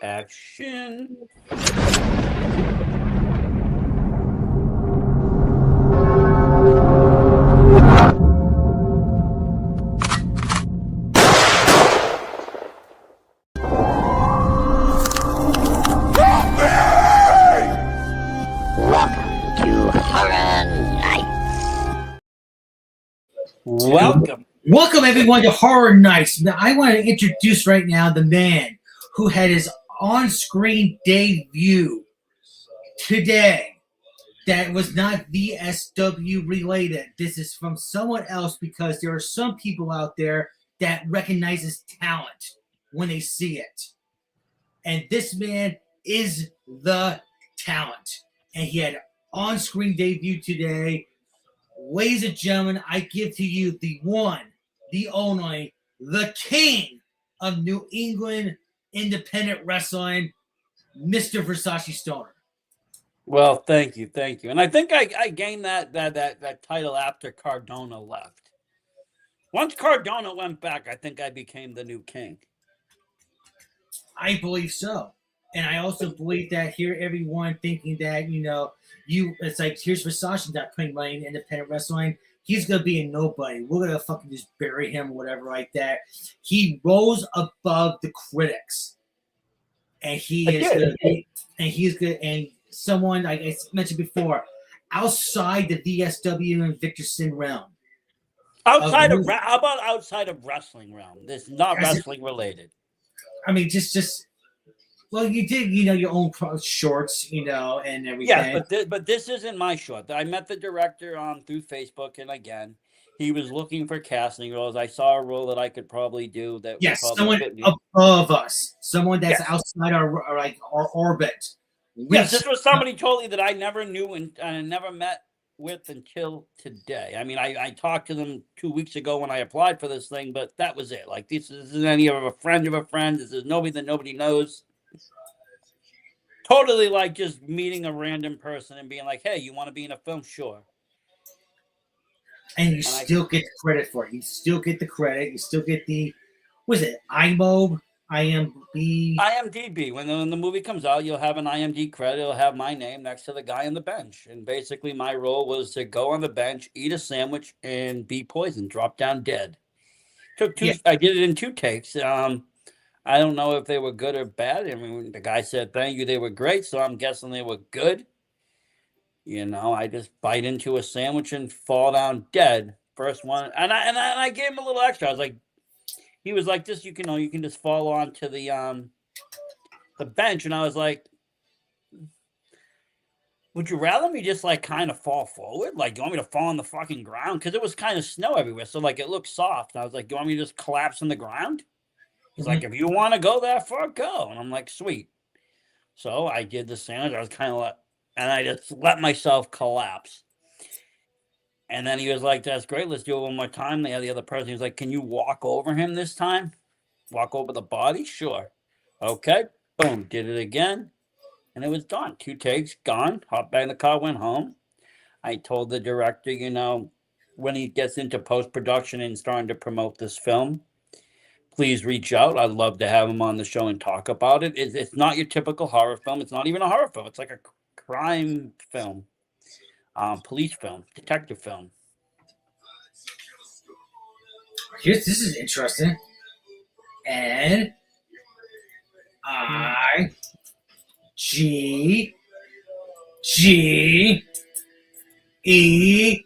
Action. Welcome. Welcome everyone to Horror Nights. Now, I want to introduce right now the man who had his on-screen debut today that was not VSW related. This is from someone else because there are some people out there that recognizes talent when they see it. And this man is the talent. And he had on-screen debut today. Ladies and gentlemen, I give to you the one, the only, the king of New England independent wrestling, Mr. Versace Stoner. Well, thank you. And I think I gained that title after Cardona left. Once Cardona went back, I think I became the new king. I believe so. And I also believe that here everyone thinking that, it's like, here's Versace not putting money in independent wrestling. He's going to be a nobody. We're going to fucking just bury him or whatever like that. He rose above the critics. And he is good. And he's good. And someone, like I mentioned before, outside the VSW and Victor Sin realm. How about outside of wrestling realm? This is not wrestling related. I mean, well, you did, your own shorts, and everything. Yeah, but this isn't my short. I met the director through Facebook, and again, he was looking for casting roles. I saw a role that I could probably do. That yes, someone above us, someone that's outside our orbit. Yes, this was somebody totally that I never knew and never met with until today. I mean, I talked to them 2 weeks ago when I applied for this thing, but that was it. Like this isn't any of a friend of a friend. This is nobody that nobody knows. Totally like just meeting a random person and being like, hey, you want to be in a film? Sure. And still get the credit for it. You still get the credit. You still get the, what is it, IMDb? IMDb. When the movie comes out, you'll have an IMDb credit. It'll have my name next to the guy on the bench. And basically my role was to go on the bench, eat a sandwich, and be poisoned, drop down dead. I did it in 2 takes. I don't know if they were good or bad. I mean, the guy said, thank you, they were great, so I'm guessing they were good. I just bite into a sandwich and fall down dead. First one. And I gave him a little extra. I was like, he was like this, you can just fall onto the bench. And I was like, would you rather me just like kind of fall forward? Like, you want me to fall on the fucking ground? Because it was kind of snow everywhere. So like it looked soft. And I was like, you want me to just collapse on the ground? He's like, if you want to go that far, go. And I'm like, sweet. So I did the sandwich. I was kind of and I just let myself collapse. And then he was like, that's great. Let's do it one more time. The other person, he was like, can you walk over him this time? Walk over the body? Sure. Okay. Boom. Did it again. And it was done. 2 takes, gone. Hopped back in the car, went home. I told the director, when he gets into post-production and starting to promote this film, please reach out. I'd love to have him on the show and talk about it. It's not your typical horror film. It's not even a horror film. It's like a crime film, police film, detective film. This is interesting. N I G E.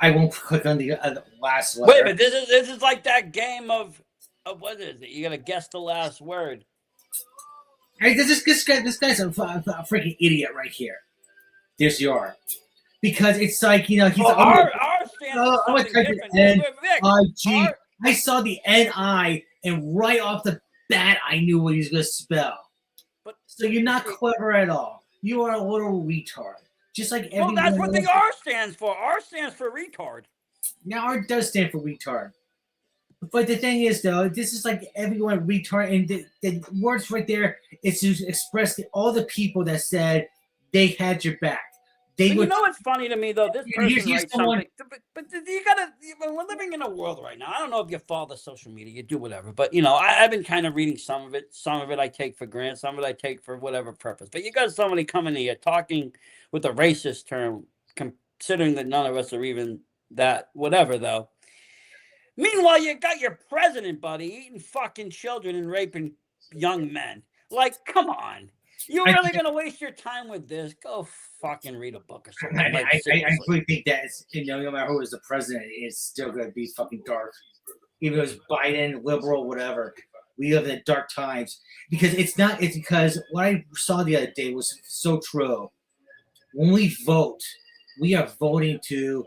I won't click on the last letter. Wait, but this is like that game of what is it? You gotta guess the last word. Hey, this guy's a freaking idiot right here. There's your, because it's like he's. R stands for something different. N-I-G. I saw the N-I, and right off the bat, I knew what he was gonna spell. So you're not clever at all. You are a little retard. Just like everyone. Well, that's what the R stands for. R stands for retard. Now, R does stand for retard. But the thing is, though, this is like everyone retard, and the words right there is to express all the people that said they had your back. They But would. you know what's funny to me though? This person Here's writes someone. something, but you gotta. We're living in a world right now. I don't know if you follow the social media, you do whatever, but you know, I've been kind of reading some of it. Some of it I take for granted. Some of it I take for whatever purpose. But you got somebody coming here talking with a racist term, considering that none of us are even that whatever though. Meanwhile, you got your president, buddy, eating fucking children and raping young men. Like, come on. You're I, really gonna waste your time with this? Go fucking read a book or something. Like, I seriously. really think that it's, no matter who is the president, it's still going to be fucking dark. Even if it's Biden, liberal, whatever. We live in dark times because it's not. It's because what I saw the other day was so true. When we vote, we are voting to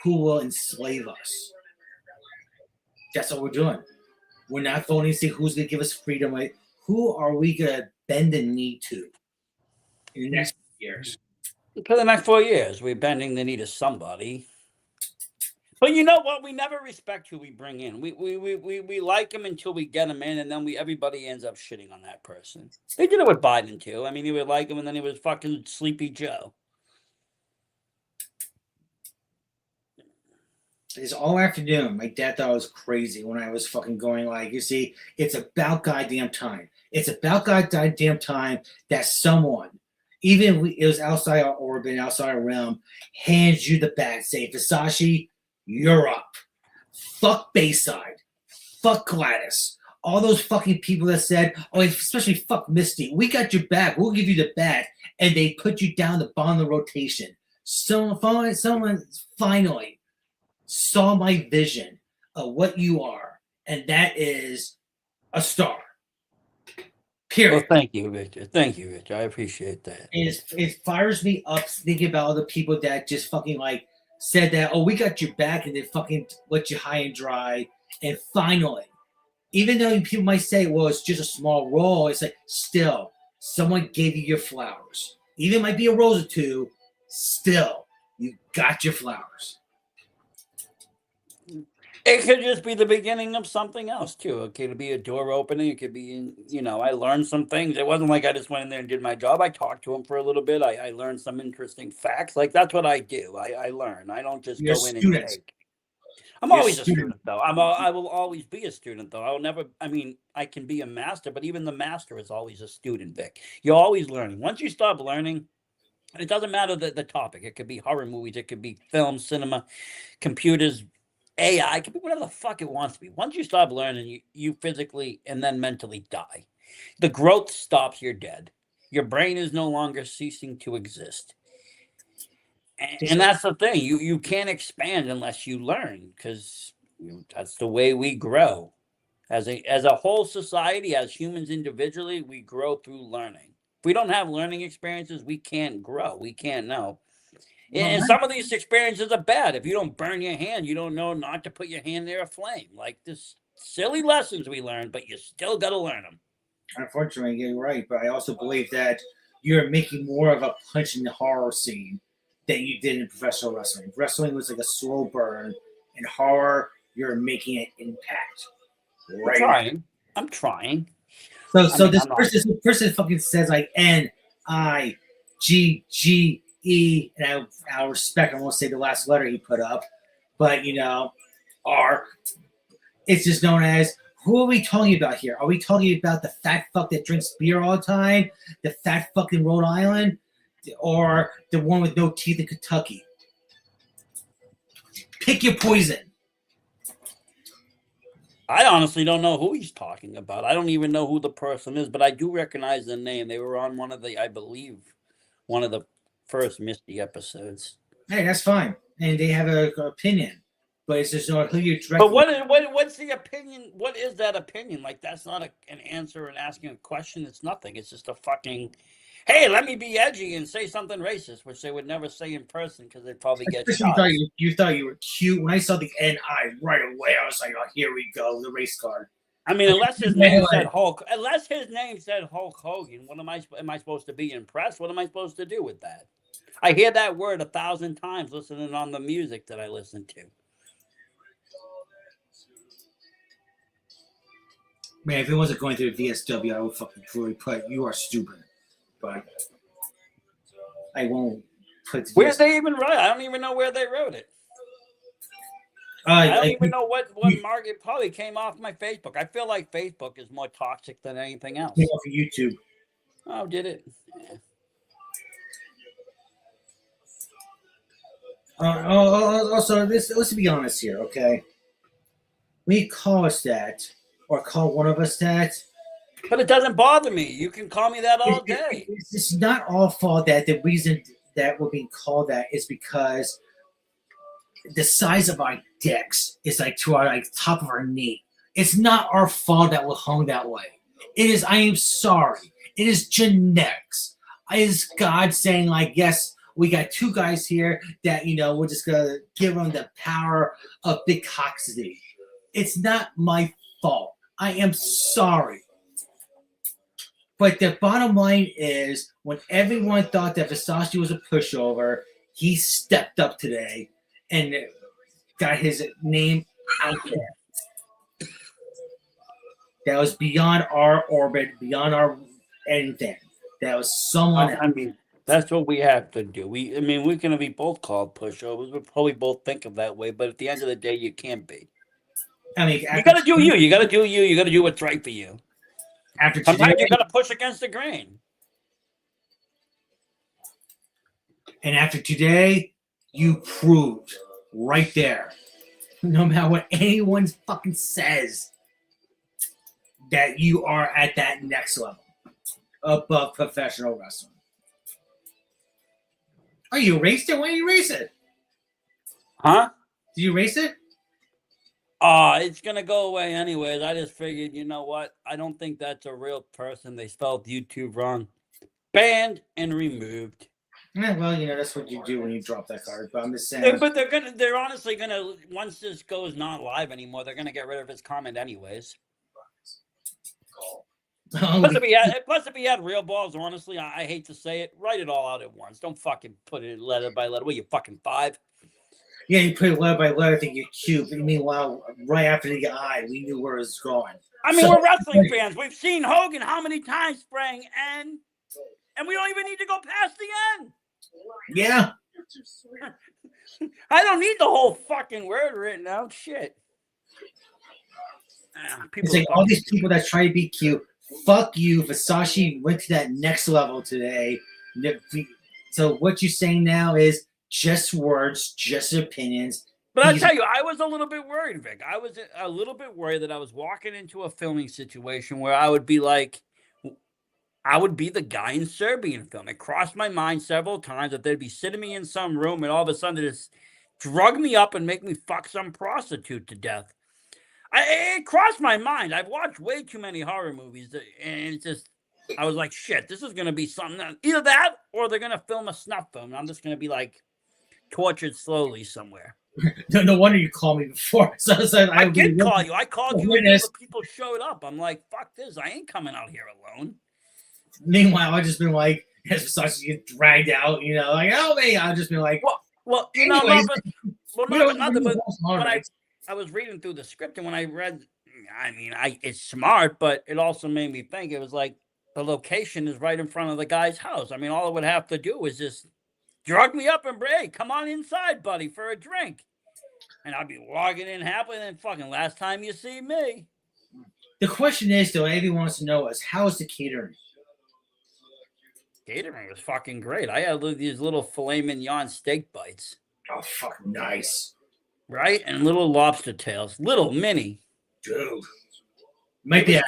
who will enslave us. That's what we're doing. We're not voting to see who's going to give us freedom. Like, who are we going to bend the knee to in the next years? For the next 4 years, we're bending the knee to somebody. But you know what? We never respect who we bring in. We like him until we get him in, and then everybody ends up shitting on that person. They did it with Biden too. I mean, he would like him, and then he was fucking Sleepy Joe. It's all afternoon. My dad thought I was crazy when I was fucking going like, you see, it's about goddamn time. It's about goddamn time that someone, even if it was outside our orbit, outside our realm, hands you the bat. Say, Versace, you're up. Fuck Bayside. Fuck Gladys. All those fucking people that said, oh, especially fuck Misty, we got your back. We'll give you the bat. And they put you down the bottom of the rotation. Someone finally saw my vision of what you are, and that is a star. Period. Well, thank you, Victor. Thank you, Victor. I appreciate that. It fires me up thinking about all the people that just fucking like said that, oh, we got your back, and then fucking let you high and dry. And finally, even though people might say, well, it's just a small role, it's like still someone gave you your flowers. Even it might be a rose or two, still you got your flowers. It could just be the beginning of something else too. It could be a door opening. It could be, you know, I learned some things. It wasn't like I just went in there and did my job. I talked to him for a little bit. I learned some interesting facts. Like that's what I do. I learn. I don't just go in and take. I'm always a student though. I will always be a student though. I'll never. I mean, I can be a master, but even the master is always a student, Vic. You're always learning. Once you stop learning, it doesn't matter the topic. It could be horror movies. It could be film, cinema, computers. AI, it can be whatever the fuck it wants to be. Once you stop learning, you physically and then mentally die. The growth stops, you're dead. Your brain is no longer ceasing to exist. And that's the thing. You can't expand unless you learn, because that's the way we grow. As a whole society, as humans individually, we grow through learning. If we don't have learning experiences, we can't grow. We can't know. And some of these experiences are bad. If you don't burn your hand, you don't know not to put your hand near a flame. Like this silly lessons we learned, but you still got to learn them. Unfortunately, you're right. But I also believe that you're making more of a punch in the horror scene than you did in professional wrestling. Wrestling was like a slow burn. In horror, you're making an impact. Right. I'm trying. So this person fucking says like NIGGE, and I respect, I won't say the last letter he put up, but you know, R. It's just known as, who are we talking about here? Are we talking about the fat fuck that drinks beer all the time? The fat fucking Rhode Island? Or the one with no teeth in Kentucky? Pick your poison. I honestly don't know who he's talking about. I don't even know who the person is, but I do recognize the name. They were on one of the first Misty episodes. Hey, that's fine, and they have an opinion, but it's just not who you're directly. But what's the opinion? What is that opinion? Like that's not an answer and asking a question. It's nothing. It's just a fucking, hey, let me be edgy and say something racist, which they would never say in person because they'd probably get shot. You thought you were cute. When I saw the NI right away, I was like, oh, here we go, the race card. I mean, unless his name said Hulk Hogan, what am I supposed to be impressed? What am I supposed to do with that? I hear that word 1,000 times listening on the music that I listen to. Man, if it wasn't going through VSW, I would fucking truly put, you are stupid. But I won't put Where they even write? I don't even know where they wrote it. I don't even know what mark. It probably came off my Facebook. I feel like Facebook is more toxic than anything else. Came off of YouTube. Oh, did it? Yeah. Also, let's be honest here, okay? We call us that, or call one of us that. But it doesn't bother me. You can call me that all day. It's not our fault that the reason that we're being called that is because the size of our dicks is like to our top of our knee. It's not our fault that we're hung that way. It is. I am sorry. It is genetics. It is God saying like, yes, we got two guys here that we're just gonna give them the power of big coxity. It's not my fault. I am sorry. But the bottom line is, when everyone thought that Versace was a pushover, he stepped up today and got his name out there. That was beyond our orbit, beyond our anything. That was someone else. I mean, that's what we have to do. We're going to be both called pushovers. We'll probably both think of that way, but at the end of the day, you can't be. I mean, you got to do you. You got to do you. You got to do what's right for you. Sometimes you got to push against the grain. And after today, you proved right there, no matter what anyone fucking says, that you are at that next level above professional wrestling. Oh, you erased it? Why did you erase it? Huh? Did you erase it? It's going to go away anyways. I just figured, you know what? I don't think that's a real person. They spelled YouTube wrong. Banned and removed. Yeah, well, that's what you do when you drop that card. But I'm just saying. But they're honestly gonna, once this goes not live anymore, they're gonna get rid of his comment anyways. Plus, if he had real balls, honestly, I hate to say it, write it all out at once. Don't fucking put it letter by letter. What, you fucking 5? Yeah, you put it letter by letter, think you're cute. But meanwhile, right after the eye, we knew where it was going. I mean, we're wrestling fans. We've seen Hogan how many times spraying N, and we don't even need to go past the N. Yeah. I don't need the whole fucking word written out. Shit. It's like all these people that try to be cute. Fuck you. Versace went to that next level today. So what you're saying now is just words, just opinions. But I'll tell you, I was a little bit worried, Vic. I was a little bit worried that I was walking into a filming situation where I would be like, I would be the guy in Serbian film. It crossed my mind several times that they'd be sitting me in some room and all of a sudden just drug me up and make me fuck some prostitute to death. It crossed my mind. I've watched way too many horror movies, and it's just, I was like, shit, this is going to be something. Either that or they're going to film a snuff film. And I'm just going to be like tortured slowly somewhere. No wonder you called me before. I did call you. I called you and people showed up. I'm like, fuck this. I ain't coming out here alone. Meanwhile, I've just been like, as Versace get dragged out, like, oh, man. I've just been like, well, anyways, when I was reading through the script, and when I read, it's smart, but it also made me think. It was like the location is right in front of the guy's house. I mean, all I would have to do is just drug me up and hey, come on inside, buddy, for a drink. And I'd be logging in happily, and then fucking last time you see me. The question is, though, everyone wants to know is, how is the catering? Catering was fucking great. I had these little filet mignon steak bites. Oh, fucking nice. Right? And little lobster tails. Little mini. Dude. Might be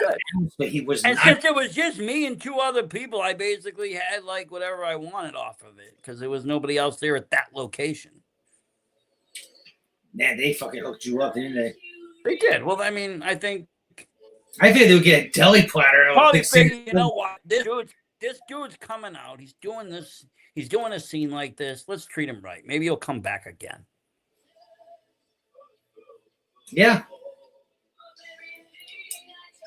but he was and not. Since it was just me and 2 other people, I basically had like whatever I wanted off of it because there was nobody else there at that location. Man, they fucking hooked you up, didn't they? They did. Well, I mean, I think they would get a deli platter. Probably figured, you know what? This dude's coming out. He's doing this. He's doing a scene like this. Let's treat him right. Maybe he'll come back again. Yeah.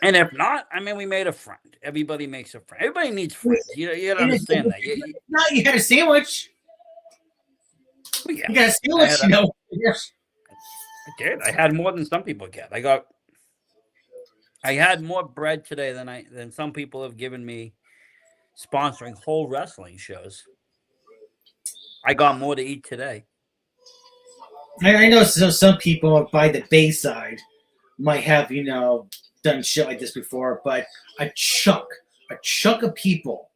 And if not, we made a friend. Everybody makes a friend. Everybody needs friends. You gotta understand that. You had a sandwich. Well, yeah. You got a sandwich, Yes. I did. I had more than some people get. I had more bread today than some people have given me sponsoring whole wrestling shows. I got more to eat today. I know some people by the Bayside might have, done shit like this before, but a chunk, of people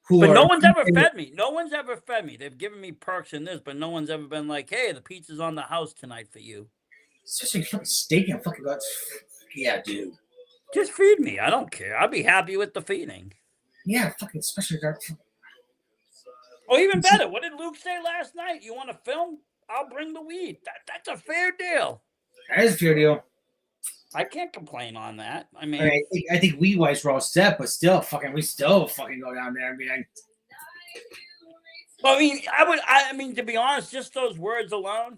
who But are. no one's ever fed me. No one's ever fed me. They've given me perks in this, but no one's ever been like, "Hey, the pizza's on the house tonight for you." Especially fucking steak and fucking guts. Yeah, dude. Just feed me. I don't care. I'll be happy with the feeding. Yeah, fucking especially that. Or even better, what did Luke say last night? You want to film? I'll bring the weed. That's a fair deal. That is a fair deal. I can't complain on that. I mean, I think we wise were all set, but still, we still fucking go down there. I mean, to be honest, just those words alone.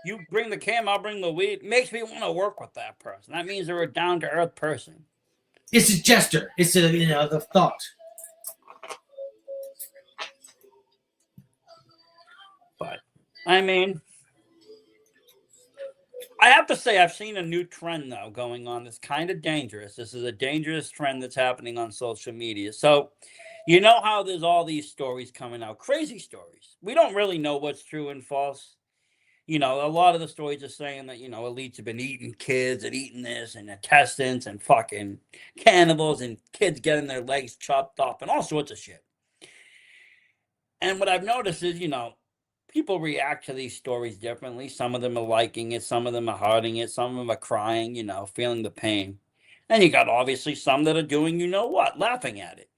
You bring the cam, I'll bring the weed. Makes me want to work with that person. That means they're a down to earth person. It's a gesture. It's the thought. But I mean, I have to say I've seen a new trend though going on that's kind of dangerous. This is a dangerous trend that's happening on social media. So, you know how there's all these stories coming out, crazy stories. We don't really know what's true and false. A lot of the stories are saying that, elites have been eating kids and eating this and intestines and fucking cannibals and kids getting their legs chopped off and all sorts of shit. And what I've noticed is, people react to these stories differently. Some of them are liking it. Some of them are hearting it. Some of them are crying, feeling the pain. And you got obviously some that are doing, laughing at it.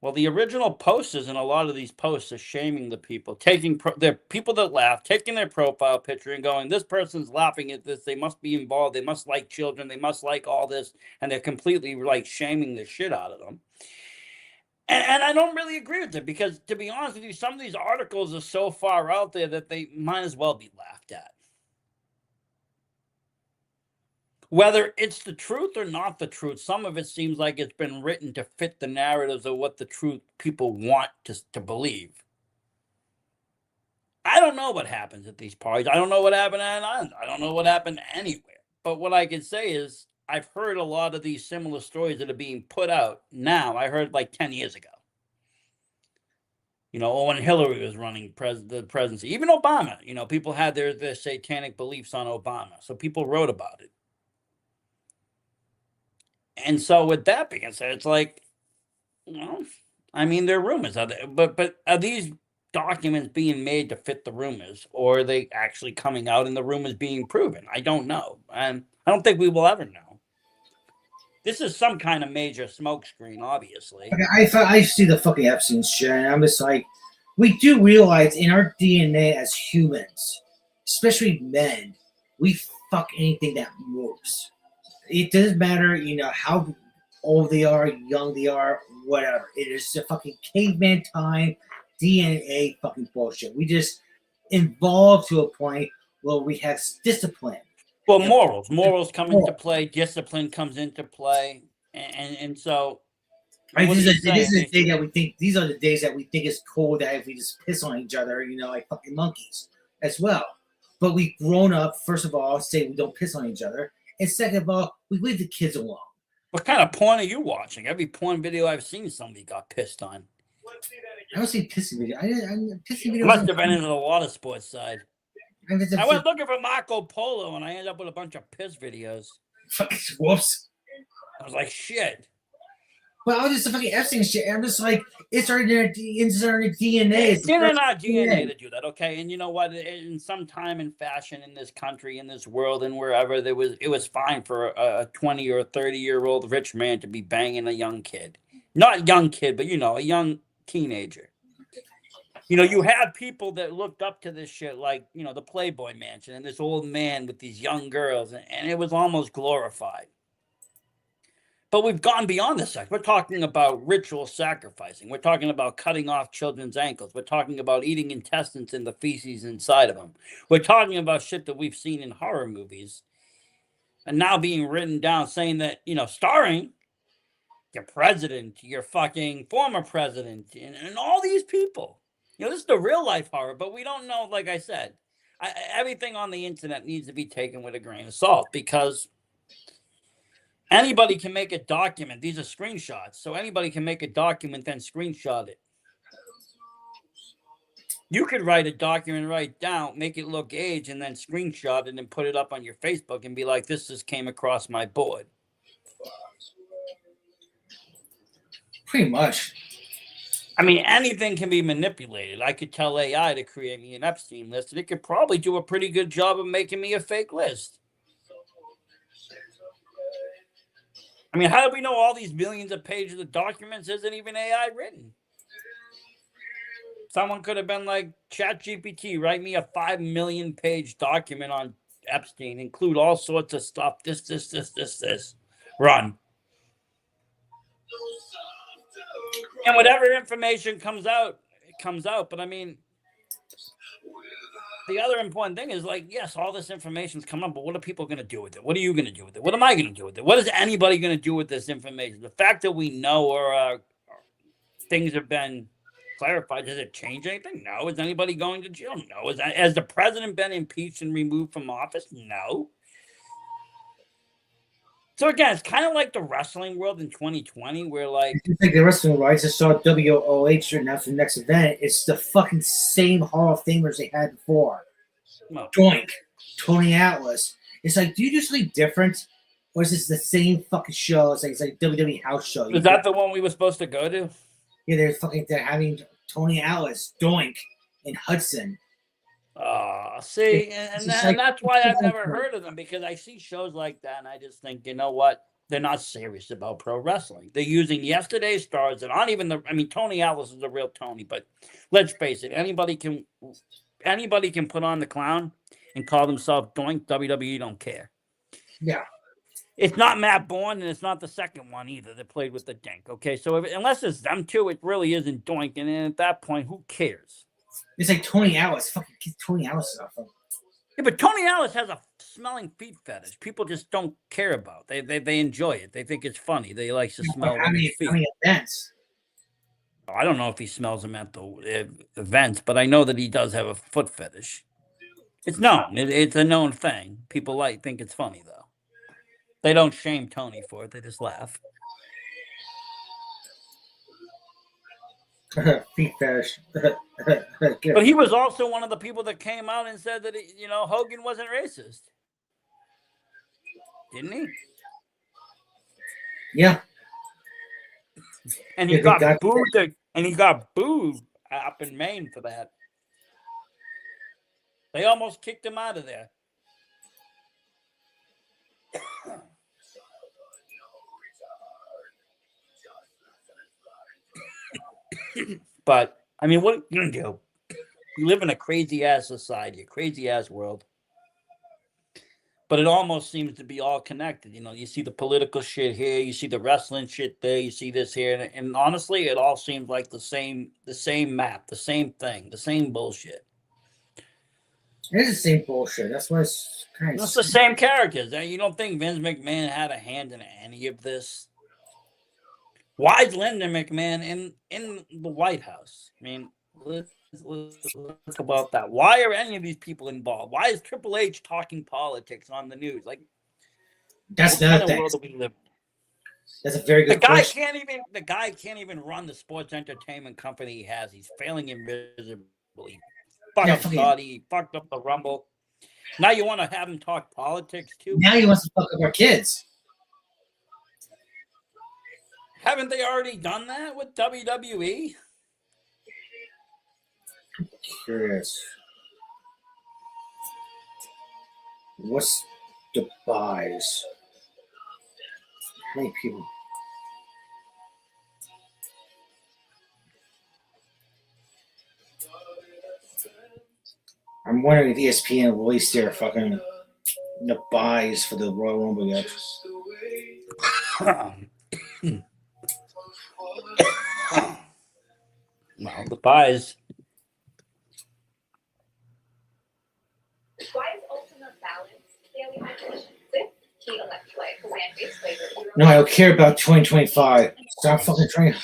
Well, the original posters in a lot of these posts are shaming the people, they're people that laugh, taking their profile picture and going, this person's laughing at this. They must be involved. They must like children. They must like all this. And they're completely like shaming the shit out of them. And I don't really agree with it because, to be honest with you, some of these articles are so far out there that they might as well be laughed at. Whether it's the truth or not the truth, some of it seems like it's been written to fit the narratives of what the truth people want to believe. I don't know what happens at these parties. I don't know what happened at Ireland. I don't know what happened anywhere. But what I can say is I've heard a lot of these similar stories that are being put out now. I heard like 10 years ago. When Hillary was running the presidency. Even Obama, people had their satanic beliefs on Obama. So people wrote about it. And so with that being said, it's like, they're rumors. But are these documents being made to fit the rumors? Or are they actually coming out and the rumors being proven? I don't know. And I don't think we will ever know. This is some kind of major smokescreen, obviously. I see the fucking Epstein shit, and I'm just like, we do realize in our DNA as humans, especially men, we fuck anything that moves. It doesn't matter, how old they are, young they are, whatever. It is a fucking caveman time, DNA fucking bullshit. We just evolve to a point where we have discipline. Well, morals come into play. Discipline comes into play, and so. This is the day that we think. These are the days that we think it's cool that if we just piss on each other, like fucking monkeys, as well. But we've grown up. First of all, say we don't piss on each other, and second of all, we leave the kids alone. What kind of porn are you watching? Every porn video I've seen, somebody got pissed on. I don't see pissing video. Pissing videos. Must have been into the water sports side. I went looking for Marco Polo and I ended up with a bunch of piss videos. Fucking whoops. I was like, shit. Well, I was just a fucking Epstein shit. I'm just like, it's our DNA. It's in our DNA to do that, okay? And you know what? In some time and fashion in this country, in this world, and wherever, it was fine for a 20 or 30-year-old rich man to be banging a young kid. Not a young kid, but, a young teenager. You had people that looked up to this shit like, the Playboy Mansion and this old man with these young girls, and it was almost glorified. But we've gone beyond this sex. We're talking about ritual sacrificing. We're talking about cutting off children's ankles. We're talking about eating intestines and the feces inside of them. We're talking about shit that we've seen in horror movies and now being written down saying that, starring your president, your fucking former president, and all these people. This is the real life horror, but we don't know, like I said. Everything on the internet needs to be taken with a grain of salt because anybody can make a document. These are screenshots. So anybody can make a document, then screenshot it. You could write a document right down, make it look age, and then screenshot it and put it up on your Facebook and be like, "This just came across my board." Pretty much. I mean, anything can be manipulated. I could tell AI to create me an Epstein list, and it could probably do a pretty good job of making me a fake list. I mean, how do we know all these millions of pages of documents isn't even AI written? Someone could have been like, ChatGPT, write me a 5 million page document on Epstein, include all sorts of stuff. This. Run. And whatever information comes out, it comes out. But I mean, the other important thing is like, yes, all this information's coming up, but what are people going to do with it? What are you going to do with it? What am I going to do with it? What is anybody going to do with this information? The fact that we know or things have been clarified, does it change anything? No. Is anybody going to jail? No. Has the president been impeached and removed from office? No. So again, it's kind of like the wrestling world in 2020, where like It's like the wrestling rights. I saw WOH announce the next event. It's the fucking same Hall of Famers they had before. well, Doink, Tony Atlas. It's like, do you do something different, or is this the same fucking show? It's like WWE house show. is that the one we were supposed to go to? Yeah, they're having Tony Atlas, Doink, and Hudson. See, and that's why I've never heard of them, because I see shows like that and I just think, you know what? They're not serious about pro wrestling. They're using yesterday's stars that aren't even Tony Atlas is the real Tony, but let's face it, anybody can put on the clown and call themselves Doink. WWE don't care. Yeah. It's not Matt Bourne, and it's not the second one either that played with the Dink. Okay, so unless it's them two, it really isn't Doink, and then at that point, who cares? It's like Tony Atlas. Fucking Tony Atlas stuff. Yeah, but Tony Atlas has a smelling feet fetish. People just don't care about. They enjoy it. They think it's funny. They like to smell women's feet. How many events? I don't know if he smells them at the events, but I know that he does have a foot fetish. It's known. It's a known thing. People think it's funny though. They don't shame Tony for it. They just laugh. Feet fetish. But he was also one of the people that came out and said that Hogan wasn't racist, didn't he? Yeah. And he got booed. And he got booed up in Maine for that. They almost kicked him out of there. But I mean, what are you gonna do? You live in a crazy ass society, a crazy ass world. But it almost seems to be all connected. You see the political shit here, you see the wrestling shit there, you see this here, and honestly, it all seems like the same map, the same thing, the same bullshit. It is the same bullshit. That's why it's kind of. It's the same characters. You don't think Vince McMahon had a hand in any of this? Why is Linda McMahon in the White House? I mean, let's talk about that. Why are any of these people involved? Why is Triple H talking politics on the news? Like, that's another thing. That's a very good question. The guy can't even run the sports entertainment company he has. He's failing miserably. Fucked up Saudi. He fucked up the Rumble. Now you want to have him talk politics too? Now he wants to fuck up our kids. Haven't they already done that with WWE? Curious. What's the buys? How many people? I'm wondering if ESPN released their fucking buys for the Royal Rumble yet. Well, the buys. No, I don't care about 2025. Stop fucking trying.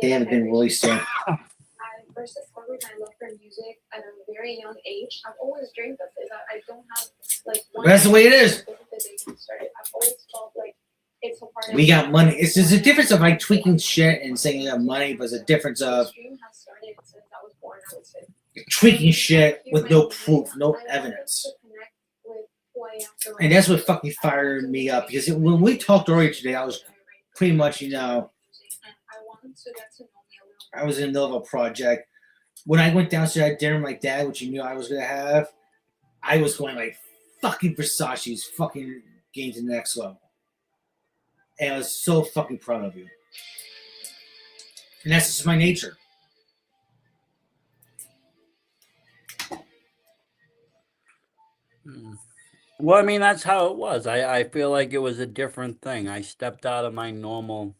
They haven't been released yet. I first discovered my love for music at a very young age. I've always dreamed of it. I don't have like one. That's the way it is. I've always felt like it's a part We got money. It's just a difference of like tweaking shit and saying you have money, but it's a difference of tweaking shit with no proof, no evidence. And that's what fucking fired me up because when we talked earlier today, I was pretty much, I was in the middle of a project. When I went downstairs at dinner with my dad, which you knew I was gonna have, I was going like fucking Versace's fucking getting to the next level. And I was so fucking proud of you. And that's just my nature. Well, I mean, that's how it was. I feel like it was a different thing. I stepped out of my normal.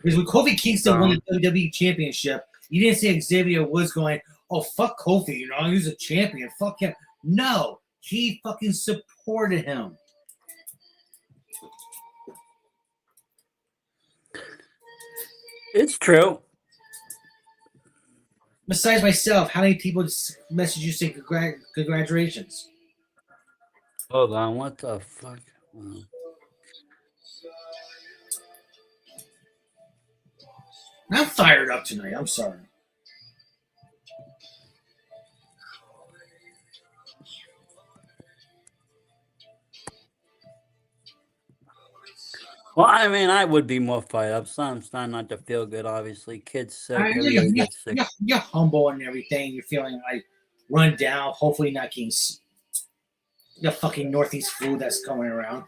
Because when Kofi Kingston won the WWE Championship, you didn't see Xavier Woods going, "Oh fuck Kofi, he's a champion, fuck him." No, he fucking supported him. It's true. Besides myself, how many people message you saying congratulations? Hold on, what the fuck? I'm fired up tonight. I'm sorry. Well, I mean, I would be more fired up. So I'm starting not to feel good, obviously. Kids sick. You're humble and everything. You're feeling like run down. Hopefully not getting the fucking Northeast flu that's coming around.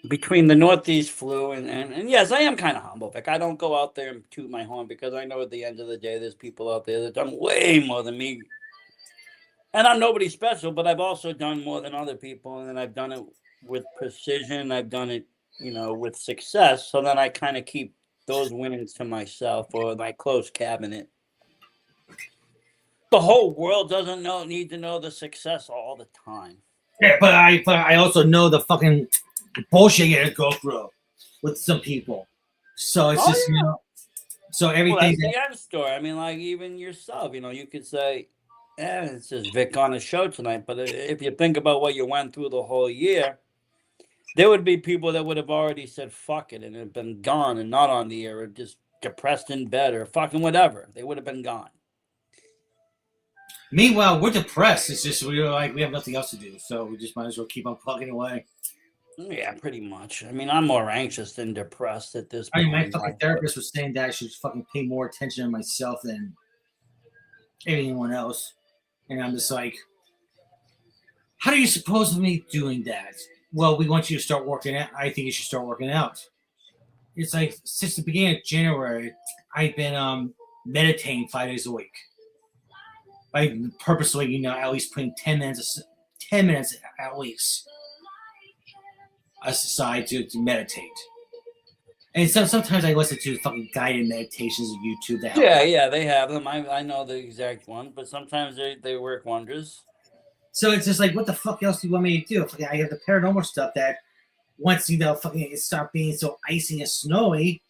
Between the Northeast flu and yes, I am kind of humble. Like, I don't go out there and toot my horn because I know at the end of the day, there's people out there that done way more than me. And I'm nobody special, but I've also done more than other people. And I've done it with precision. I've done it, with success. So then I kind of keep those winnings to myself or my close cabinet. The whole world doesn't need to know the success all the time. Yeah, but I also know the fucking bullshit you go through with some people. So it's just, so everything. Well, that's the end story. I mean, like even yourself, you could say, it's just Vic on the show tonight. But if you think about what you went through the whole year, there would be people that would have already said fuck it and have been gone and not on the air or just depressed in bed or fucking whatever. They would have been gone. Meanwhile, we're depressed. It's just we have nothing else to do, so we just might as well keep on plugging away. Yeah, pretty much. I mean, I'm more anxious than depressed at this point. My fucking therapist was saying that I should fucking pay more attention to myself than anyone else, and I'm just like, how do you suppose me doing that? Well, we want you to start working out. I think you should start working out. It's like since the beginning of January, I've been meditating 5 days a week. By purposely, at least putting 10 minutes at least aside to meditate. And sometimes I listen to fucking guided meditations on YouTube. That yeah, they have them. I know the exact one, but sometimes they work wonders. So it's just like, what the fuck else do you want me to do? I have the paranormal stuff that once fucking it start being so icy and snowy.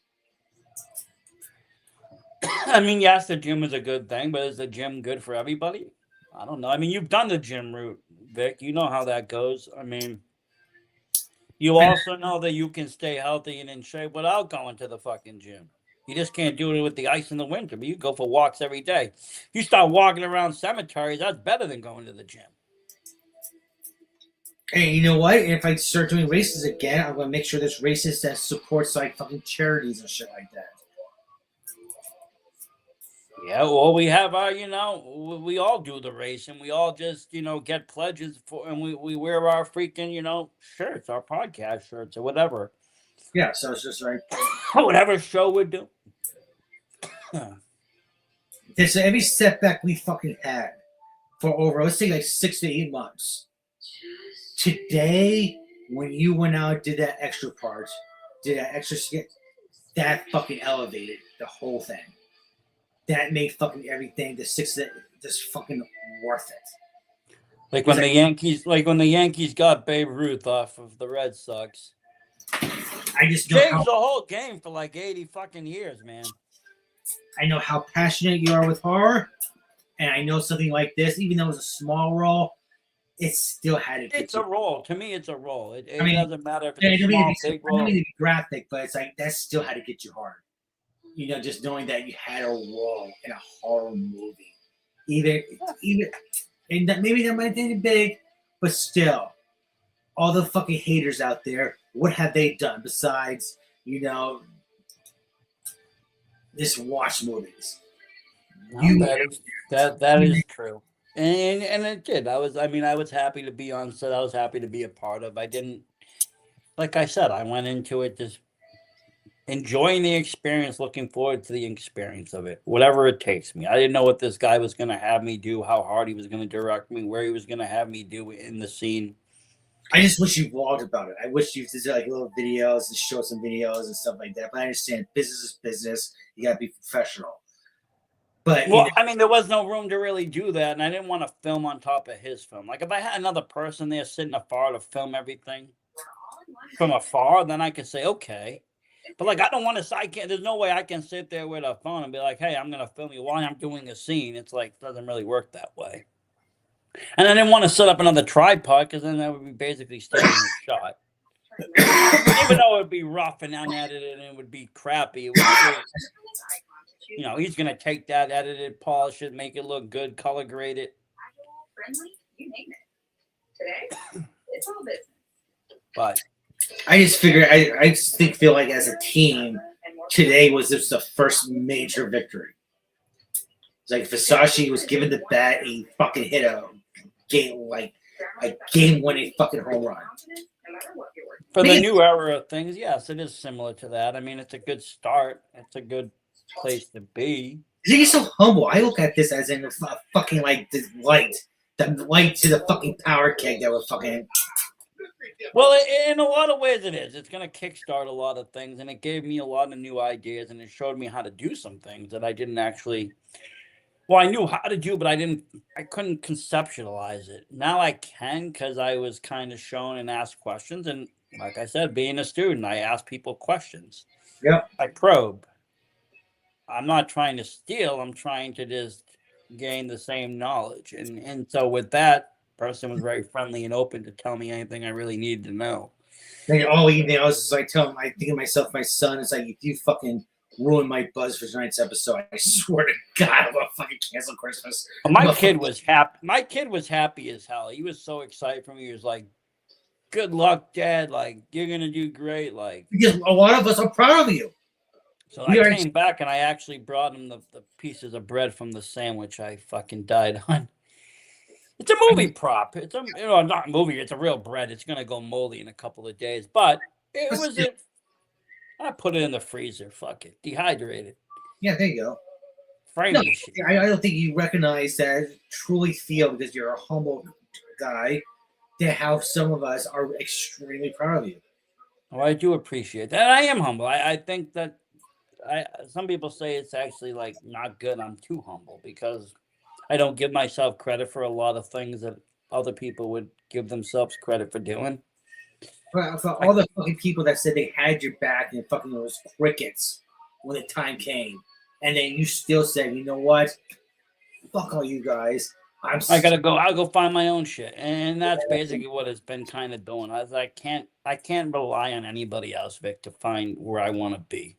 I mean, yes, the gym is a good thing, but is the gym good for everybody? I don't know. I mean, you've done the gym route, Vic. You know how that goes. I mean, you also know that you can stay healthy and in shape without going to the fucking gym. You just can't do it with the ice in the winter, but you go for walks every day. If you start walking around cemeteries, that's better than going to the gym. Hey, you know what? If I start doing races again, I'm going to make sure there's races that supports like fucking charities and shit like that. Yeah, well, we have our, we all do the race and we all just, get pledges for, and we wear our freaking, shirts, our podcast shirts or whatever. Yeah, so it's just like whatever show we do. There's every setback we fucking had for over, let's say like 6 to 8 months. Today, when you went out, did that extra part, did that extra skit, that fucking elevated the whole thing. That made fucking everything, the 6 just fucking worth it. Like when the Yankees got Babe Ruth off of the Red Sox. I just know changed the whole game for like 80 fucking years, man. I know how passionate you are with horror, and I know something like this, even though it was a small role, it still had to get It's a you. role. To me, it's a role. It I mean, doesn't matter if I it's a don't mean to small, be, big I don't role. mean to be graphic, but it's like that still had to get you hard. You know, just knowing that you had a role in a horror movie, even, and that maybe that might be big, but still, all the fucking haters out there, what have they done besides, you know, just watch movies? No, You, that is true. And it did. I was happy to be on set. I was happy to be a part of. I didn't like I said, I went into it just enjoying the experience, looking forward to the experience of it, whatever it takes me. I didn't know what this guy was going to have me do, how hard he was going to direct me, where he was going to have me do in the scene. I just wish you vlogged about it. I wish you did like little videos and show some videos and stuff like that. But I understand business is business. You gotta be professional. But Well, I mean, there was no room to really do that, and I didn't want to film on top of his film. Like, if I had another person there sitting afar to film everything from afar, then I could say, okay. But, like, I don't want to, I can't, there's no way I can sit there with a phone and be like, hey, I'm going to film you while I'm doing a scene. It's like, doesn't really work that way. And I didn't want to set up another tripod because then that would be basically stealing the shot. Even though it would be rough and unedited and it would be crappy, it would still, you know, he's going to take that, edit it, polish it, make it look good, color grade it. Friendly, you name it. Today, it's all business. But I just figure I just feel like as a team, today was just the first major victory. It's like Versace was given the bat, and he fucking hit a game winning fucking home run. for the new era of things, yes, it is similar to that. I mean, it's a good start. It's a good place to be. He's so humble. I look at this as in fucking like the light to the fucking power keg that was fucking. Well, in a lot of ways, it is. It's going to kickstart a lot of things, and it gave me a lot of new ideas, and it showed me how to do some things that I didn't actually. Well, I knew how to do, but I couldn't conceptualize it. Now I can because I was kind of shown and asked questions, and like I said, being a student, I ask people questions. Yep. I probe. I'm not trying to steal. I'm trying to just gain the same knowledge, and so with that. Person was very friendly and open to tell me anything I really needed to know. Like all evening, I was just like telling, I think of myself, my son. It's like if you fucking ruin my buzz for tonight's episode, I swear to God, I'm gonna fucking cancel Christmas. Well, my kid was happy. My kid was happy as hell. He was so excited for me. He was like, "Good luck, Dad. Like you're gonna do great." Like because a lot of us are proud of you. So I came back and I actually brought him the pieces of bread from the sandwich I fucking died on. It's a movie prop. It's not a movie. It's a real bread. It's gonna go moldy in a couple of days, but it was it. I put it in the freezer. Fuck it, dehydrated. Yeah, there you go. Frame I don't think you recognize that. Truly feel because you're a humble guy. That how some of us are extremely proud of you. Oh, I do appreciate that. I am humble. I think that some people say it's actually like not good. I'm too humble because. I don't give myself credit for a lot of things that other people would give themselves credit for doing. For all the fucking people that said they had your back and fucking was crickets when the time came, and then you still said, you know what? Fuck all you guys. I gotta go. I'll go find my own shit, and that's basically what it's been kind of doing. I can't rely on anybody else, Vic, to find where I want to be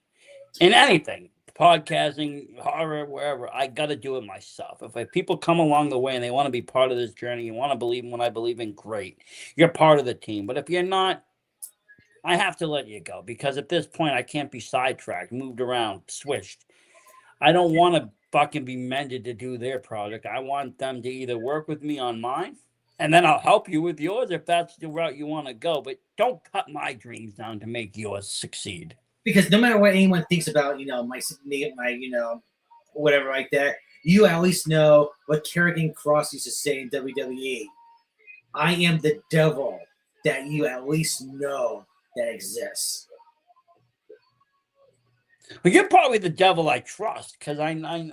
in anything. Podcasting, horror, wherever, I got to do it myself. If people come along the way and they want to be part of this journey, you want to believe in what I believe in, great. You're part of the team. But if you're not, I have to let you go because at this point, I can't be sidetracked, moved around, switched. I don't want to fucking be mended to do their project. I want them to either work with me on mine, and then I'll help you with yours if that's the route you want to go. But don't cut my dreams down to make yours succeed. Because no matter what anyone thinks about, my whatever like that, you at least know what Karrion Kross used to say in WWE. I am the devil that you at least know that exists. Well, you're probably the devil I trust because I know.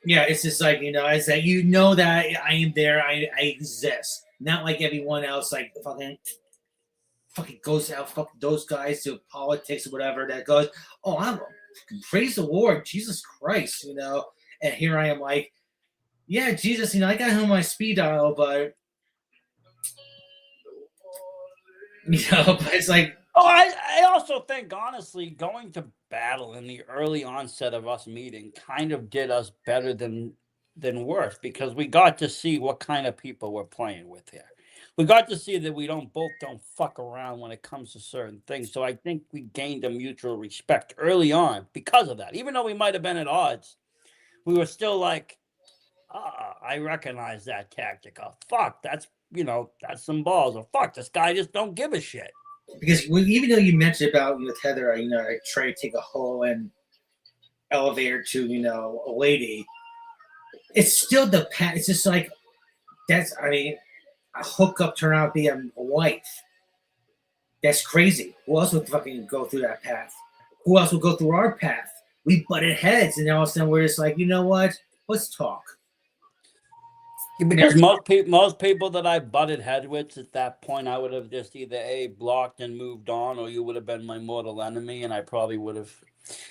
Yeah, it's just like, it's that you know that I am there, I exist. Not like everyone else, like fucking goes out, fuck those guys to politics or whatever that goes, oh, I'm praise the Lord, Jesus Christ, and here I am like, yeah, Jesus, I got him on my speed dial, but But it's like, Oh, I also think, honestly, going to battle in the early onset of us meeting kind of did us better than worse, because we got to see what kind of people we're playing with here. We got to see that we don't fuck around when it comes to certain things. So I think we gained a mutual respect early on because of that. Even though we might have been at odds, we were still like, I recognize that tactic. Oh, fuck, that's that's some balls. Or fuck, this guy just don't give a shit. because even though you mentioned about with Heather, I try to take a whole and elevator to a lady. It's still the path. It's just like that's. I mean, a hookup turn out to be a wife. That's crazy. Who else would fucking go through that path? Who else would go through our path? We butted heads, and all of a sudden we're just like, you know what? Let's talk. Because most people that I butted heads with at that point, I would have just either blocked and moved on, or you would have been my mortal enemy, and I probably would have.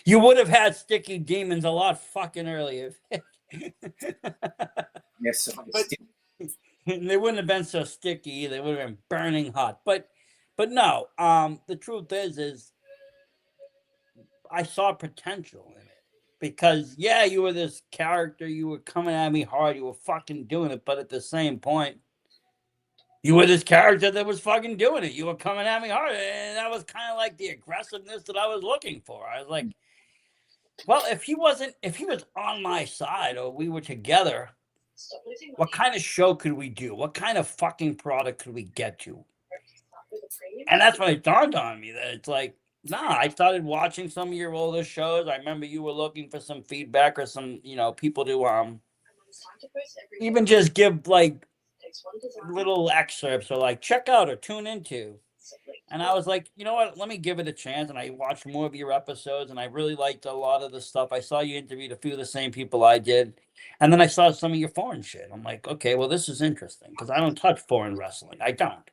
You would have had sticky demons a lot fucking earlier. Yes, They wouldn't have been so sticky. They would have been burning hot. But no. The truth is I saw potential in it. Because, yeah, you were this character. You were coming at me hard. You were fucking doing it. But at the same point, you were this character that was fucking doing it. You were coming at me hard. And that was kind of like the aggressiveness that I was looking for. I was like, well, if he was on my side or we were together, what kind of show could we do? What kind of fucking product could we get to? And that's when it dawned on me that it's like, nah, I started watching some of your older shows. I remember you were looking for some feedback or some, people to even just give like little excerpts or like check out or tune into. And I was like, you know what? Let me give it a chance. And I watched more of your episodes, and I really liked a lot of the stuff. I saw you interviewed a few of the same people I did. And then I saw some of your foreign shit. I'm like, okay, well, this is interesting because I don't touch foreign wrestling. I don't.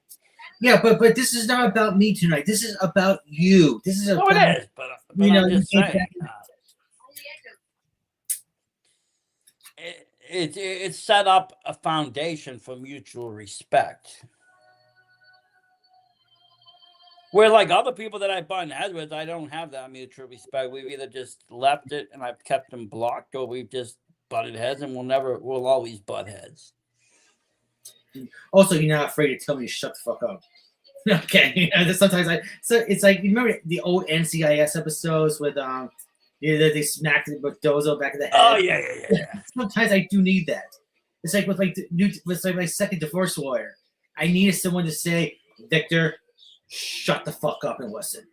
Yeah, but this is not about me tonight. This is about you. This is about, it is, but I'm just saying. It set up a foundation for mutual respect. Where like other people that I butt heads with, I don't have that mutual respect. We've either just left it and I've kept them blocked, or we've just butted heads, and we'll always butt heads. Also, you're not afraid to tell me to shut the fuck up. Okay, sometimes it's like, you remember the old NCIS episodes with they smacked Dozo back in the head. Oh yeah. Sometimes I do need that. It's like with my second divorce lawyer. I needed someone to say, Victor, shut the fuck up and listen.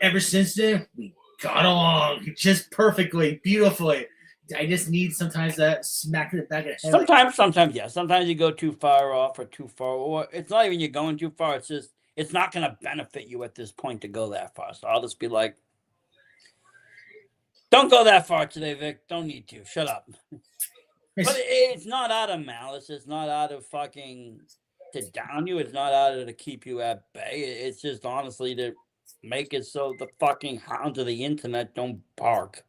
Ever since then, we got along just perfectly, beautifully. I just need sometimes that smack in the back of the head. Sometimes, yeah. Sometimes you go too far off or too far, or it's not even you're going too far. It's just it's not going to benefit you at this point to go that far. So I'll just be like, don't go that far today, Vic. Don't need to. Shut up. But it's not out of malice. It's not out of fucking to down you. It's not out of to keep you at bay. It's just honestly to make it so the fucking hounds of the internet don't bark.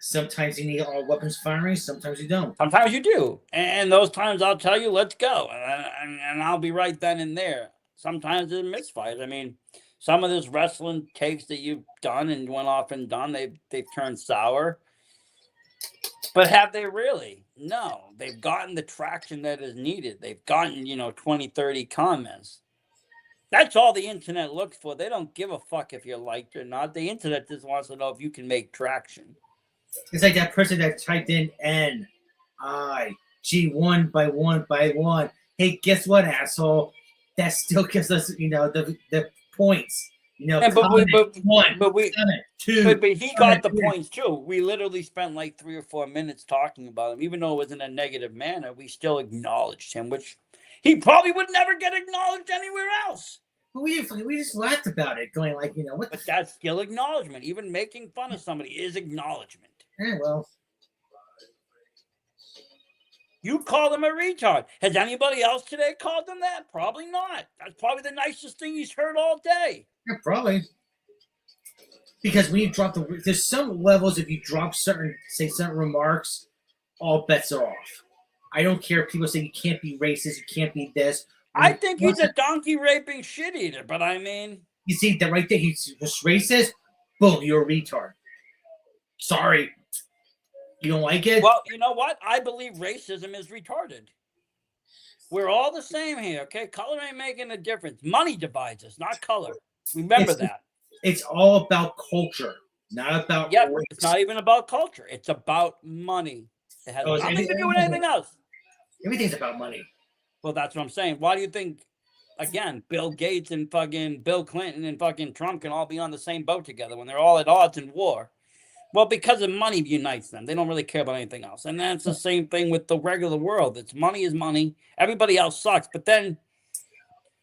Sometimes you need all weapons firing. Sometimes you don't. Sometimes you do. And those times I'll tell you, let's go. And I'll be right then and there. Sometimes it's misfires. I mean, some of this wrestling takes that you've done and went off and done, they've turned sour. But have they really? No. They've gotten the traction that is needed. They've gotten, 20, 30 comments. That's all the internet looks for. They don't give a fuck if you're liked or not. The internet just wants to know if you can make traction. It's like that person that typed in N-I-G 1 by 1 by 1. Hey, guess what, asshole? That still gives us, the points. But he got the points too. We literally spent like 3 or 4 minutes talking about him, even though it was in a negative manner. We still acknowledged him, which he probably would never get acknowledged anywhere else. We just laughed about it, going like, what? But that's still acknowledgement. Even making fun of somebody is acknowledgement. Yeah, well, you call him a retard. Has anybody else today called him that? Probably not. That's probably the nicest thing he's heard all day. Yeah, probably. Because when you drop there's some levels, if you drop certain remarks, all bets are off. I don't care if people say you can't be racist, you can't be this. I think he's a donkey raping shit eater, but I mean, You see that right there? He's just racist. Boom, you're a retard. Sorry, you don't like it? well, you know what? I believe racism is retarded. We're all the same here, okay? Color ain't making a difference. Money divides us, not color. Remember that. It's all about culture, not about Yep, race. it's not even about culture. It's about money. It has nothing to do with anything else. Everything's about money. Well, that's what I'm saying. Why do you think, again, Bill Gates and fucking Bill Clinton and fucking Trump can all be on the same boat together when they're all at odds in war? Well, because of money unites them. They don't really care about anything else. And that's the same thing with the regular world. It's money is money. Everybody else sucks. But then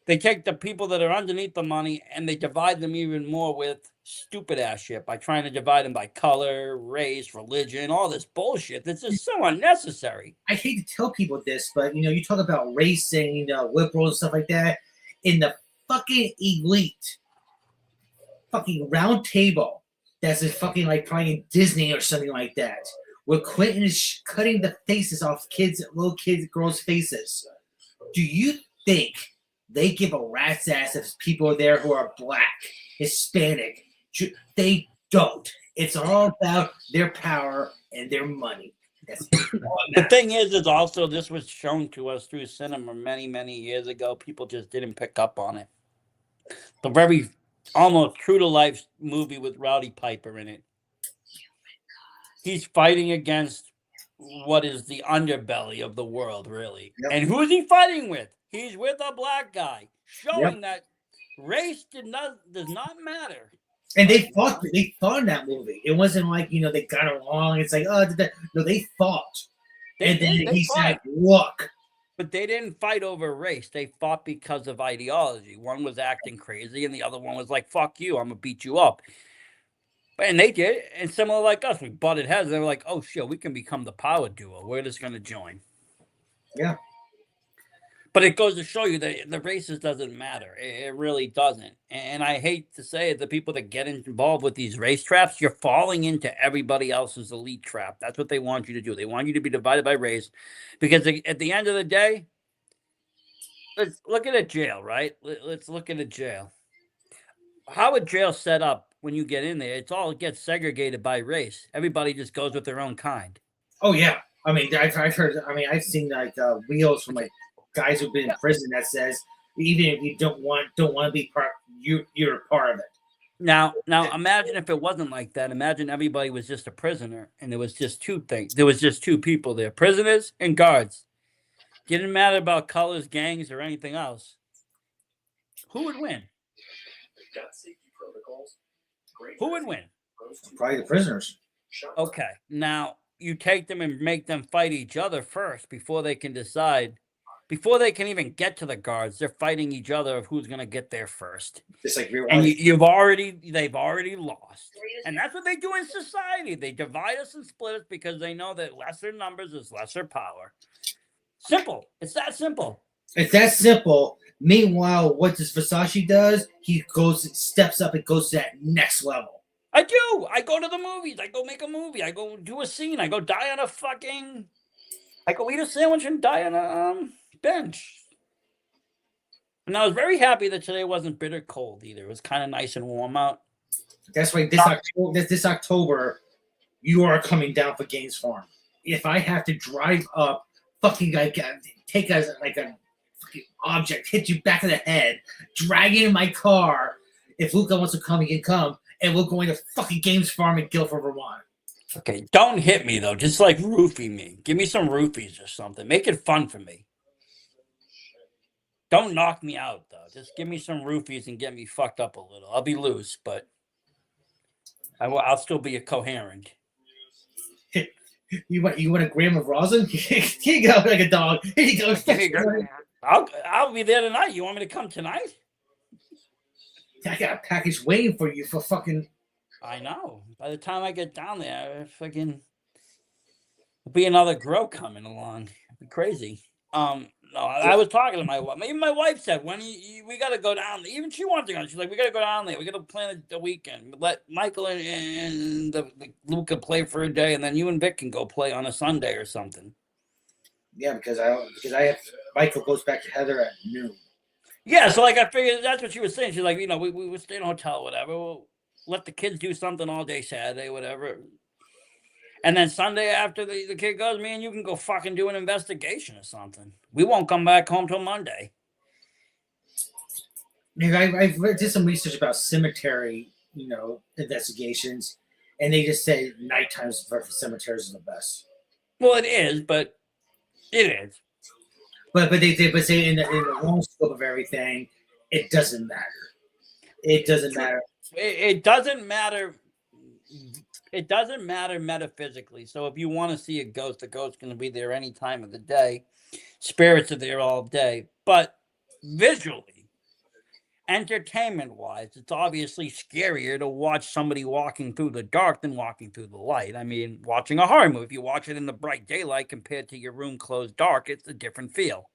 they take the people that are underneath the money and they divide them even more with stupid ass shit by trying to divide them by color, race, religion, all this bullshit. That's just so unnecessary. I hate to tell people this, but you talk about race and liberals and stuff like that. In the fucking elite, fucking round table, that's a fucking like playing Disney or something like that, where Quentin is cutting the faces off little kids, girls' faces. Do you think they give a rat's ass if people are there who are black, Hispanic? They don't. It's all about their power and their money. That's the thing is also this was shown to us through cinema many, many years ago. People just didn't pick up on it. The very almost true to life movie with Rowdy Piper in it. He's fighting against what is the underbelly of the world, really. Yep. And who is he fighting with? He's with a black guy, showing that race does not matter. And they fought in that movie. It wasn't like, they got along. It's like, no, they fought. And then he said, look. But they didn't fight over race. They fought because of ideology. One was acting crazy, and the other one was like, fuck you, I'm going to beat you up. And they did. And similar like us, we butted heads. They were like, oh, shit, we can become the power duo. We're just going to join. Yeah. But it goes to show you that the races doesn't matter. It really doesn't. And I hate to say it, the people that get involved with these race traps, you're falling into everybody else's elite trap. That's what they want you to do. They want you to be divided by race. Because at the end of the day, let's look at a jail, right? Let's look at a jail. How a jail set up when you get in there, it gets segregated by race. Everybody just goes with their own kind. Oh, yeah. I mean, I've heard, I've seen like wheels from like guys who've been in prison that says even if you don't want to be part, you're a part of it. Now imagine if it wasn't like that. Imagine everybody was just a prisoner and there was just two things. There was just two people there, prisoners and guards. Didn't matter about colors, gangs, or anything else. Who would win? Who would win? Probably the prisoners. Okay. Now you take them and make them fight each other first before they can decide. Before they can even get to the guards, they're fighting each other of who's going to get there first. Just like real life. And they've already lost. And that's what they do in society. They divide us and split us because they know that lesser numbers is lesser power. Simple. It's that simple. It's that simple. Meanwhile, what this Versace does, he steps up and goes to that next level. I do. I go to the movies. I go make a movie. I go do a scene. I go die on I go eat a sandwich and die on a bench. And I was very happy that today wasn't bitter cold either. It was kind of nice and warm out. That's why this October, you are coming down for Gaines Farm. If I have to drive up, fucking like take a fucking object, hit you back of the head, drag you in my car. If Luca wants to come, he can come, and we're going to fucking Gaines Farm in Guilford, Vermont. Okay, don't hit me though. Just like roofie me. Give me some roofies or something. Make it fun for me. Don't knock me out though. Just give me some roofies and get me fucked up a little. I'll be loose, but I'll still be a coherent. You want a gram of rosin? Here you go, like a dog. Here you go. I'll be there tonight. You want me to come tonight? I got a package waiting for you for fucking. I know. By the time I get down there, there'll be another grow coming along. It'd be crazy. No, I was talking to my wife. Even my wife said, "When we got to go down there." Even she wanted to go. She's like, "We got to go down there. We got to plan the weekend. Let Michael and the Luca play for a day, and then you and Vic can go play on a Sunday or something." Yeah, because I have Michael goes back to Heather at noon. Yeah, so like I figured that's what she was saying. She's like, you know, we would stay in a hotel, whatever. We'll let the kids do something all day Saturday, whatever. And then Sunday after the kid goes, me and you can go fucking do an investigation or something. We won't come back home till Monday. Yeah, I did some research about cemetery, investigations, and they just say nighttime for cemeteries is the best. Well, it is, but it is. But they say in the long scope of everything, it doesn't matter. It doesn't matter. It doesn't matter. It doesn't matter metaphysically. So if you want to see a ghost, the ghost's going to be there any time of the day. Spirits are there all day. But visually, entertainment wise, it's obviously scarier to watch somebody walking through the dark than walking through the light. I mean, watching a horror movie, if you watch it in the bright daylight compared to your room closed dark, it's a different feel.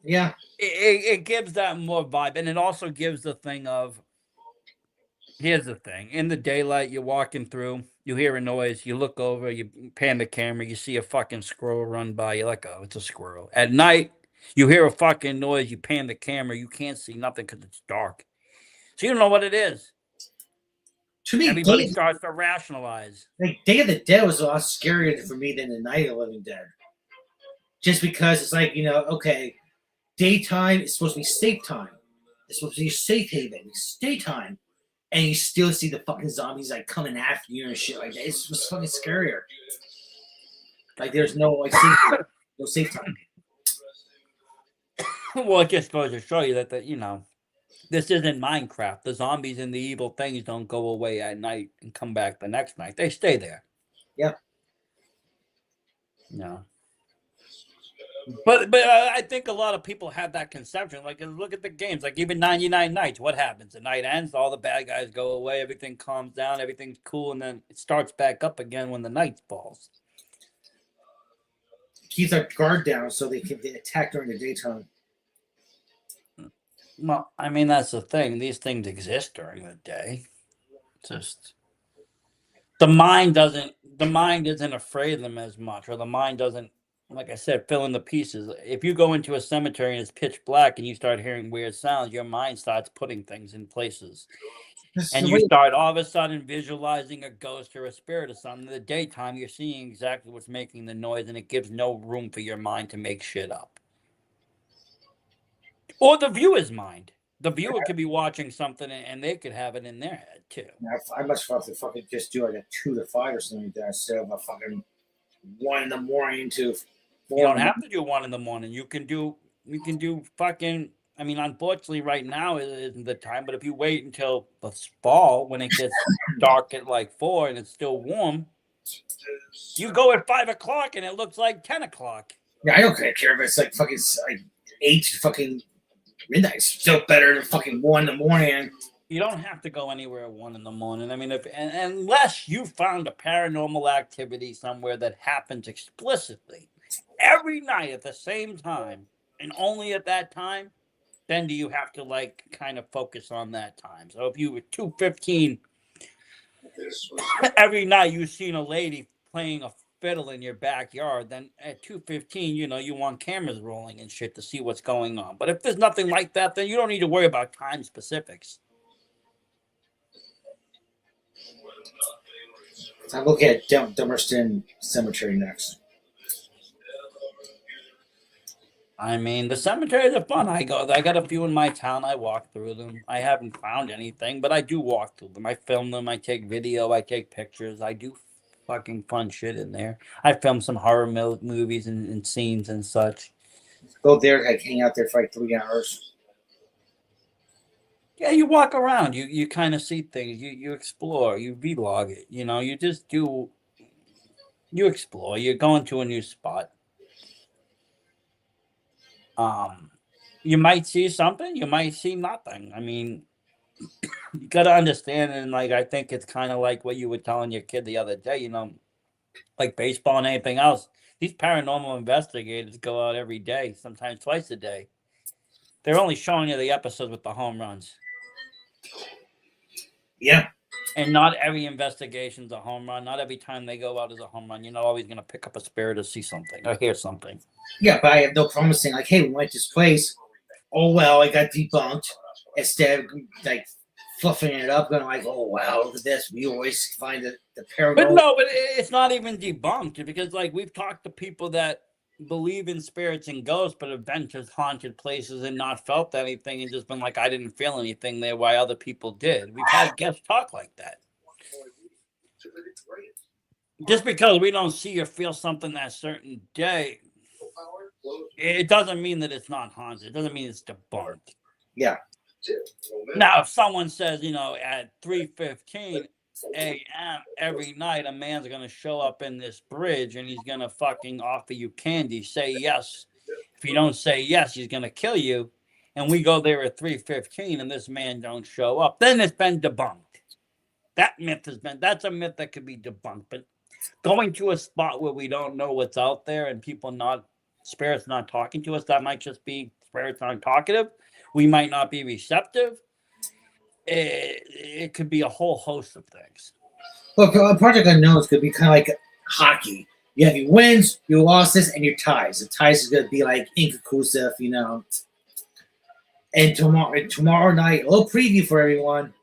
Yeah. It gives that more vibe. And it also gives the thing of, here's the thing. In the daylight, you're walking through, you hear a noise, you look over, you pan the camera, you see a fucking squirrel run by, you're like, oh, it's a squirrel. At night, you hear a fucking noise, you pan the camera, you can't see nothing because it's dark. So you don't know what it is. To me, everybody starts to rationalize. Like Day of the Dead was a lot scarier for me than the Night of the Living Dead. Just because it's like, okay, daytime is supposed to be safe time. It's supposed to be a safe haven. It's daytime. And you still see the fucking zombies like coming after you and shit like that. It's just fucking scarier. Like there's no like safe time. Well, it just goes to show you that this isn't Minecraft. The zombies and the evil things don't go away at night and come back the next night. They stay there. Yeah. No. But I think a lot of people have that conception. Like, look at the games. Like, even 99 Nights. What happens? The night ends, all the bad guys go away, everything calms down, everything's cool, and then it starts back up again when the night falls. Keeps our guard down so they attack during the daytime. Well, I mean, that's the thing. These things exist during the day. Just the mind isn't afraid of them as much, or the mind doesn't, like I said, fill in the pieces. If you go into a cemetery and it's pitch black and you start hearing weird sounds, your mind starts putting things in places. And you start all of a sudden visualizing a ghost or a spirit or something. In the daytime, you're seeing exactly what's making the noise, and it gives no room for your mind to make shit up. Or the viewer's mind. The viewer could be watching something and they could have it in their head too. I much rather fucking just do like a 2 to 5 or something like that instead of a fucking 1 in the morning to 4. You don't have to do 1 in the morning. You can do fucking. I mean, unfortunately, right now isn't the time. But if you wait until the fall when it gets dark at like 4 and it's still warm, you go at 5 o'clock and it looks like 10 o'clock. Yeah, I don't care if it's like fucking like 8 to fucking midnight. It's still better than fucking 1 in the morning. You don't have to go anywhere at 1 in the morning. I mean, unless you found a paranormal activity somewhere that happens explicitly every night at the same time and only at that time, then do you have to like kind of focus on that time. So if you were 2:15 every night you've seen a lady playing a fiddle in your backyard, then at 2:15 you want cameras rolling and shit to see what's going on. But if there's nothing like that, then you don't need to worry about time specifics. I'm looking at Dummerston Cemetery next. I mean, the cemeteries are fun. I got a few in my town. I walk through them. I haven't found anything, but I do walk through them. I film them. I take video. I take pictures. I do fucking fun shit in there. I film some horror movies and scenes and such. Go there, like hang out there for like 3 hours. Yeah, you walk around. You kind of see things. You explore. You vlog it. You just do. You explore. You're going to a new spot. You might see something. You might see nothing. I mean, you got to understand, and like I think it's kind of like what you were telling your kid the other day. Like baseball and anything else. These paranormal investigators go out every day, sometimes twice a day. They're only showing you the episodes with the home runs. Yeah. And not every investigation's a home run. Not every time they go out is a home run. You're not always going to pick up a spirit or see something or hear something. Yeah, but I have no problem saying like, hey, we went to this place. Oh well, I got debunked. Instead of like fluffing it up, going like, oh wow, look at this. We always find the paranormal. But no, but it's not even debunked because like we've talked to people that believe in spirits and ghosts, but have been to haunted places and not felt anything and just been like, I didn't feel anything there while other people did. We've had guests talk like that. Just because we don't see or feel something that certain day, it doesn't mean that it's not haunted. It doesn't mean it's debunked. Yeah. Now, if someone says, at 3:15 a.m. every night, a man's going to show up in this bridge and he's going to fucking offer you candy, say yes. If you don't say yes, he's going to kill you. And we go there at 3:15 and this man don't show up, then it's been debunked. That myth that's a myth that could be debunked. But going to a spot where we don't know what's out there and spirits not talking to us, that might just be spirits aren't talkative. We might not be receptive. It could be a whole host of things. Well, Project Unknowns could be kind of like hockey. You have your wins, your losses, and your ties. The ties is going to be like inconclusive, And tomorrow night, a little preview for everyone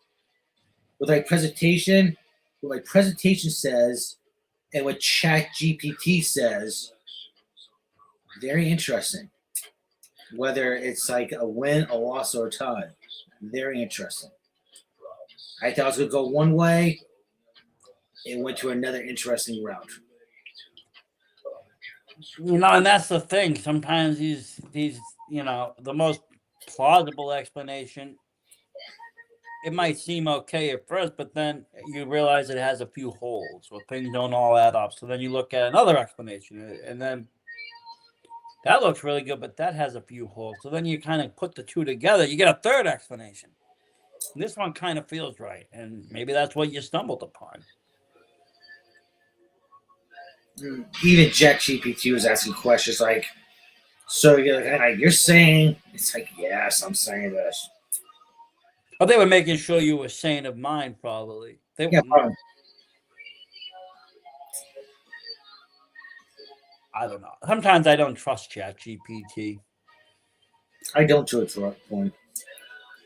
with like presentation, what my presentation says, and what Chat GPT says. Very interesting. Whether it's like a win, a loss, or a tie. Very interesting. I thought it was going to go one way. It went to another interesting route. And that's the thing. Sometimes these the most plausible explanation, it might seem okay at first, but then you realize it has a few holes where things don't all add up. So then you look at another explanation, and then that looks really good, but that has a few holes. So then you kind of put the two together. You get a third explanation. And this one kind of feels right, and maybe that's what you stumbled upon. Even ChatGPT was asking questions like, so you're saying, it's like, yes, I'm saying this. But they were making sure you were sane of mind, probably. Probably. I don't know. Sometimes I don't trust ChatGPT. I don't to a point.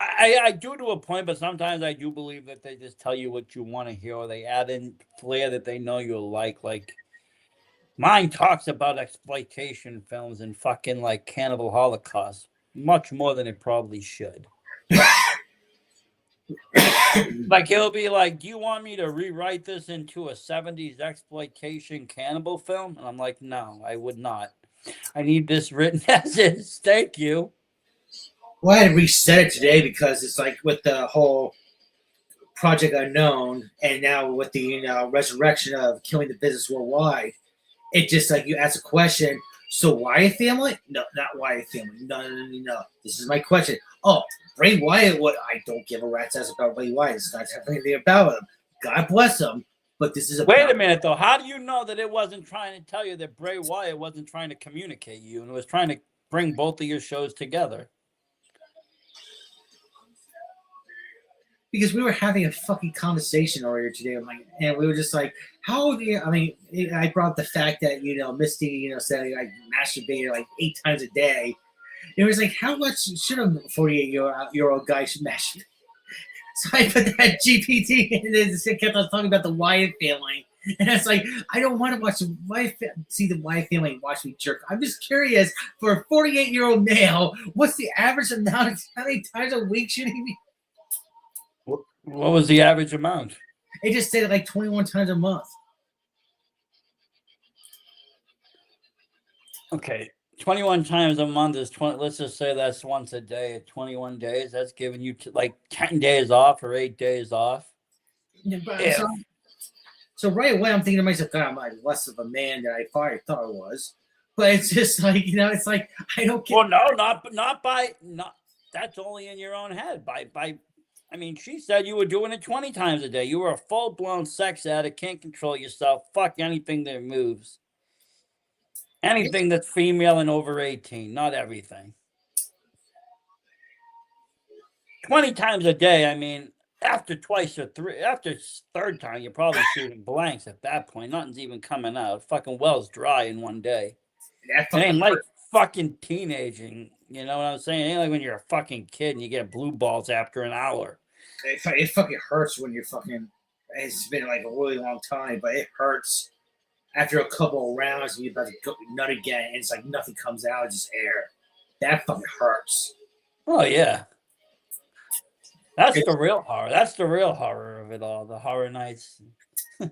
I do to a point, but sometimes I do believe that they just tell you what you want to hear, or they add in flair that they know you'll like. Like, mine talks about exploitation films and fucking like Cannibal Holocaust much more than it probably should. Like, it'll be like, do you want me to rewrite this into a 70s exploitation cannibal film? And I'm like, no, I would not. I need this written as is. Thank you. Well, I had to reset it today because it's like with the whole Project Unknown and now with the resurrection of Killing the Business Worldwide, it just like you ask a question. So Wyatt family? No, not Wyatt family. No. This is my question. Oh, Bray Wyatt. What? I don't give a rat's ass about Bray Wyatt. It's not anything about him. God bless him. But this is wait a minute though. How do you know that it wasn't trying to tell you that Bray Wyatt wasn't trying to communicate you and was trying to bring both of your shows together? Because we were having a fucking conversation earlier today, and we were just like, how do you? I mean, I brought up the fact that Misty, said I masturbated like 8 times a day. It was like, how much should a 48-year-old guy should masturbate? So I put that GPT and it kept on talking about the Wyatt family, and it's like, I don't want to watch the Wyatt family and watch me jerk. I'm just curious, for a 48-year-old male, what's the average amount of how many times a week should he be? What was the average amount? It just said like 21 times a month. Okay, 21 times a month is 20. Let's just say that's once a day at 21 days. That's giving you like 10 days off or 8 days off. Yeah. So right away, I'm thinking to myself, God, I'm like less of a man than I thought I was. But it's just like, it's like I don't get. Well, no, not by. That's only in your own head. I mean, she said you were doing it 20 times a day. You were a full-blown sex addict, can't control yourself. Fuck anything that moves. Anything that's female and over 18, not everything. 20 times a day, I mean, after twice or three, after third time, you're probably shooting blanks at that point. Nothing's even coming out. Fucking well's dry in one day. That It fucking ain't like hurt. fucking teenaging. You know what I'm saying? It ain't like when you're a fucking kid and you get blue balls after an hour. It fucking hurts when you're fucking. It's been like a really long time, but it hurts after a couple of rounds and you're about to go nut again, and it's like nothing comes out, it's just air. That fucking hurts. Oh yeah. That's the real horror. That's the real horror of it all. The horror nights. At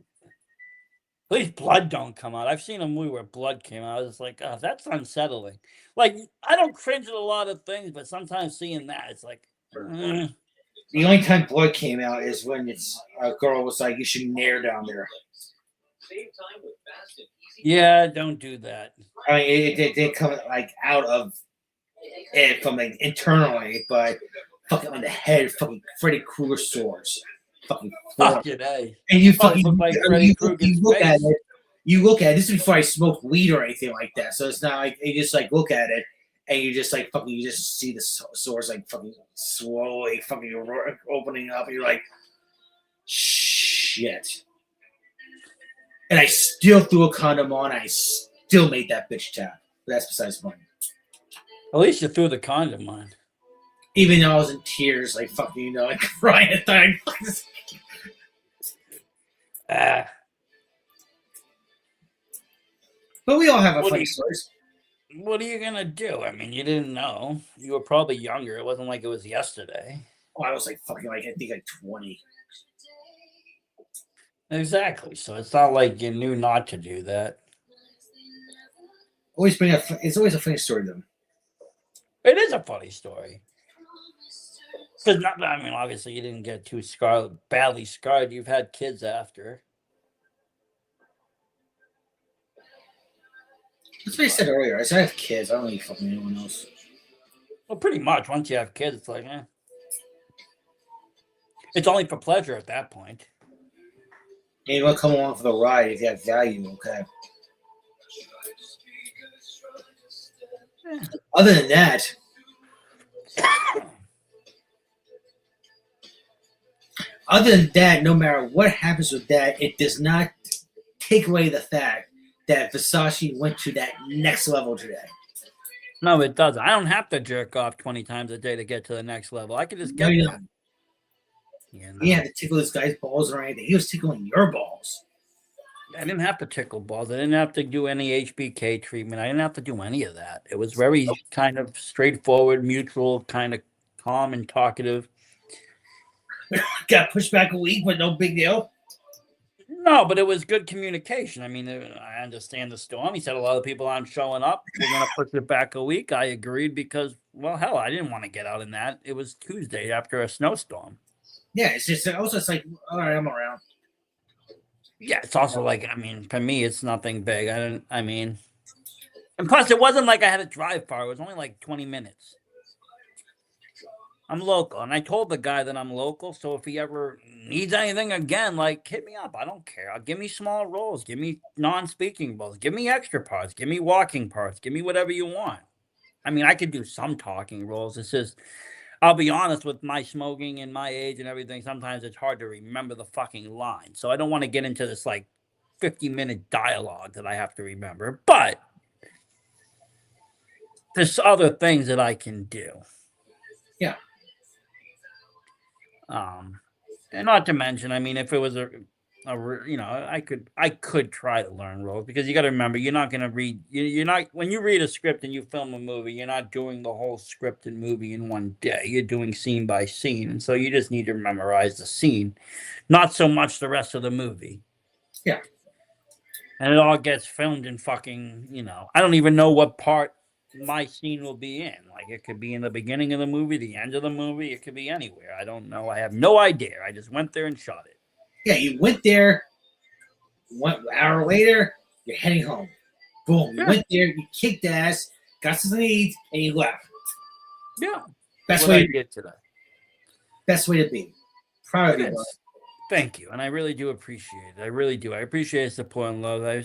least blood don't come out. I've seen a movie where blood came out. I was like, oh, that's unsettling. Like, I don't cringe at a lot of things, but sometimes seeing that, it's like, The only time blood came out is when it's a girl was like, "You should nair down there." yeah, don't do that. I mean, it did come like out of it from like internally, but fucking on the head, fucking Freddy Krueger swords, fucking. Fucking A. And you Oh, it fucking looked like you, Freddy you Krueger's look at face. it. You look at it. This is before I smoked weed or anything like that, so it's not like you just like look at it and you just like fucking you just see the swords like fucking slowly fucking opening up, and you're like, shit. And I still threw a condom on. I still made that bitch tap. But that's besides the point. At least you threw the condom on. Even though I was in tears, like fucking, you know, like crying at time. Ah, But we all have our What do funny you- stories. what are you gonna do? I mean, you didn't know. You were probably younger. It wasn't like it was yesterday. Oh, I was like fucking like I think like 20. Exactly. So it's not like you knew not to do that. Always bring up. It's always a funny story though. It is a funny story. Because I mean, obviously, you didn't get too badly scarred. You've had kids after. That's what I said earlier. I said I have kids. I don't need fucking anyone else. Well, pretty much. Once you have kids, it's like, eh. It's only for pleasure at that point. And you want to come along for the ride if you have value, okay? Other than that, no matter what happens with that, it does not take away the fact that Versace went to that next level today. No, it doesn't. I don't have to jerk off 20 times a day to get to the next level. I could just No, get you there. don't. You know? He had to tickle this guy's balls or anything. He was tickling your balls. I didn't have to tickle balls. I didn't have to do any HBK treatment. I didn't have to do any of that. It was very kind of straightforward, mutual, kind of calm and talkative. Got pushed back a week, but no big deal. No, but it was good communication. I mean, I understand the storm. He said a lot of people aren't showing up. We're going to push it back a week. I agreed because, well, hell, I didn't want to get out in that. It was Tuesday after a snowstorm. Yeah, it's just also it's like, all right, I'm around. Yeah, it's also like, I mean, for me, it's nothing big. And plus, it wasn't like I had to drive far. It was only like 20 minutes. I'm local, and I told the guy that I'm local, so if he ever needs anything again, like, hit me up. I don't care. Give me small roles. Give me non-speaking roles. Give me extra parts. Give me walking parts. Give me whatever you want. I mean, I could do some talking roles. It's just, I'll be honest, with my smoking and my age and everything, sometimes it's hard to remember the fucking line. So I don't want to get into this, like, 50-minute dialogue that I have to remember. But there's other things that I can do. Yeah. And not to mention, I mean, if it was I could try to learn roles, because you got to remember, you're not going to read. You're not, when you read a script and you film a movie, you're not doing the whole script and movie in one day. You're doing scene by scene, and so you just need to memorize the scene, not so much the rest of the movie. Yeah. And it all gets filmed in fucking, I don't even know what part my scene will be in. Like, it could be in the beginning of the movie, the end of the movie. It could be anywhere. I don't know. I have no idea. I just went there and shot it. Yeah, you went there. 1 hour later, you're heading home. Boom. You went there, you kicked ass, got something to eat, and you left. Yeah. Best What I way, did today. best way to be. Proud of you. bud. Thank you, and I really do appreciate it. I really do. I appreciate support and love. I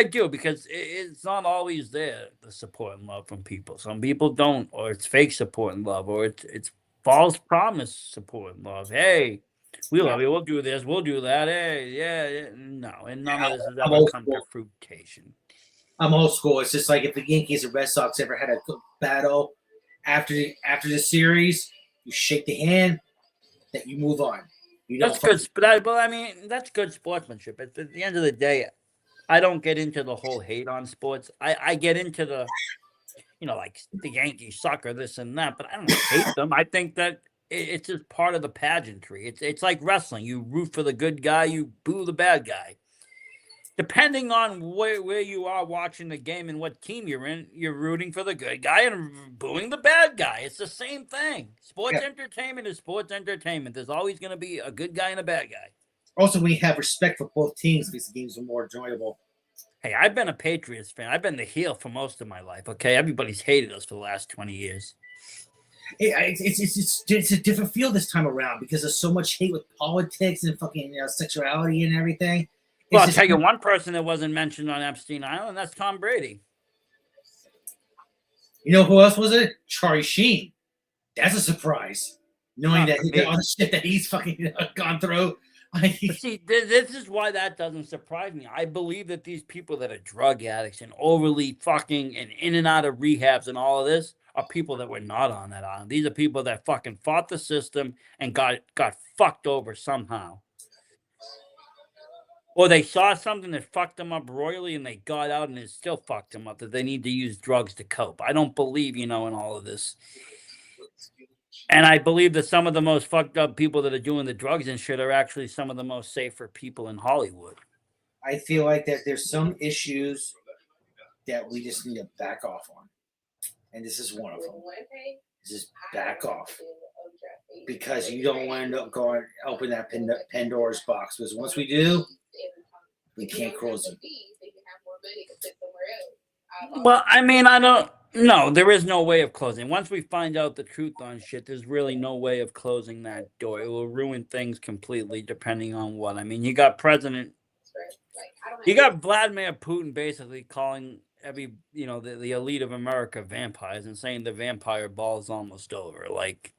do, because it's not always there, the support and love from people. Some people don't, or it's fake support and love, or it's false promise support love. Hey, we love you. We'll do this. We'll do that. Hey, yeah. No, and none of this has I'm ever old come school. to fruition. I'm old school. It's just like if the Yankees and Red Sox ever had a good battle after the series, you shake the hand, that you move on. You don't That's good. But I mean, that's good sportsmanship. At the end of the day, I don't get into the whole hate on sports. I get into the, like the Yankees suck or this and that, but I don't hate them. I think that it's just part of the pageantry. It's like wrestling. You root for the good guy, you boo the bad guy. Depending on where you are watching the game and what team you're in, you're rooting for the good guy and booing the bad guy. It's the same thing. Sports entertainment is sports entertainment. There's always going to be a good guy and a bad guy. Also, we have respect for both teams because the games are more enjoyable. Hey, I've been a Patriots fan. I've been the heel for most of my life. Okay, everybody's hated us for the last 20 years. It's a different feel this time around because there's so much hate with politics and fucking sexuality and everything. Well, I'll tell you one person that wasn't mentioned on Epstein Island. That's Tom Brady. You know who else was it? Charlie Sheen. That's a surprise, knowing that all the shit that he's fucking gone through. But see, this is why that doesn't surprise me. I believe that these people that are drug addicts and overly fucking and in and out of rehabs and all of this are people that were not on that island. These are people that fucking fought the system and got fucked over somehow. Or they saw something that fucked them up royally and they got out and it still fucked them up, that they need to use drugs to cope. I don't believe, in all of this. And I believe that some of the most fucked up people that are doing the drugs and shit are actually some of the most safer people in Hollywood. I feel like that there's some issues that we just need to back off on. And this is one of them. Just back off. Because you don't want to go and open that Pandora's box. Because once we do, we can't close them. Well, I mean, no, there is no way of closing. Once we find out the truth on shit, there's really no way of closing that door. It will ruin things completely depending on what. I mean, you got Vladimir Putin basically calling the elite of America vampires and saying the vampire ball is almost over. Like,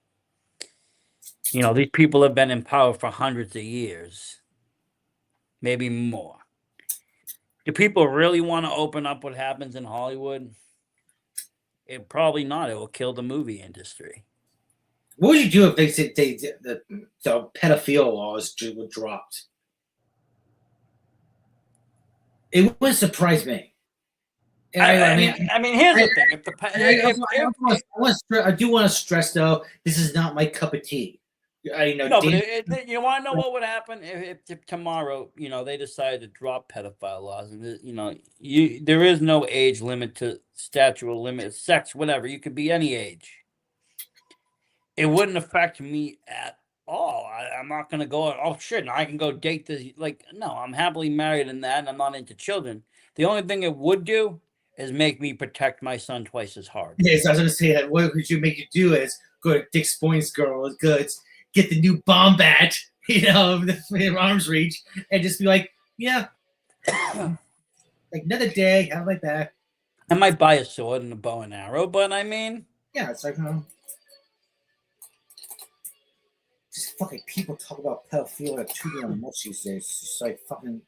these people have been in power for hundreds of years, maybe more. Do people really want to open up what happens in Hollywood? It probably not. It will kill the movie industry. What would you do if they said the pedophile laws were dropped? It wouldn't surprise me. I mean, here's the thing. I do want to stress, though, this is not my cup of tea. But you want to know what would happen if tomorrow, they decided to drop pedophile laws, and there is no age limit to statute limit, sex, whatever. You could be any age. It wouldn't affect me at all. I'm not going to go, oh shit, now I can go date this. No, I'm happily married in that, and I'm not into children. The only thing it would do is make me protect my son twice as hard. Yes, I was going to say that. What would you make you do is go to Dick's Sporting Goods, get the new bomb bat, in arm's reach, and just be like, yeah, like another day, have my back. I might buy a sword and a bow and arrow, but I mean, yeah, it's like, just fucking people talk about pedophilia too damn much these days. It's just like fucking.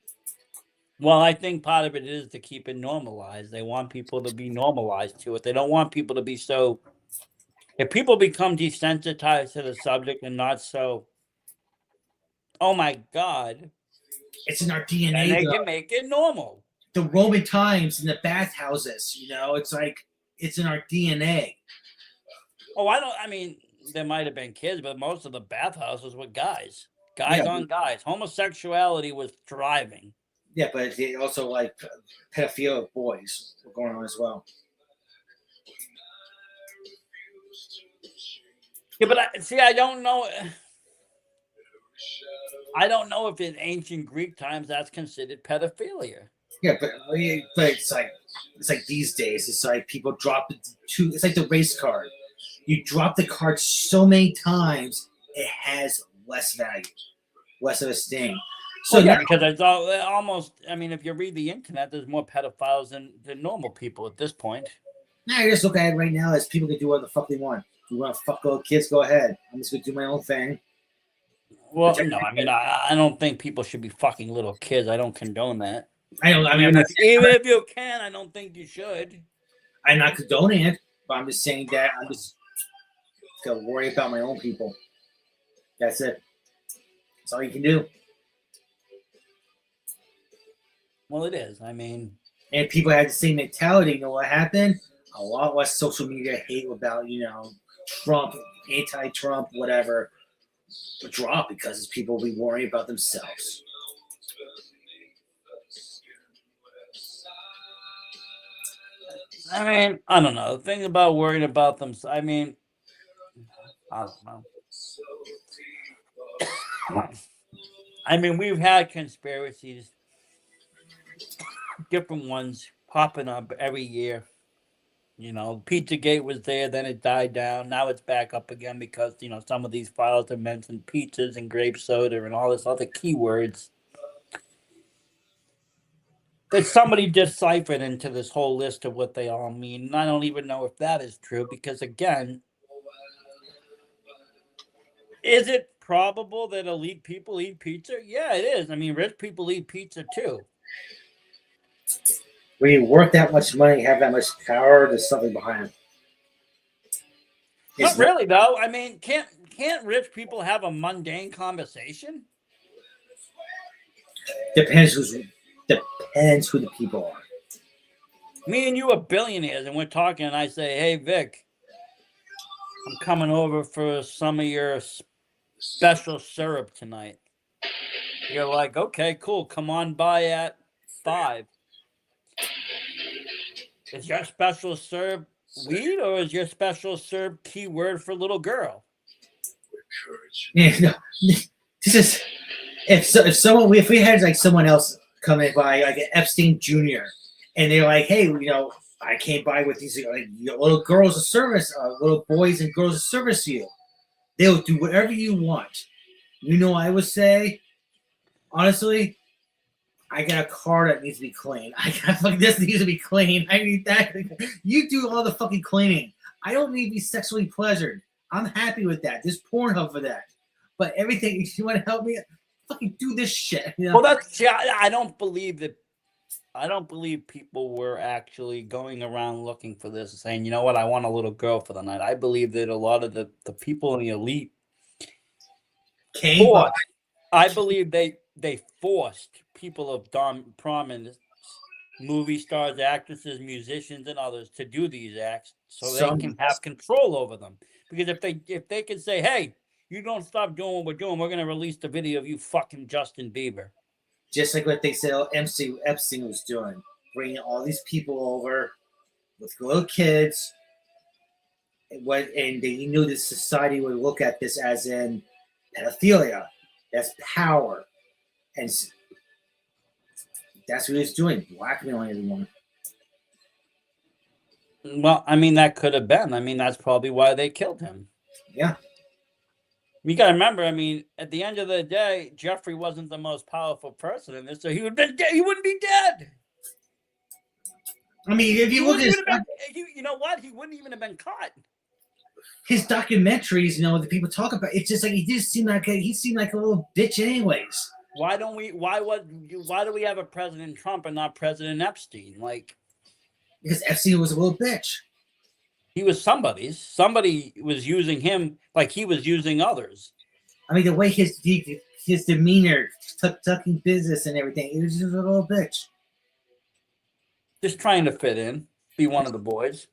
Well, I think part of it is to keep it normalized. They want people to be normalized to it. They don't want people to be so. If people become desensitized to the subject and not so, oh my God. It's in our DNA. And they can make it normal. The Roman times in the bathhouses, it's like, it's in our DNA. Oh, there might have been kids, but most of the bathhouses were guys. Guys on guys. Homosexuality was thriving. Yeah, but they also like pedophilia boys were going on as well. Yeah, but I don't know. I don't know if in ancient Greek times that's considered pedophilia. Yeah, but it's like these days. It's like people drop it too. It's like the race card. You drop the card so many times, it has less value, less of a sting. So because it's almost. If you read the internet, there's more pedophiles than normal people at this point. Now you just look at it right now as people can do what the fuck they want. You want to fuck little kids? Go ahead. I'm just gonna do my own thing. Well, no, I mean, I don't think people should be fucking little kids. I don't condone that. I don't. I mean, Even if you can, I don't think you should. I'm not condoning it, but I'm just saying that I'm just gonna worry about my own people. That's it. That's all you can do. Well, it is. I mean, And if people had the same mentality, you know what happened? A lot less social media hate about, Trump, anti-Trump, whatever, would drop because people will be worrying about themselves. I mean, I don't know. The thing about worrying about them, I mean, I don't know. I mean, we've had conspiracies, different ones popping up every year. Pizzagate was there, then it died down. Now it's back up again because, some of these files have mentioned pizzas and grape soda and all this other keywords that somebody deciphered into this whole list of what they all mean. And I don't even know if that is true because, again, is it probable that elite people eat pizza? Yeah, it is. I mean, rich people eat pizza too. When you work that much money, have that much power, there's something behind it. Not really, though. I mean, can't rich people have a mundane conversation? Depends who the people are. Me and you are billionaires, and we're talking, and I say, "Hey, Vic, I'm coming over for some of your special syrup tonight." You're like, "Okay, cool. Come on by at 5. Is your special syrup weed, or is your special syrup keyword for little girl?" Yeah, no, this is if we had like someone else coming by, like an Epstein Jr., and they're like, "Hey, I came by with these little girls of service, little boys and girls of service to you." They'll do whatever you want. I would say, honestly, I got a car that needs to be clean. This needs to be clean. I need that. You do all the fucking cleaning. I don't need to be sexually pleasured. I'm happy with that. There's Pornhub for that. But everything, if you want to help me, fucking do this shit. Well, I don't believe that. I don't believe people were actually going around looking for this and saying, "You know what? I want a little girl for the night." I believe that a lot of the people in the elite forced. I believe they forced people of prominence, movie stars, actresses, musicians, and others to do these acts so they can have control over them. Because if they can say, "Hey, you don't stop doing what we're doing, we're going to release the video of you fucking Justin Bieber." Just like what they said Epstein was doing, bringing all these people over with little kids, and they knew that society would look at this as in pedophilia. That's power, and that's what he's doing, blackmailing everyone. Well, I mean, that could have been. I mean, that's probably why they killed him. Yeah. You got to remember, I mean, at the end of the day, Jeffrey wasn't the most powerful person in this, so he would have been dead. He wouldn't be dead. I mean, if you look at you know what? He wouldn't even have been caught. His documentaries, the people talk about, it's just like he seemed like a little bitch anyways. Why do we have a President Trump and not President Epstein? Because Epstein was a little bitch. He was somebody's. Somebody was using him like he was using others. I mean, the way his demeanor, tucking business and everything, he was just a little bitch. Just trying to fit in, be one of the boys.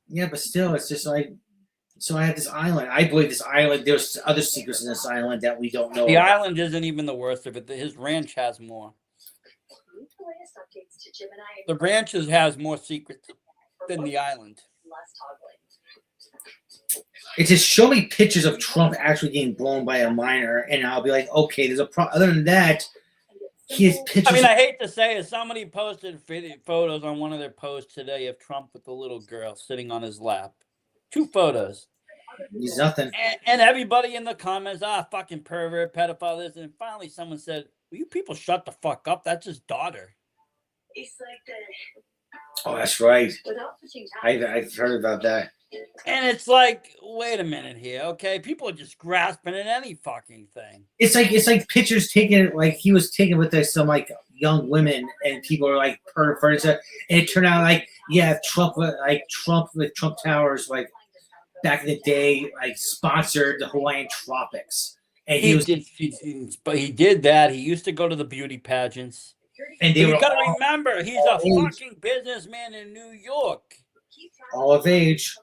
Yeah, but still, it's just like, so I have this island. I believe this island, there's other secrets in this island that we don't know The about. island isn't even the worst of it. His ranch has more. The ranch has more secrets than the island. It's just show me pictures of Trump actually getting blown by a minor, and I'll be like, okay, there's a problem. Other than that, he has pictures. I mean, I hate to say it, somebody posted photos on one of their posts today of Trump with the little girl sitting on his lap. 2 photos. He's nothing. And everybody in the comments, fucking pervert, pedophile, this. And finally someone said, "Will you people shut the fuck up? That's his daughter." Oh, that's right. I've heard about that. And it's like, wait a minute here, okay? People are just grasping at any fucking thing. It's like pictures taken, like he was taken with like some like young women, and people are like perverted stuff, and it turned out like Trump with Trump Towers like back in the day like sponsored the Hawaiian Tropics, and But he did that. He used to go to the beauty pageants. and they You were got to all, remember, he's a fucking businessman in New York. all of age.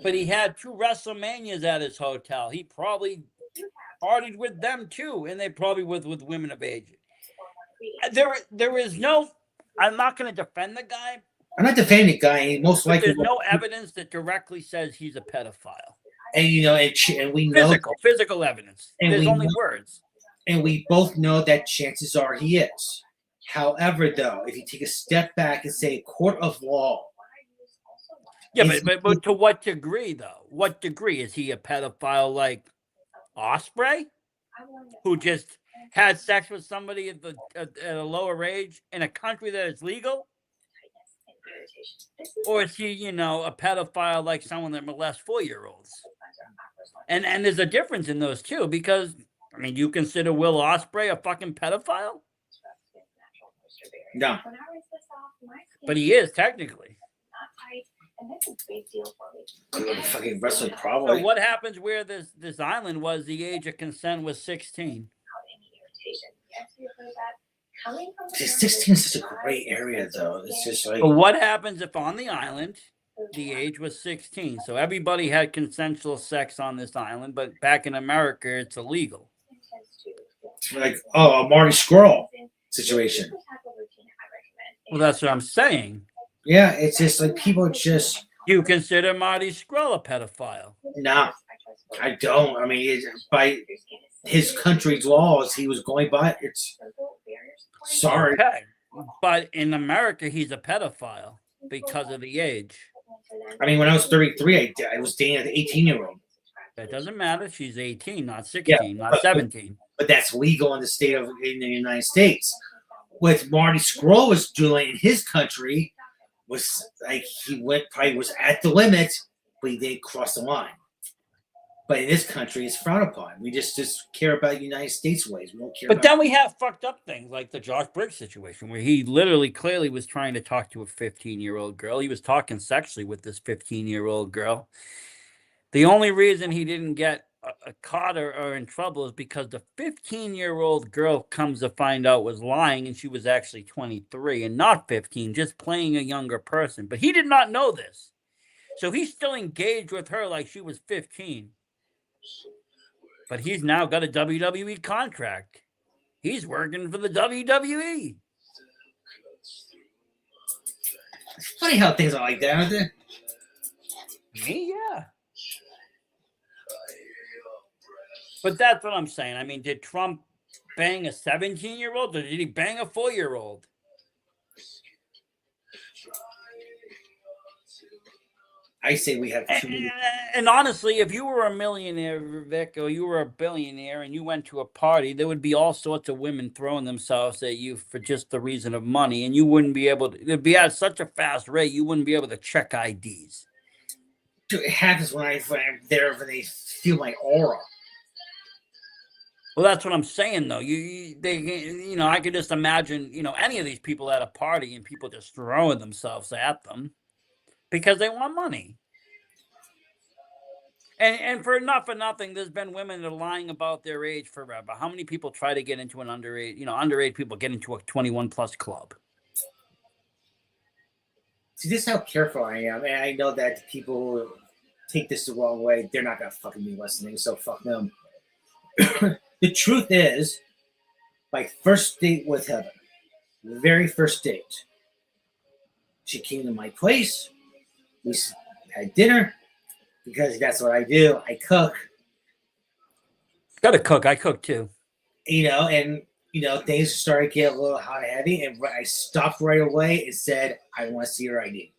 But he had 2 WrestleManias at his hotel. He probably partied with them too, and they probably with women of age. There is no. I'm not going to defend the guy. I'm not defending the guy. And most likely, There's no evidence that directly says he's a pedophile. and and we know Physical evidence. And There's we only know- words. and we both know that chances are he is. However, though, if you take a step back and say court of law. Yeah, but to what degree, though? What degree? Is he a pedophile like Osprey, who just had sex with somebody at a lower age in a country that is legal? Or is he, a pedophile like someone that molests 4-year-olds? And there's a difference in those two, because, I mean, you consider Will Ospreay a fucking pedophile? No. But he is, technically. And that's a big deal for me. Fucking wrestling, So probably. what happens where this island was, the age of consent was 16? 16 is such a great area, though. It's just like But what happens if on the island the age was 16? So everybody had consensual sex on this island, but back in America it's illegal. it's like a Marty Scurll situation. Well, that's what I'm saying. Yeah, it's just like people just You consider Marty Scurll a pedophile? no. I don't. I mean, by his country's laws, he was going by. It's sorry. Okay. But in America he's a pedophile because of the age. I mean, when I was 33, I was dating an 18-year-old. That doesn't matter. She's 18, not 16, not 17. But that's legal in the United States. What Marty Scurll was doing in his country was like he was at the limit, but he didn't cross the line. But in this country, it's frowned upon. We just care about United States ways. We don't care. But then we have fucked up things like the Josh Briggs situation, where he literally clearly was trying to talk to a 15-year-old girl. He was talking sexually with this 15-year-old girl. The only reason he didn't get caught or in trouble is because the 15-year-old girl comes to find out was lying, and she was actually 23 and not 15, just playing a younger person. But he did not know this. So he's still engaged with her like she was 15. But he's now got a WWE contract. He's working for the WWE. It's funny how things are like that, aren't they? Me, yeah. But that's what I'm saying. I mean, did Trump bang a 17-year-old or did he bang a 4-year-old? I say we have too many. And honestly, if you were a millionaire, Vic, or you were a billionaire and you went to a party, there would be all sorts of women throwing themselves at you for just the reason of money. And you wouldn't be able to, it'd be at such a fast rate, you wouldn't be able to check IDs. Dude, it happens when I'm there, when they feel my aura. Well, that's what I'm saying, though. I could just imagine, any of these people at a party and people just throwing themselves at them because they want money. And for not for nothing, there's been women that are lying about their age forever. How many people try to get into an underage, underage people get into a 21 plus club? See, this is how careful I am. And I know that people who take this the wrong way, they're not going to fucking be listening, so fuck them. The truth is, my first date with Heaven, the very first date, she came to my place. We had dinner because that's what I do. I cook. Gotta cook. I cook too. Things started to get a little hot and heavy, and I stopped right away and said, I want to see your ID.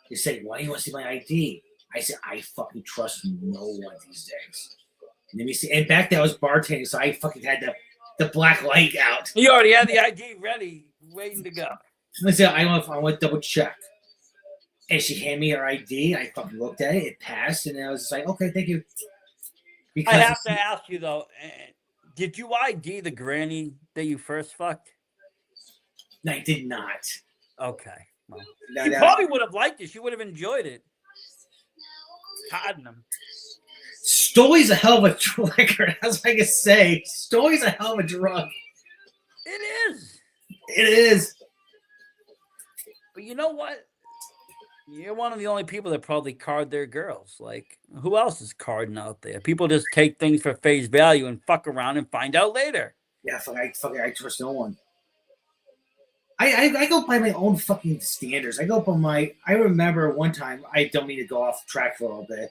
They said, why do you want to see my ID? I said, I fucking trust no one these days. Let me see. And back then I was bartending, so I fucking had the black light out. You already had the ID ready, waiting to go. I said, I want to double check. And she handed me her ID. I fucking looked at it. It passed, and I was just like, okay, thank you. I have to ask you though, did you ID the granny that you first fucked? No, I did not. Okay. Well, No, she no. probably would have liked it. She would have enjoyed it. Tottenham. Stolly's a hell of a liquor. That's what I can say. Stolly's a hell of a drug. It is. It is. But you know what? You're one of the only people that probably card their girls. Like, who else is carding out there? People just take things for face value and fuck around and find out later. Yeah, I trust no one. I go by my own fucking standards. I go by my. I remember one time. I don't mean to go off track for a little bit.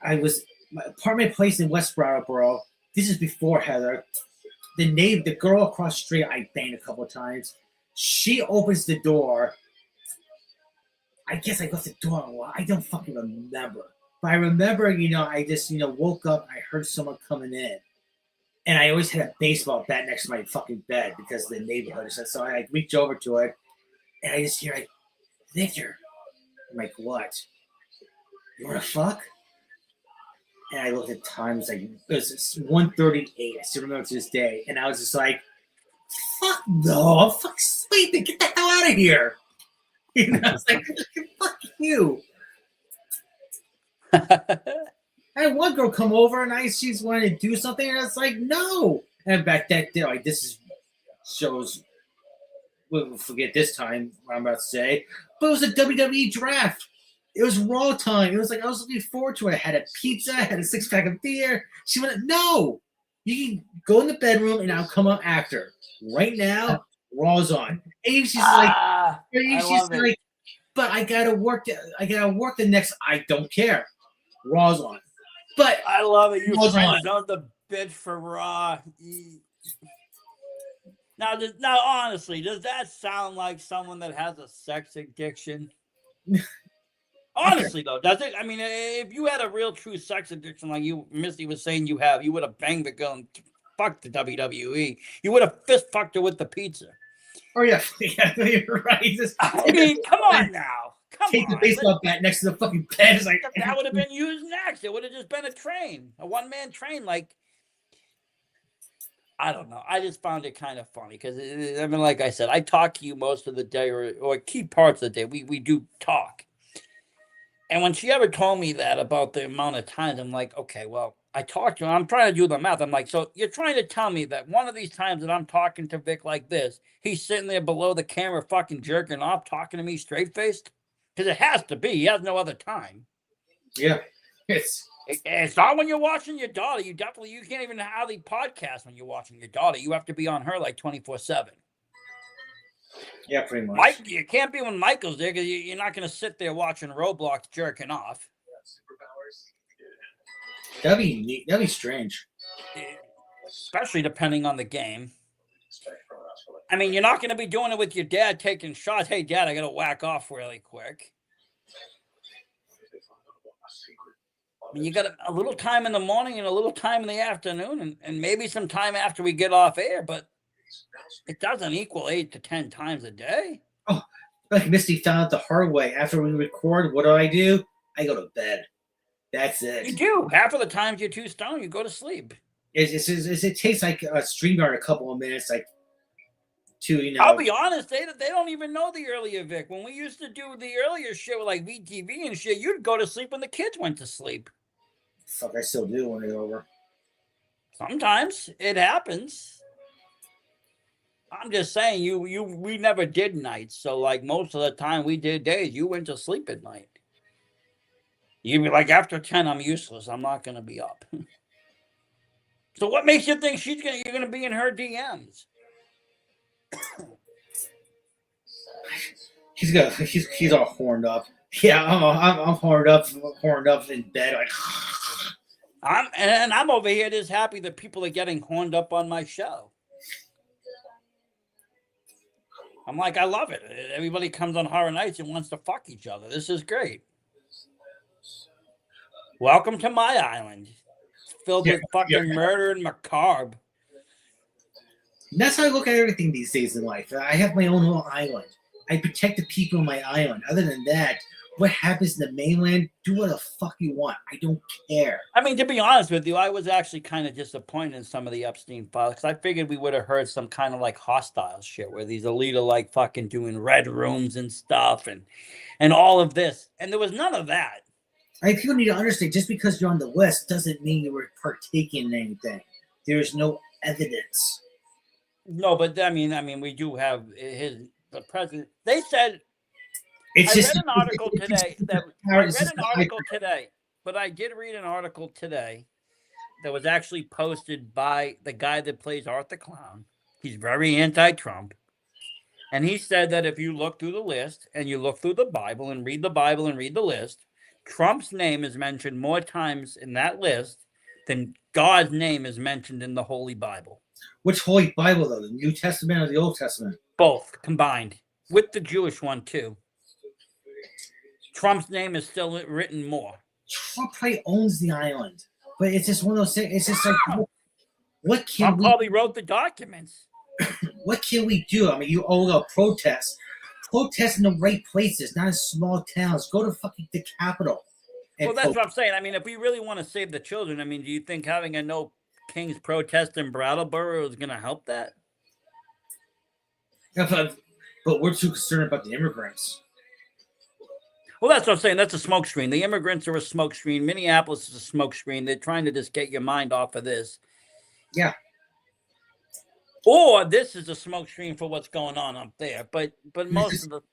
I was my apartment place in West Brattleboro. This is before Heather. The girl across the street I banged a couple of times. She opens the door. I guess I left the door unlocked. I don't fucking remember. But I remember, I just, woke up. I heard someone coming in. And I always had a baseball bat next to my fucking bed because of the neighborhood. So I reach over to it. And I just hear, like, Victor. I'm like, what? You want to fuck? And I looked at time. It was 1:38. I still remember to this day. And I was just like, fuck no. I'm fucking sleeping. Get the hell out of here. I was like, fuck you. I had one girl come over and she's wanting to do something, and I was like, no. And back that day, like, this shows, we'll forget this time, what I'm about to say, but it was a WWE draft. It was Raw time. It was like, I was looking forward to it. I had a pizza, I had a 6-pack of beer. She went, no, you can go in the bedroom and I'll come up after. Right now, Raw's on. And she's like, but I gotta work the next. I don't care. Raw's on. But I love it. You Raw's friends know the bitch for Raw. Now, honestly, does that sound like someone that has a sex addiction? Honestly, though, does it? I mean, if you had a real true sex addiction like Misty was saying you have, you would have banged the girl and fucked the WWE. You would have fist fucked her with the pizza. Oh yeah, you're right. I mean, come on now. Take the baseball bat next to the fucking bed. It's like, that would have been used next. It would have just been a train, a one-man train. Like, I don't know. I just found it kind of funny because, I mean, like I said, I talk to you most of the day or key parts of the day. We do talk. And when she ever told me that about the amount of times, I'm like, okay, well, I talked to her. I'm trying to do the math. I'm like, so you're trying to tell me that one of these times that I'm talking to Vic like this, he's sitting there below the camera fucking jerking off, talking to me straight-faced? Because it has to be. He has no other time. Yeah. It's not when you're watching your daughter. You can't even hardly podcast when you're watching your daughter. You have to be on her like 24/7. Yeah, pretty much. You can't be when Michael's there because you're not going to sit there watching Roblox jerking off. That'd be strange. Especially depending on the game. I mean, you're not going to be doing it with your dad taking shots. Hey, Dad, I got to whack off really quick. I mean, you got a little time in the morning and a little time in the afternoon and maybe some time after we get off air, but it doesn't equal 8 to 10 times a day. Oh, like Misty found out the hard way. After we record, what do? I go to bed. That's it. You do. Half of the times you're too stoned, you go to sleep. It takes like a StreamYard a couple of minutes, like, to, I'll be honest, they don't even know the earlier Vic. When we used to do the earlier shit with like VTV and shit, you'd go to sleep when the kids went to sleep. Fuck, I still do when it's over. Sometimes it happens. I'm just saying, we never did nights, so like most of the time we did days. You went to sleep at night. You'd be like, after 10, I'm useless. I'm not going to be up. So what makes you think you're going to be in her DMs? He's all horned up. Yeah, I'm horned up in bed. Like, I'm over here just happy that people are getting horned up on my show. I'm like, I love it. Everybody comes on Horror Nights and wants to fuck each other. This is great. Welcome to my island. It's filled with fucking murder and macabre. That's how I look at everything these days in life. I have my own little island. I protect the people on my island. Other than that, what happens in the mainland, do what the fuck you want. I don't care. I mean, to be honest with you, I was actually kind of disappointed in some of the Epstein files because I figured we would have heard some kind of like hostile shit where these elite are like fucking doing red rooms and stuff and all of this. And there was none of that. People need to understand, just because you're on the list doesn't mean you were partaking in anything. There's no evidence. No, but I mean, we do have the president. They said It's I read an article today. But I did read an article today that was actually posted by the guy that plays Arthur Clown. He's very anti-Trump. And he said that if you look through the list and you look through the Bible and read the list, Trump's name is mentioned more times in that list than God's name is mentioned in the Holy Bible. Which Holy Bible, though? The New Testament or the Old Testament? Both combined, with the Jewish one, too. Trump's name is still written more. Trump probably owns the island. But it's just one of those things. It's just like, what can Trump probably wrote the documents. What can we do? I mean, you all go protest. Protest in the right places, not in small towns. Go to fucking the capital. Well, that's what I'm saying. I mean, if we really want to save the children, I mean, do you think having a no King's protest in Brattleboro is going to help that? Yeah, but we're too concerned about the immigrants. Well, that's what I'm saying. That's a smokescreen. The immigrants are a smokescreen. Minneapolis is a smokescreen. They're trying to just get your mind off of this. Yeah. Or this is a smokescreen for what's going on up there. But most of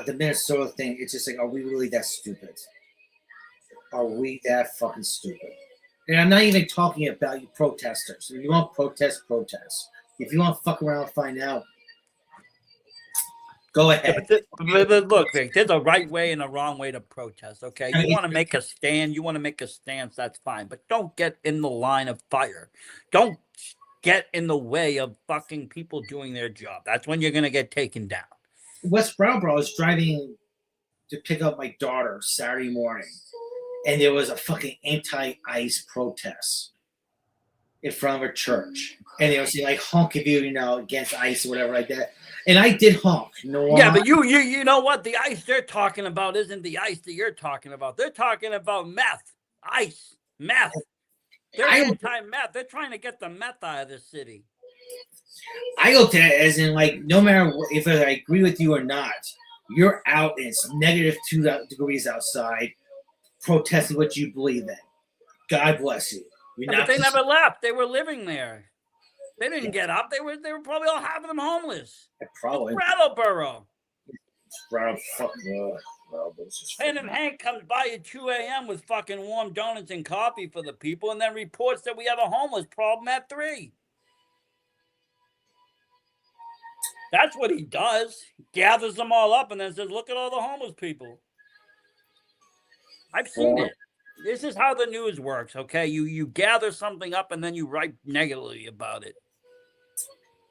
the Minnesota thing, it's just like, are we really that stupid? Are we that fucking stupid? And I'm not even talking about you protesters. If you want protest, protest. If you want to fuck around and find out, go ahead. But look, Vic, there's a right way and a wrong way to protest, okay? You want to make a stand, you want to make a stance, that's fine. But don't get in the line of fire. Don't get in the way of fucking people doing their job. That's when you're going to get taken down. West Brattleboro, I was driving to pick up my daughter Saturday morning, and there was a fucking anti-ICE protest in front of a church. And they were saying, like, honk if you know, against ICE or whatever like that. And I did honk. You know why? Yeah, but you know what? The ICE they're talking about isn't the ICE that you're talking about. They're talking about meth. ICE. Meth. They're anti-meth. They're trying to get the meth out of the city. I looked at it as in, like, no matter if I agree with you or not, you're out and it's negative 2 degrees outside protesting what you believe in. God bless you. But they never left. They were living there. They didn't get up. They were probably all half of them homeless. Probably. Brattleboro. And then Hank comes by at 2 a.m. with fucking warm donuts and coffee for the people and then reports that we have a homeless problem at 3. That's what he does. He gathers them all up and then says, look at all the homeless people. I've seen it. This is how the news works, okay? You gather something up and then you write negatively about it.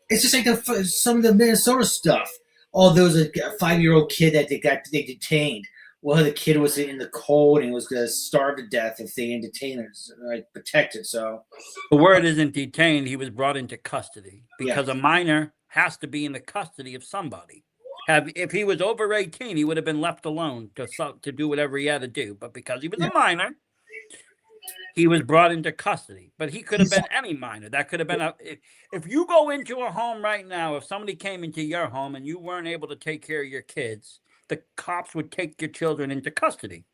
It's just like some of the Minnesota stuff. Oh, there was a 5-year-old kid that they detained. Well, the kid was in the cold and was going to starve to death if they didn't detain him, like protected. So the word isn't detained. He was brought into custody because a minor has to be in the custody of somebody. If he was over 18, he would have been left alone to do whatever he had to do. But because he was a minor, he was brought into custody. But he could have been any minor. That could have been if you go into a home right now, if somebody came into your home and you weren't able to take care of your kids, the cops would take your children into custody.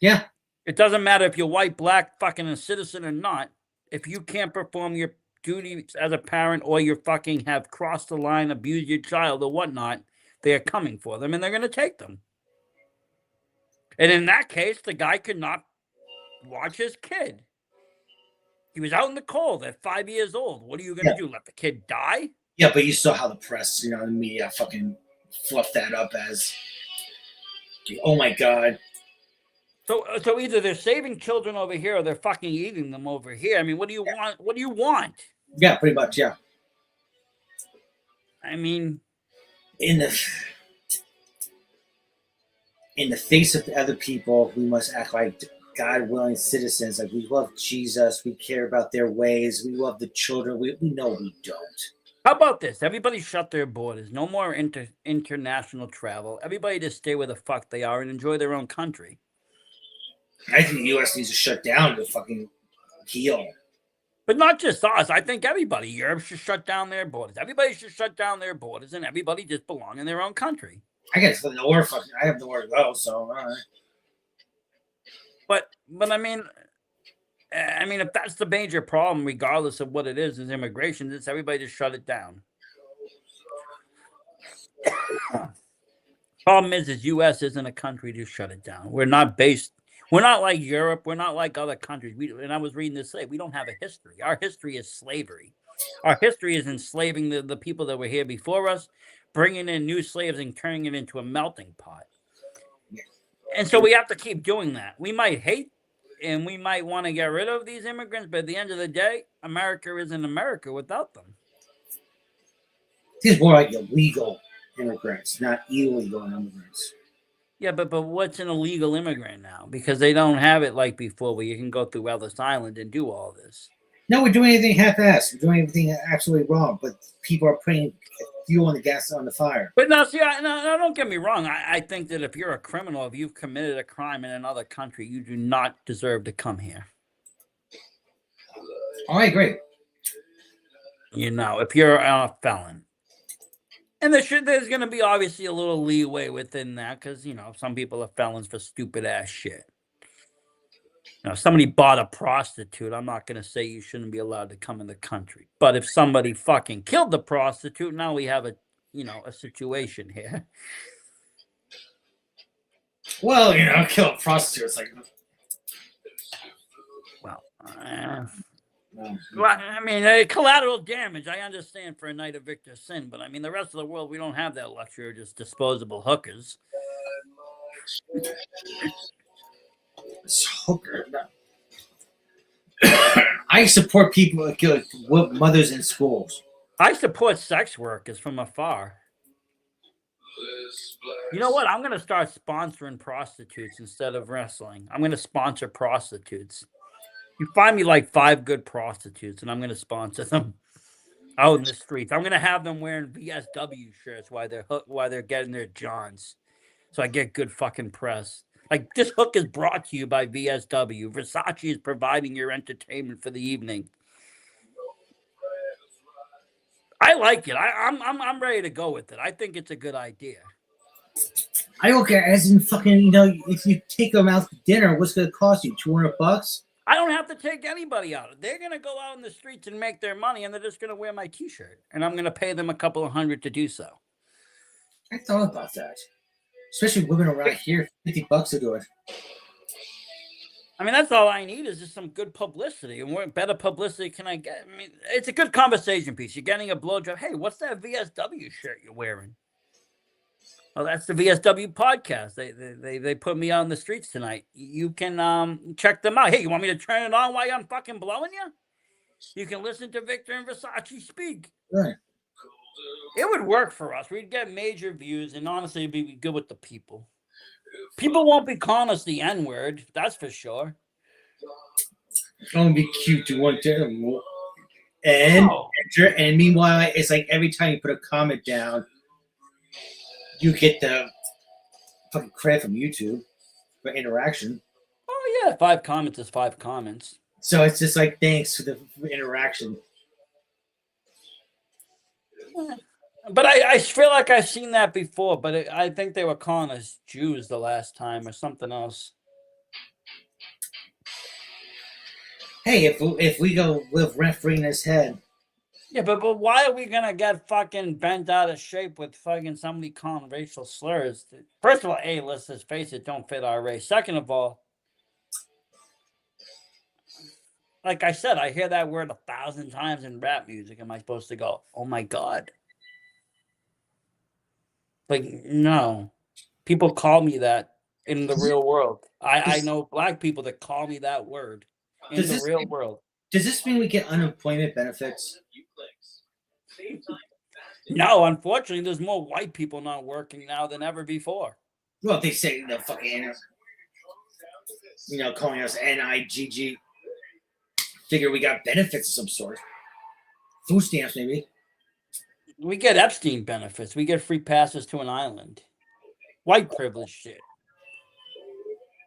Yeah. It doesn't matter if you're white, black, fucking a citizen or not. If you can't perform your duties as a parent or you fucking have crossed the line, abused your child or whatnot, they're coming for them and they're going to take them. And in that case, the guy could not watch his kid. He was out in the cold at 5 years old. What are you going to do? Let the kid die? Yeah, but you saw how the press, the media fucking fluffed that up as, oh my God. So either they're saving children over here or they're fucking eating them over here. I mean, what do you want? What do you want? Yeah, pretty much, yeah. I mean, in the face of other people, we must act like God-willing citizens. Like, we love Jesus. We care about their ways. We love the children. We know we don't. How about this? Everybody shut their borders. No more international travel. Everybody just stay where the fuck they are and enjoy their own country. I think the U.S. needs to shut down to fucking heal. But not just us. I think everybody. Europe should shut down their borders. Everybody should shut down their borders, and everybody just belong in their own country. I guess nowhere. Fucking, I have nowhere to go. So, all right. But I mean, if that's the major problem, regardless of what it is immigration. It's everybody just shut it down. Problem is U.S. isn't a country to shut it down. We're not like Europe. We're not like other countries. And I was reading this today. We don't have a history. Our history is slavery. Our history is enslaving the people that were here before us, bringing in new slaves and turning it into a melting pot. And so we have to keep doing that. We might hate and we might want to get rid of these immigrants, but at the end of the day, America isn't America without them. It's more like illegal immigrants, not illegal immigrants. Yeah, but what's an illegal immigrant now? Because they don't have it like before where you can go through Ellis Island and do all this. No, we're doing anything half-assed. We're doing everything absolutely wrong, but people are putting fuel on the gas on the fire. But no, see, don't get me wrong. I think that if you're a criminal, if you've committed a crime in another country, you do not deserve to come here. I agree. If you're a felon. And there's going to be obviously a little leeway within that because, some people are felons for stupid ass shit. If somebody bought a prostitute, I'm not going to say you shouldn't be allowed to come in the country. But if somebody fucking killed the prostitute, now we have a situation here. Well, kill a prostitute. It's like, well, collateral damage, I understand for a night of Victor's sin, but the rest of the world, we don't have that luxury of just disposable hookers. Hooker. I support people that kill mothers in schools. I support sex workers from afar. You know what? I'm going to start sponsoring prostitutes instead of wrestling. I'm going to sponsor prostitutes. You find me like 5 good prostitutes, and I'm going to sponsor them out in the streets. I'm going to have them wearing VSW shirts while they're getting their johns, so I get good fucking press. Like, this hook is brought to you by VSW. Versace is providing your entertainment for the evening. I like it. I'm ready to go with it. I think it's a good idea. I don't care. As in fucking, if you take them out to dinner, what's going to cost you? $200? I don't have to take anybody out. They're going to go out in the streets and make their money, and they're just going to wear my T-shirt. And I'm going to pay them a couple of $100 to do so. I thought about that. Especially women around here, $50 to do it. That's all I need is just some good publicity. And what better publicity can I get? It's a good conversation piece. You're getting a blowjob. Hey, what's that VSW shirt you're wearing? Oh, that's the VSW podcast. They put me out on the streets tonight. You can check them out. Hey, you want me to turn it on while I'm fucking blowing you? You can listen to Victor and Versace speak. Right. It would work for us. We'd get major views, and honestly, it'd be good with the people. People won't be calling us the N-word, that's for sure. It's going to be cute to want to. And meanwhile, it's like every time you put a comment down, you get the fucking credit from YouTube for interaction. Oh, yeah. 5 comments is 5 comments. So it's just like, thanks for the interaction. But I feel like I've seen that before, but I think they were calling us Jews the last time or something else. Hey, if we go live rent-free in his head. Yeah, but why are we going to get fucking bent out of shape with fucking somebody calling racial slurs? First of all, let's just face it, don't fit our race. Second of all, like I said, I hear that word 1,000 times in rap music. Am I supposed to go, oh my God? Like, no. People call me that in the real world. I know black people that call me that word in the real world. Does this mean we get unemployment benefits? No, unfortunately, there's more white people not working now than ever before. Well, they say the fucking, calling us NIGG. Figure we got benefits of some sort. Food stamps, maybe. We get Epstein benefits. We get free passes to an island. White privilege shit.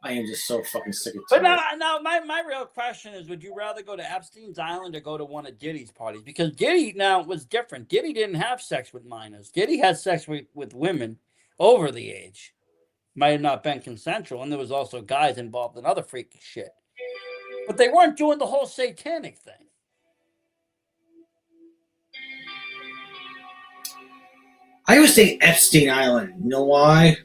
I am just so fucking sick of But it. now my real question is, would you rather go to Epstein's island or go to one of Diddy's parties? Because Diddy now was different. Diddy didn't have sex with minors. Diddy had sex with women over the age. Might have not been consensual, and there was also guys involved in other freaky shit. But they weren't doing the whole satanic thing. I would say Epstein Island. You know why?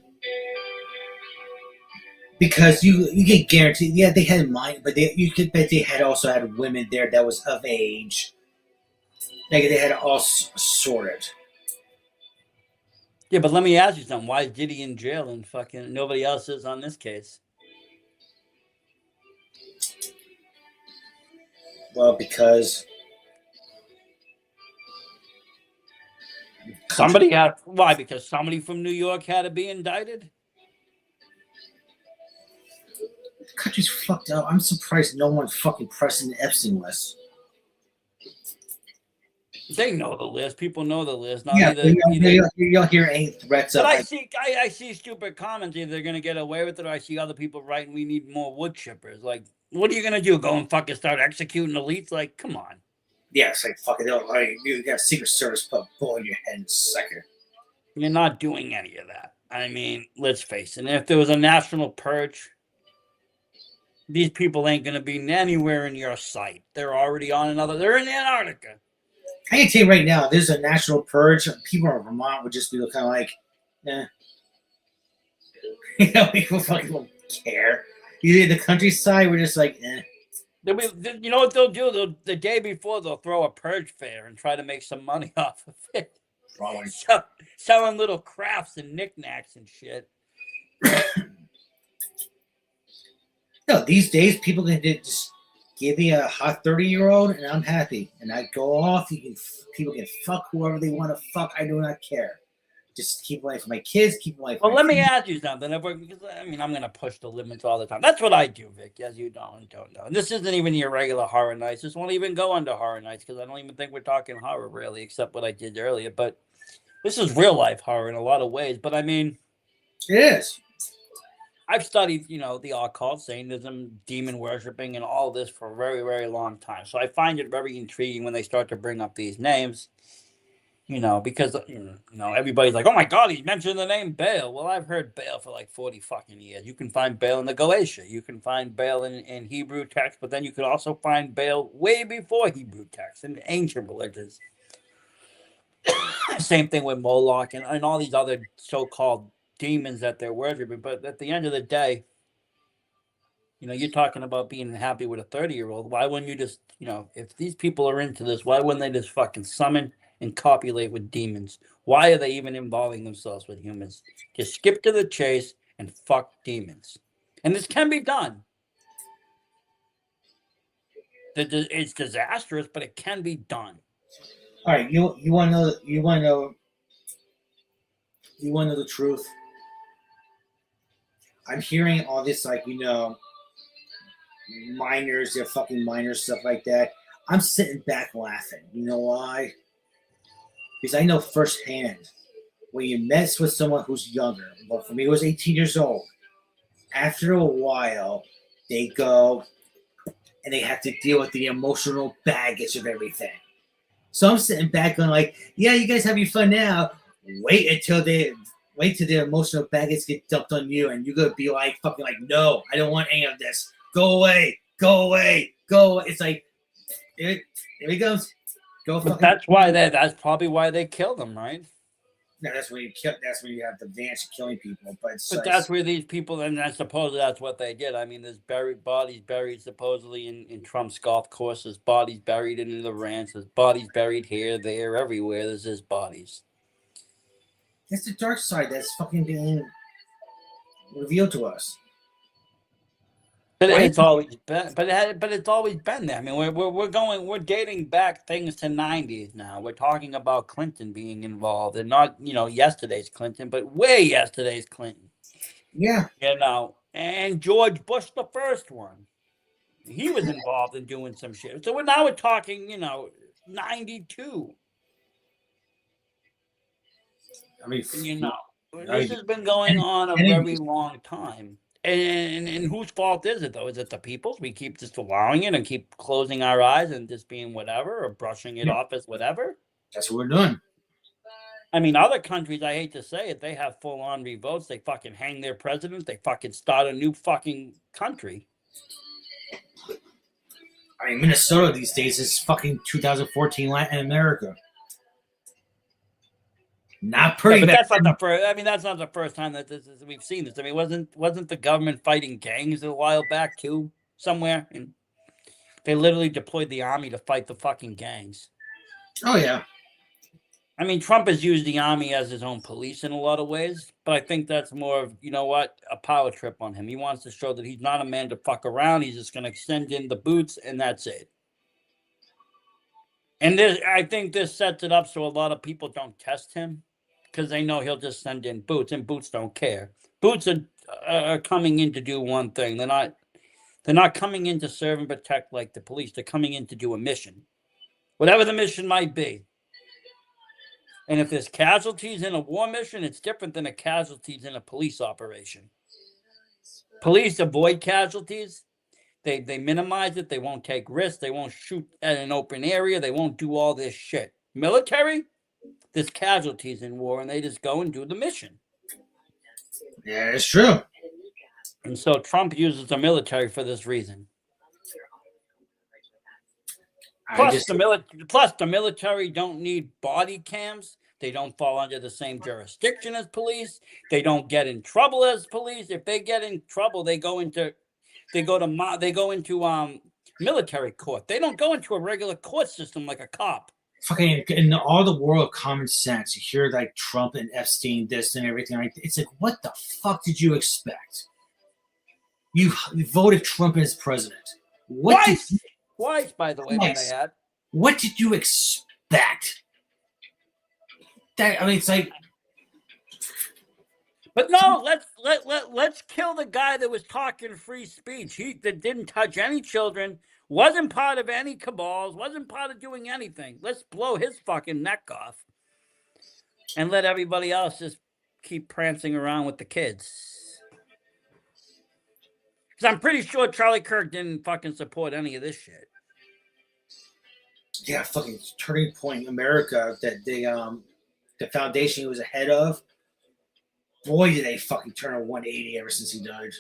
Because you get guaranteed. Yeah, they had mine, but you could bet they had also had women there that was of age. Like they had all sorted. Yeah, but let me ask you something. Why is Diddy in jail and fucking nobody else is on this case? Well, because Somebody had why? Because somebody from New York had to be indicted. the country's fucked up. I'm surprised no one's fucking pressing the Epstein list. They know the list. People know the list. Not Yeah, either, you don't hear any threats but of. I see stupid comments. Either they're gonna get away with it, or I see other people writing, "We need more wood chippers." Like, what are you gonna do? Go and fucking start executing elites? Like, come on. Yeah, it's like fucking. You got Secret Service put a bullet in your head in a second. You're not doing any of that. I mean, let's face it. If there was a national purge, these people ain't gonna be anywhere in your sight. They're already on another. They're in Antarctica. I can tell you right now, if there's a national purge, people in Vermont would just be kind of like, eh. You know, people fucking don't care. Either in the countryside, we're just like, eh. You know what they'll do? The day before, they'll throw a purge fair and try to make some money off of it. Probably. Selling little crafts and knickknacks and shit. No, these days people can just give me a hot 30-year-old and I'm happy. And I go off. People can fuck whoever they want to fuck. I do not care. Just keep away from my kids. Keep away from. Well, let me ask you something. Because I mean, I'm gonna push the limits all the time. That's what I do, Vic. As you don't know. And this isn't even your regular horror nights. This won't even go under horror nights because I don't even think we're talking horror really, except what I did earlier. But this is real life horror in a lot of ways. But I mean, it is. I've studied, the occult, Satanism, demon worshiping, and all this for a very, very long time. So I find it very intriguing when they start to bring up these names, because, everybody's like, oh my God, he mentioned the name Baal. Well, I've heard Baal for like 40 fucking years. You can find Baal in the Galatia. You can find Baal in Hebrew text, but then you can also find Baal way before Hebrew text in ancient religions. Same thing with Moloch and all these other so-called demons that they're worshiping. But at the end of the day, you're talking about being happy with a 30-year-old. Why wouldn't you just, if these people are into this, why wouldn't they just fucking summon and copulate with demons? Why are they even involving themselves with humans? Just skip to the chase and fuck demons. And this can be done. It's disastrous, but it can be done. All right, you want to know the truth? I'm hearing all this minors, they're fucking minors, stuff like that. I'm sitting back laughing. You know why? Because I know firsthand when you mess with someone who's younger. Well, for me, it was 18 years old. After a while, they go and they have to deal with the emotional baggage of everything. So I'm sitting back going like, yeah, you guys have your fun now. Wait till the emotional baggage get dumped on you, and you're gonna be like fucking like, no, I don't want any of this. Go away, go away, go away. It's like, here he goes. Go. But that's probably why they killed them, right? No, that's when you kill. That's when you have the advantage of killing people. But that's where these people, and I suppose that's what they did. I mean, there's bodies buried supposedly in Trump's golf course. There's bodies buried in the ranch. There's bodies buried here, there, everywhere. There's just bodies. It's the dark side that's fucking being revealed to us. But it's always been. But it's always been there. I mean, we're dating back things to '90s now. We're talking about Clinton being involved, and not yesterday's Clinton, but way yesterday's Clinton. Yeah. And George Bush, the first one, he was involved in doing some shit. So we're talking, '92. I mean, You know, I- this has been going on a and it- very long time. And whose fault is it though? Is it the people's? We keep just allowing it and keep closing our eyes and just being whatever or brushing it Yeah. off as whatever? that's what we're doing. I mean, other countries, I hate to say it, they have full on revotes. They fucking hang their president. They fucking start a new fucking country. I mean, Minnesota these days is fucking 2014 Latin America. Not Yeah, pretty but bad. that's not the first. I mean, that's not the first time that we've seen this. I mean, wasn't the government fighting gangs a while back too, somewhere? And they literally deployed the army to fight the fucking gangs. Oh yeah. I mean, Trump has used the army as his own police in a lot of ways, but I think that's more of, you know what, a power trip on him. He wants to show that he's not a man to fuck around. He's just going to send in the boots, and that's it. And I think this sets it up so a lot of people don't test him because they know he'll just send in boots, and boots don't care. Boots are coming in to do one thing. They're not coming in to serve and protect like the police. They're coming in to do a mission, whatever the mission might be. And if there's casualties in a war mission, it's different than the casualties in a police operation. Police avoid casualties. They minimize it. They won't take risks. They won't shoot at an open area. They won't do all this shit. Military, there's casualties in war, and they just go and do the mission. Yeah, it's true. And so Trump uses the military for this reason. Plus, the military don't need body cams. They don't fall under the same jurisdiction as police. They don't get in trouble as police. If they get in trouble, they go into military court. They don't go into a regular court system like a cop. Fucking in all the world of common sense, you hear like Trump and Epstein, this and everything. Like it's like, what the fuck did you expect? You voted Trump as president. Twice, by the way, might I add. What did you expect? It's like. But no, let's kill the guy that was talking free speech. That didn't touch any children, wasn't part of any cabals, wasn't part of doing anything. Let's blow his fucking neck off, and let everybody else just keep prancing around with the kids. Because I'm pretty sure Charlie Kirk didn't fucking support any of this shit. Yeah, fucking Turning Point America that the foundation he was ahead of. Boy, did they fucking turn a 180 ever since he died.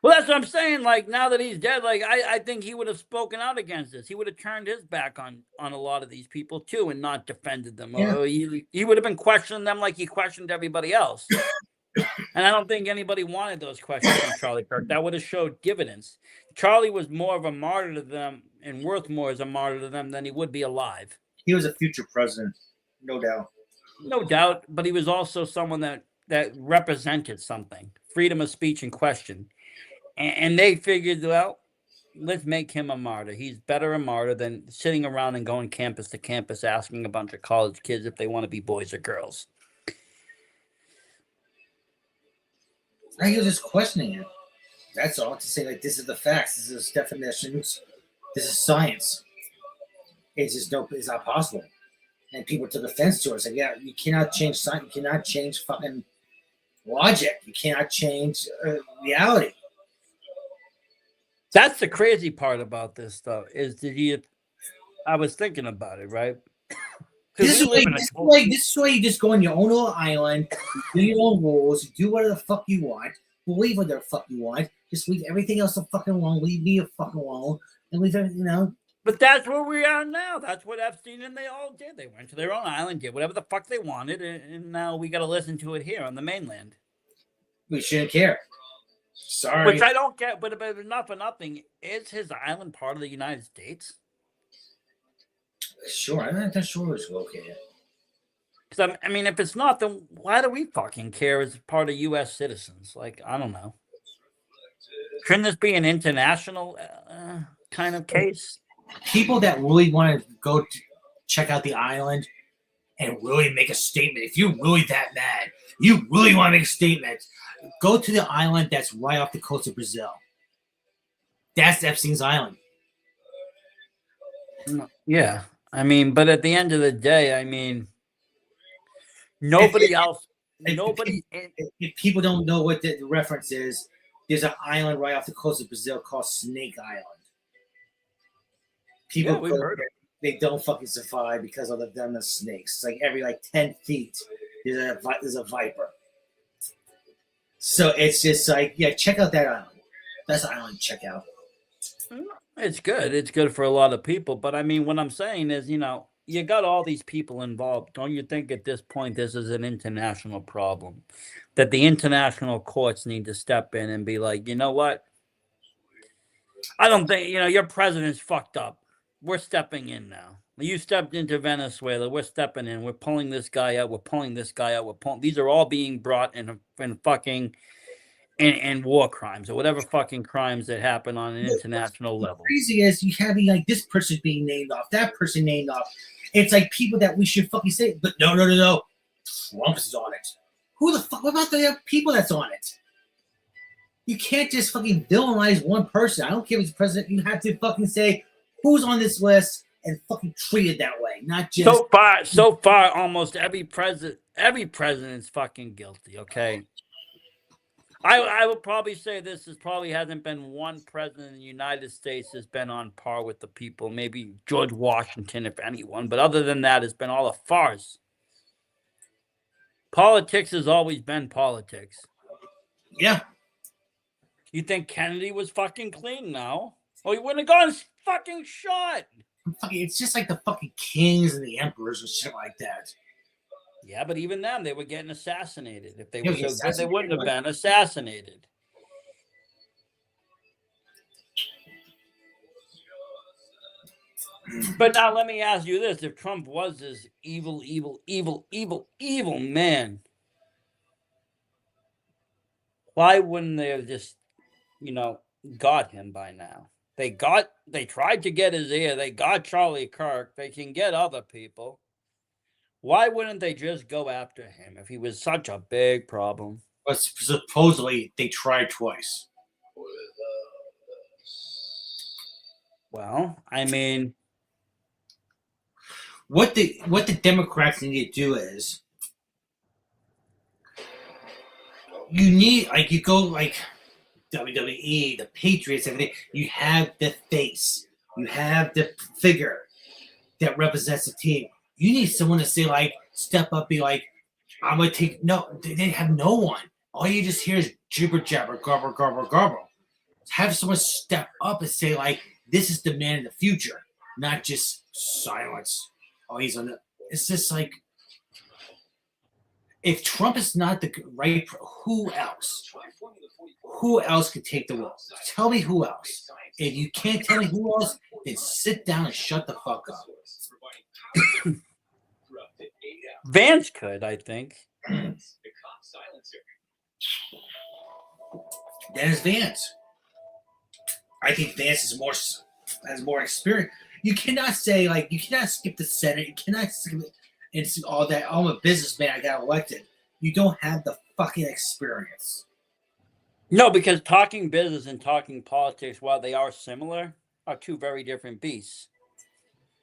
Well, that's what I'm saying. Like, now that he's dead, like, I think he would have spoken out against this. He would have turned his back on a lot of these people, too, and not defended them. Yeah. Or he would have been questioning them like he questioned everybody else. And I don't think anybody wanted those questions from Charlie Kirk. That would have showed dividends. Charlie was more of a martyr to them and worth more as a martyr to them than he would be alive. He was a future president, no doubt. No doubt, but he was also someone that represented something, freedom of speech and question. And they figured, well, let's make him a martyr. He's better a martyr than sitting around and going campus to campus asking a bunch of college kids if they want to be boys or girls. He was just questioning it. That's all. To say, like, this is the facts. This is definitions. This is science. It's not possible. And people took offense to it. It's like, yeah, you cannot change science. You cannot change fucking logic. You cannot change reality. That's the crazy part about this stuff is that I was thinking about it, right? This is why you just go on your own little island, you do your own rules, you do whatever the fuck you want, believe what the fuck you want, just leave everything else the fucking alone, leave me a fucking alone, and leave everything, But that's where we are now. That's what Epstein and they all did. They went to their own island, did whatever the fuck they wanted, and now we got to listen to it here on the mainland. We shouldn't care. Sorry. Which I don't get, but enough for nothing. Is his island part of the United States? Sure, I'm not sure it's okay. Because I mean, if it's not, then why do we fucking care as part of U.S. citizens? Like, I don't know. Shouldn't this be an international kind of case? People that really want to go check out the island and really make a statement. If you're really that mad, you really want to make a statement, go to the island that's right off the coast of Brazil. That's Epstein's island. Yeah. I mean, but at the end of the day, I mean, Nobody else. if- Nobody. If people don't know what the reference is, there's an island right off the coast of Brazil called Snake Island. People Yeah, we've go heard there, they don't fucking survive because of the venomous snakes. It's like every 10 feet there's a viper. So it's just like, yeah, check out that island. That's an island to check out. It's good. It's good for a lot of people. But I mean, what I'm saying is, you got all these people involved. Don't you think at this point this is an international problem? That the international courts need to step in and be like, you know what? I don't think, your president's fucked up. We're stepping in now. You stepped into Venezuela. We're stepping in. We're pulling this guy out. We're pulling this guy out. These are all being brought in fucking and war crimes or whatever fucking crimes that happen on an international level. Crazy is you having like this person being named off, that person named off. It's like people that we should fucking say, but no. Trump is on it. Who the fuck? What about the people that's on it? You can't just fucking villainize one person. I don't care if it's president. You have to fucking say who's on this list and fucking treat it that way. Not just so far, almost every president's fucking guilty. Okay. I would probably say this probably hasn't been one president in the United States that's been on par with the people. Maybe George Washington, if anyone. But other than that, it's been all a farce. Politics has always been politics. Yeah. You think Kennedy was fucking clean now? Well, he wouldn't have gone fucking shot. It's just like the fucking kings and the emperors and shit like that. Yeah, but even them, they were getting assassinated. If they were so good, they assassinated, wouldn't have right? been assassinated. But now let me ask you this. If Trump was this evil man, why wouldn't they have just, got him by now? They tried to get his ear. They got Charlie Kirk. They can get other people. Why wouldn't they just go after him if he was such a big problem? But supposedly they tried twice. Well, I mean, what the Democrats need to do is you need you go like WWE, the Patriots, everything. You have the face, you have the figure that represents the team. You need someone to say step up, be like, I'm gonna take. No, they have no one. All you just hear is jibber jabber, garble garble garble. Have someone step up and say this is the man in the future, not just silence. Oh, he's on the. It's just if Trump is not the right, who else? Who else could take the role? Tell me who else. If you can't tell me who else, then sit down and shut the fuck up. Vance could, I think. Dennis Vance. I think Vance has more experience. You cannot say you cannot skip the Senate. You cannot skip it and see all that. Oh, I'm a businessman. I got elected. You don't have the fucking experience. No, because talking business and talking politics, while they are similar, are two very different beasts.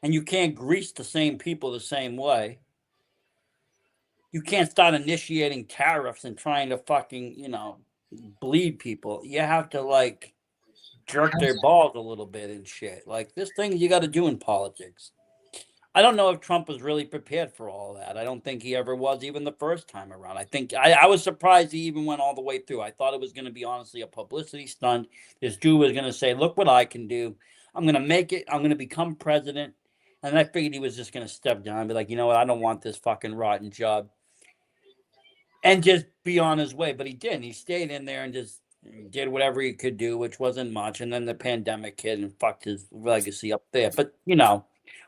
And you can't grease the same people the same way. You can't start initiating tariffs and trying to fucking, bleed people. You have to jerk their balls a little bit and shit. This thing you got to do in politics. I don't know if Trump was really prepared for all that. I don't think he ever was, even the first time around. I think I was surprised he even went all the way through. I thought it was going to be honestly a publicity stunt. This dude was going to say, look what I can do. I'm going to make it. I'm going to become president. And I figured he was just going to step down and be like, you know what? I don't want this fucking rotten job. And just be on his way. But he didn't. He stayed in there and just did whatever he could do, which wasn't much. And then the pandemic hit and fucked his legacy up there. But,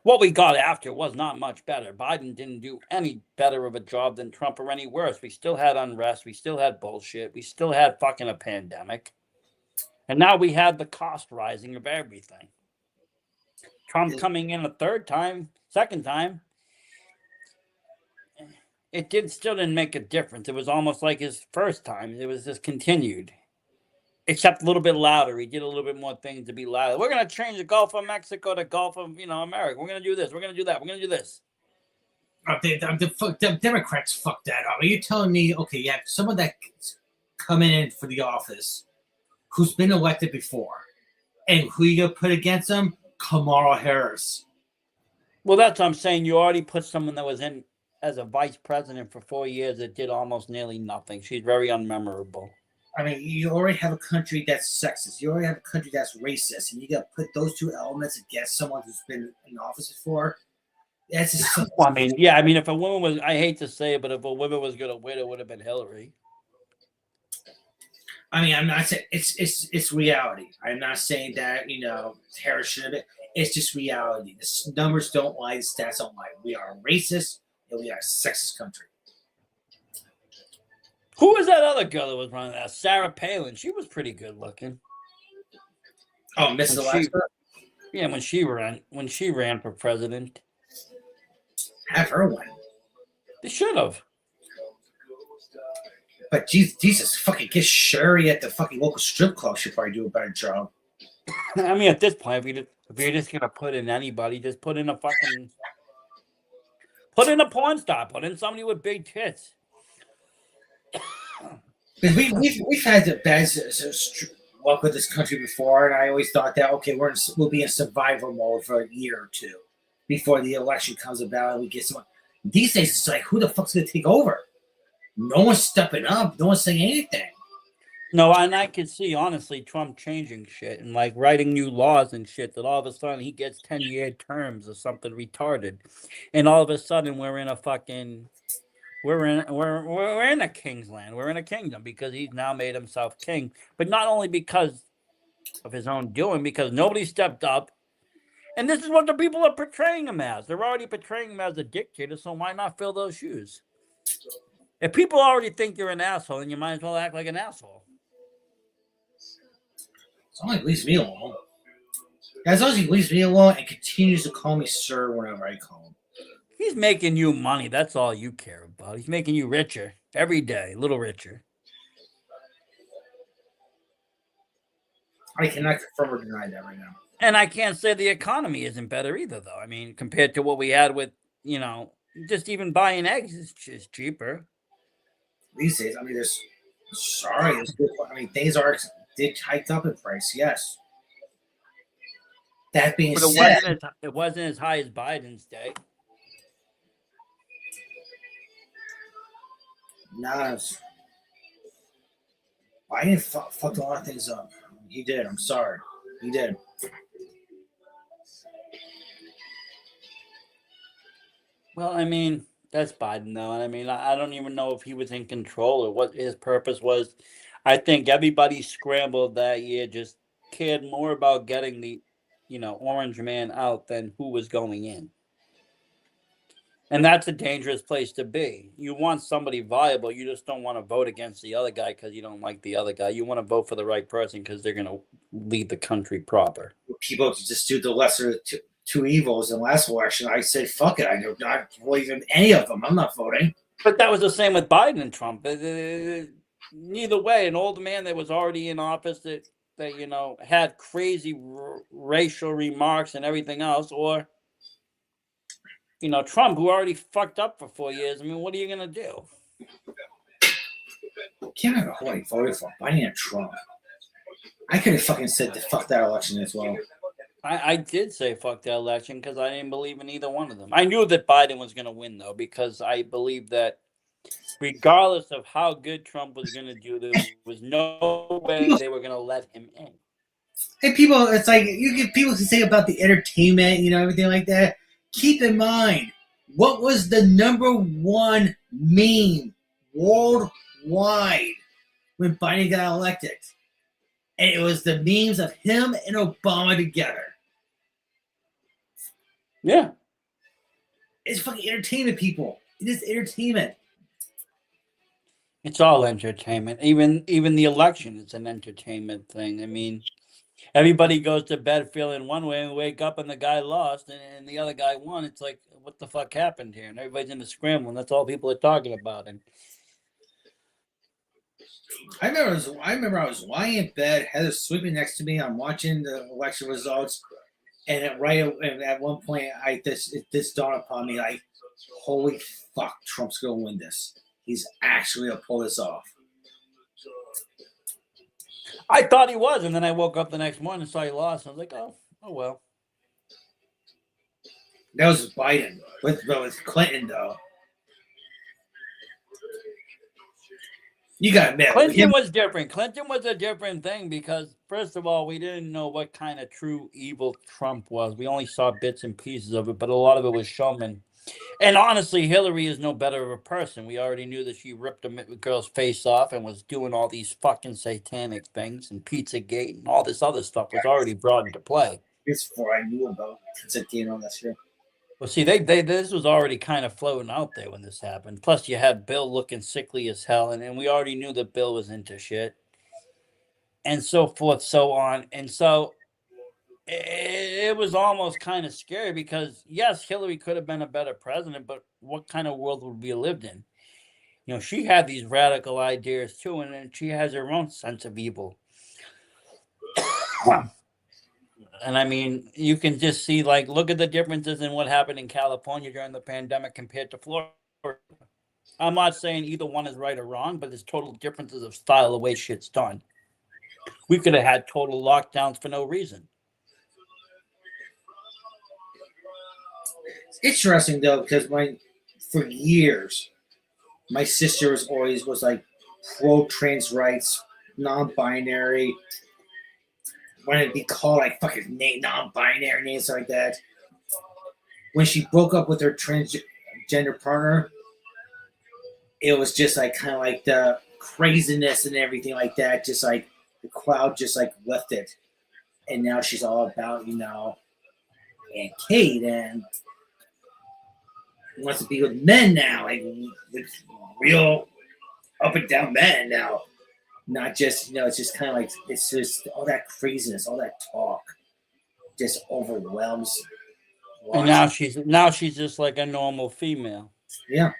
what we got after was not much better. Biden didn't do any better of a job than Trump or any worse. We still had unrest. We still had bullshit. We still had fucking a pandemic. And now we had the cost rising of everything. Trump coming in a second time, it still didn't make a difference. It was almost like his first time. It was just continued. Except a little bit louder. He did a little bit more things to be louder. We're going to change the Gulf of Mexico to Gulf of, America. We're going to do this. We're going to do that. We're going to do this. The Democrats fucked that up. Are you telling me, okay, you have someone that's coming in for the office who's been elected before, and who you gonna put against them? Kamala Harris. Well, that's what I'm saying. You already put someone that was in as a vice president for 4 years that did almost nearly nothing. She's very unmemorable. I mean, you already have a country that's sexist. You already have a country that's racist, and you got to put those two elements against someone who's been in office before. That's just Well, I mean, yeah, I mean, if a woman was, I hate to say it, but if a woman was going to win, it would have been Hillary. I mean, I'm not saying it's reality. I'm not saying that Harris should have been. It's just reality. The numbers don't lie. The stats don't lie. We are racist and we are a sexist country. Who was that other girl that was running that? Sarah Palin. She was pretty good looking. Oh, Miss Alaska? Yeah, when she ran for president. Have her win. They should have. But Jesus, fucking get Sherry at the fucking local strip club. She'd probably do a better job. I mean, at this point, if you're just gonna put in anybody, just put in a porn star, put in somebody with big tits. We've had the bad luck with this country before, and I always thought that okay, we'll be in survival mode for a year or two before the election comes about and we get someone. These days, it's like, who the fuck's gonna take over? No one's stepping up. No one's saying anything. No, and I could see, honestly, Trump changing shit and like writing new laws and shit that all of a sudden he gets 10-year terms or something retarded. And all of a sudden we're in a king's land. We're in a kingdom because he's now made himself king. But not only because of his own doing, because nobody stepped up. And this is what the people are portraying him as. They're already portraying him as a dictator, so why not fill those shoes? If people already think you're an asshole, then you might as well act like an asshole. As long as he leaves me alone. As long as he leaves me alone and continues to call me sir whenever I call him. He's making you money. That's all you care about. He's making you richer every day, a little richer. I cannot confirm or deny that right now. And I can't say the economy isn't better either, though. I mean, compared to what we had with, just even buying eggs is just cheaper. These days, I mean, things did hike up in price, yes. That being said, it wasn't as high as Biden's day. Nah, Biden fucked a lot of things up. He did. I'm sorry. He did. Well, I mean, that's Biden, though. And I mean, I don't even know if he was in control or what his purpose was. I think everybody scrambled that year, just cared more about getting the, orange man out than who was going in. And that's a dangerous place to be. You want somebody viable. You just don't want to vote against the other guy because you don't like the other guy. You want to vote for the right person because they're going to lead the country proper. People just do the lesser two evils in the last election. I said, fuck it. I do not believe in any of them. I'm not voting. But that was the same with Biden and Trump. Neither way, an old man that was already in office that had crazy racial remarks and everything else, or Trump, who already fucked up for 4 years. I mean, what are you gonna do? Can't remember who I voted for. Biden and Trump. I could have fucking said to fuck that election as well. I did say fuck that election because I didn't believe in either one of them. I knew that Biden was gonna win though, because I believed that regardless of how good Trump was gonna do, there was no way they were gonna let him in. Hey, people, it's like people can say about the entertainment, everything like that. Keep in mind, what was the number one meme worldwide when Biden got elected? And it was the memes of him and Obama together. Yeah. It's fucking entertainment, people. It is entertainment. It's all entertainment. Even the election is an entertainment thing. I mean, everybody goes to bed feeling one way and wake up and the guy lost and the other guy won. It's like, what the fuck happened here? And everybody's in the scramble, and that's all people are talking about. And I remember I was lying in bed, Heather sleeping next to me. I'm watching the election results, and at one point, this dawned upon me: like, holy fuck, Trump's gonna win this. He's actually gonna pull this off. I thought he was, and then I woke up the next morning and saw he lost. I was like, oh well. That was Biden. With Clinton, though. You got to admit. Clinton was different. Clinton was a different thing because, first of all, we didn't know what kind of true evil Trump was. We only saw bits and pieces of it, but a lot of it was showman. And honestly, Hillary is no better of a person. We already knew that she ripped a girl's face off and was doing all these fucking satanic things, and Pizzagate and all this other stuff was already brought into play. This before I knew about Pizzagate and all that shit. Well, see, this was already kind of floating out there when this happened. Plus, you had Bill looking sickly as hell, and we already knew that Bill was into shit, and so forth, so on. And so it was almost kind of scary because, yes, Hillary could have been a better president, but what kind of world would we have lived in? You know, she had these radical ideas too, and then she has her own sense of evil. And I mean, you can just see, like, look at the differences in what happened in California during the pandemic compared to Florida. I'm not saying either one is right or wrong, but there's total differences of style, the way shit's done. We could have had total lockdowns for no reason. It's interesting, though, because for years, my sister was like pro-trans rights, non-binary, wanted to be called like fucking non-binary names like that. When she broke up with her transgender partner, it was just like kind of like the craziness and everything like that. Just like the cloud just like lifted, and now she's all about and Kate and wants to be with men now, like with real up and down men now. Not just, it's just kind of like, it's just all that craziness, all that talk just overwhelms. And now she's just like a normal female. Yeah.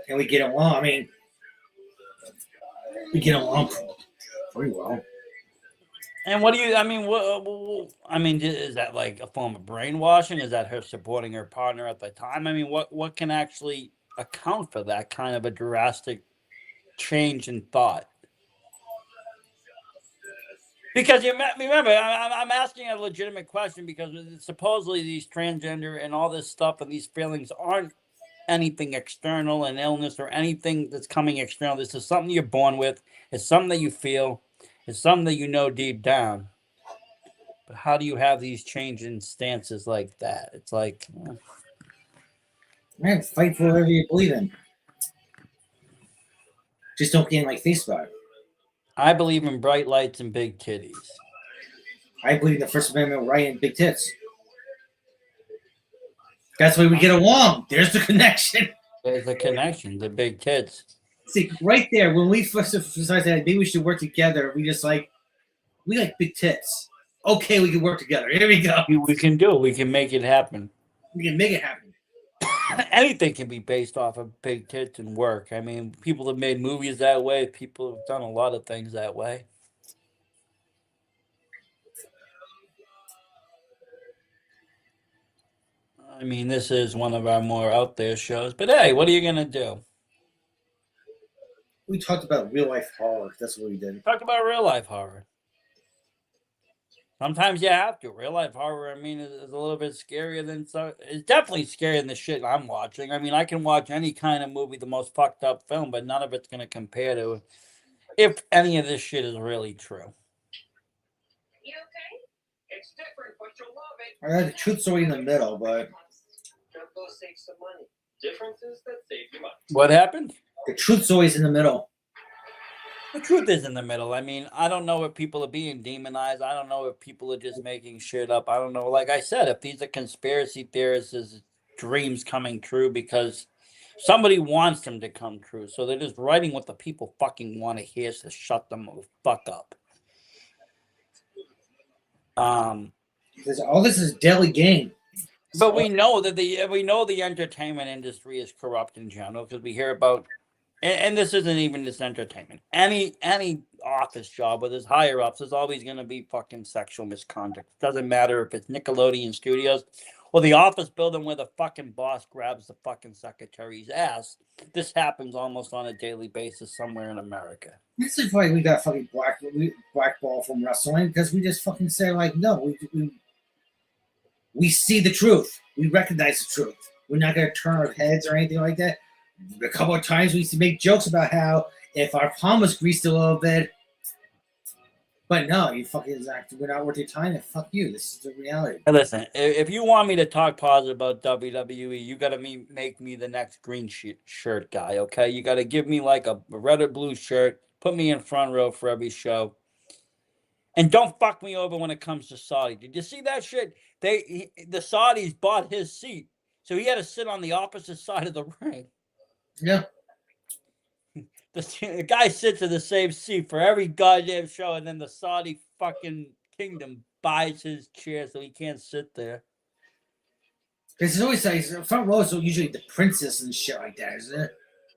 And we get along. I mean, we get along pretty well. And what do you, I mean, is that like a form of brainwashing? Is that her supporting her partner at the time? I mean, what can actually account for that kind of a drastic change in thought? Because you remember, I'm asking a legitimate question because supposedly these transgender and all this stuff and these feelings aren't anything external, an illness or anything that's coming external. This is something you're born with. It's something that you feel. It's something that you know deep down. But how do you have these changing stances like that? It's like, man, fight for whatever you believe in. Just don't get in my face about it. I believe in bright lights and big titties. I believe in the First Amendment right and big tits. That's why we get along. There's the connection. There's a connection, the big tits. See, right there, when we first decided that maybe we should work together, we like big tits. Okay, we can work together. Here we go. We can do it. We can make it happen. We can make it happen. Anything can be based off of big tits and work. I mean, people have made movies that way. People have done a lot of things that way. I mean, this is one of our more out there shows. But hey, what are you going to do? We talked about real life horror. That's what we did. Talked about real life horror. Sometimes you have to. Real life horror, I mean, is a little bit scarier than it's definitely scarier than the shit I'm watching. I mean, I can watch any kind of movie, the most fucked up film, but none of it's going to compare to if any of this shit is really true. You okay? It's different, but you'll love it. I had the truth story in the middle, but Go save some money. Differences that save you money. What happened? the truth story is in the middle. The truth is in the middle. I mean, I don't know if people are being demonized. I don't know if people are just making shit up. I don't know. Like I said, if these are conspiracy theorists' dreams coming true because somebody wants them to come true. So they're just writing what the people fucking want to hear to shut them the fuck up. Because all this is daily game. But we know that the entertainment industry is corrupt in general because we hear about, and this isn't even just entertainment. Any office job where there's higher ups, there's always going to be fucking sexual misconduct. Doesn't matter if it's Nickelodeon Studios Or the office building where the fucking boss grabs the fucking secretary's ass. This happens almost on a daily basis somewhere in America. This is why we got fucking blackball from wrestling, because we just fucking say like, no, we see the truth. We recognize the truth. We're not gonna turn our heads or anything like that. A couple of times we used to make jokes about how if our palm was greased a little bit, but no, you fucking we're not worth your time. And fuck you. This is the reality. Hey, listen, if you want me to talk positive about WWE, you got to make me the next green shirt guy, okay? You got to give me like a red or blue shirt, put me in front row for every show. And don't fuck me over when it comes to Saudi. Did you see that shit? The Saudis bought his seat, so he had to sit on the opposite side of the ring. Yeah. The guy sits in the same seat for every goddamn show, and then the Saudi fucking kingdom buys his chair so he can't sit there. Because it's always like front row is usually the princess and shit like that, isn't it?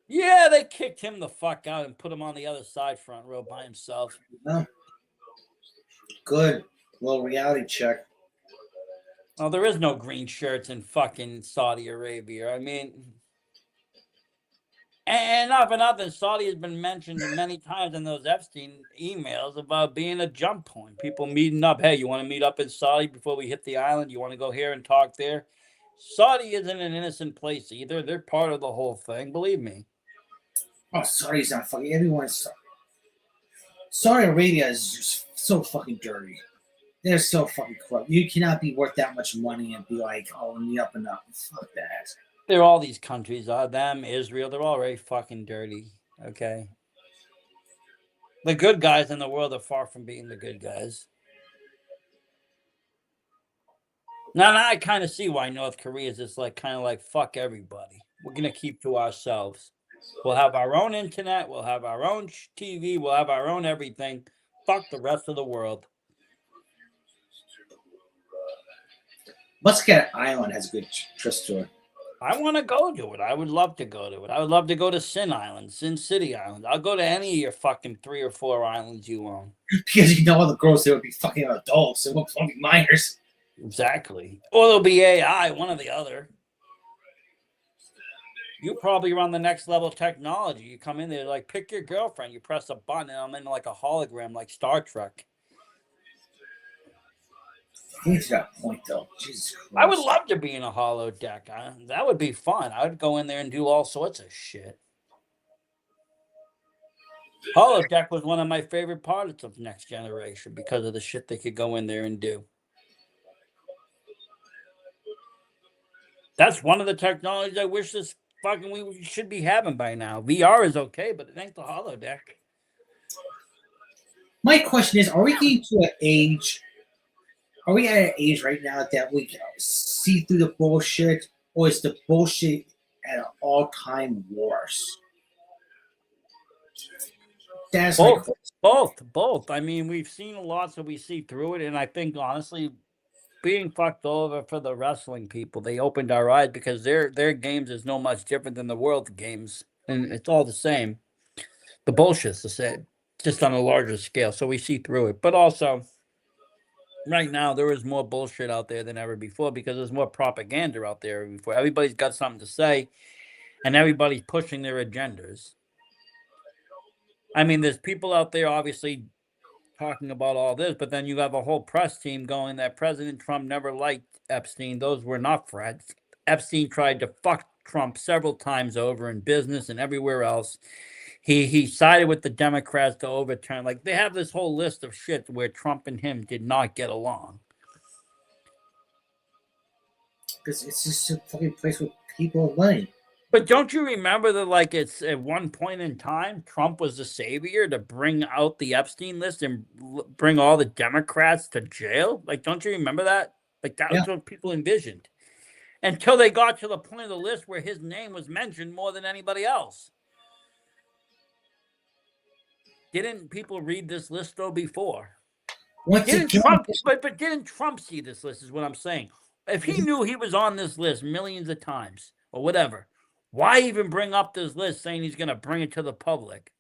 Yeah, they kicked him the fuck out and put him on the other side front row by himself. No. Good. Little reality check. Well, there is no green shirts in fucking Saudi Arabia. I mean, and not for nothing, Saudi has been mentioned many times in those Epstein emails about being a jump point. People meeting up. Hey, you want to meet up in Saudi before we hit the island? You want to go here and talk there? Saudi isn't an innocent place either. They're part of the whole thing. Believe me. Oh, Saudi's not fucking. Everyone's. Saudi Arabia is just so fucking dirty. They're so fucking corrupt. You cannot be worth that much money and be like, oh, me up and up. Fuck that. They're all these countries, them, Israel, they're all very fucking dirty, okay? The good guys in the world are far from being the good guys. Now I kind of see why North Korea is just like kind of like, fuck everybody. We're going to keep to ourselves. We'll have our own internet. We'll have our own TV. We'll have our own everything. Fuck the rest of the world. Muscat Island has a good tryst to it. I want to go to it. I would love to go to it. I would love to go to Sin Island, Sin City Island. I'll go to any of your fucking 3 or 4 islands you own. Because you know all the girls there would be fucking adults. They won't be minors. Exactly. Or there'll be AI, one or the other. You probably run the next level technology. You come in there, like, pick your girlfriend. You press a button, and I'm in like a hologram, like Star Trek. Getting to that point, though. Jesus Christ. I would love to be in a holodeck. That would be fun. I would go in there and do all sorts of shit. Holodeck was one of my favorite parts of Next Generation because of the shit they could go in there and do. That's one of the technologies I wish this fucking we should be having by now. VR is okay, but it ain't the holodeck. My question is, are we getting to an age? Are we at an age right now that we can see through the bullshit, or is the bullshit at an all-time worst? That's my question. Both. I mean, we've seen a lot, so we see through it, and I think honestly, being fucked over for the wrestling people, they opened our eyes because their games is no much different than the world games, and it's all the same. The bullshit's the same, just on a larger scale, so we see through it. But also, right now, there is more bullshit out there than ever before because there's more propaganda out there than before. Everybody's got something to say, and everybody's pushing their agendas. I mean, there's people out there obviously talking about all this, but then you have a whole press team going that President Trump never liked Epstein. Those were not friends. Epstein tried to fuck Trump several times over in business and everywhere else. He sided with the Democrats to overturn. Like, they have this whole list of shit where Trump and him did not get along. Because it's just a fucking place with people with money. But don't you remember that, like, it's at one point in time, Trump was the savior to bring out the Epstein list and bring all the Democrats to jail? Like, don't you remember that? Like, that was what people envisioned. Until they got to the point of the list where his name was mentioned more than anybody else. Didn't people read this list, though, before? Didn't Trump see this list is what I'm saying. If he knew he was on this list millions of times or whatever, why even bring up this list saying he's going to bring it to the public?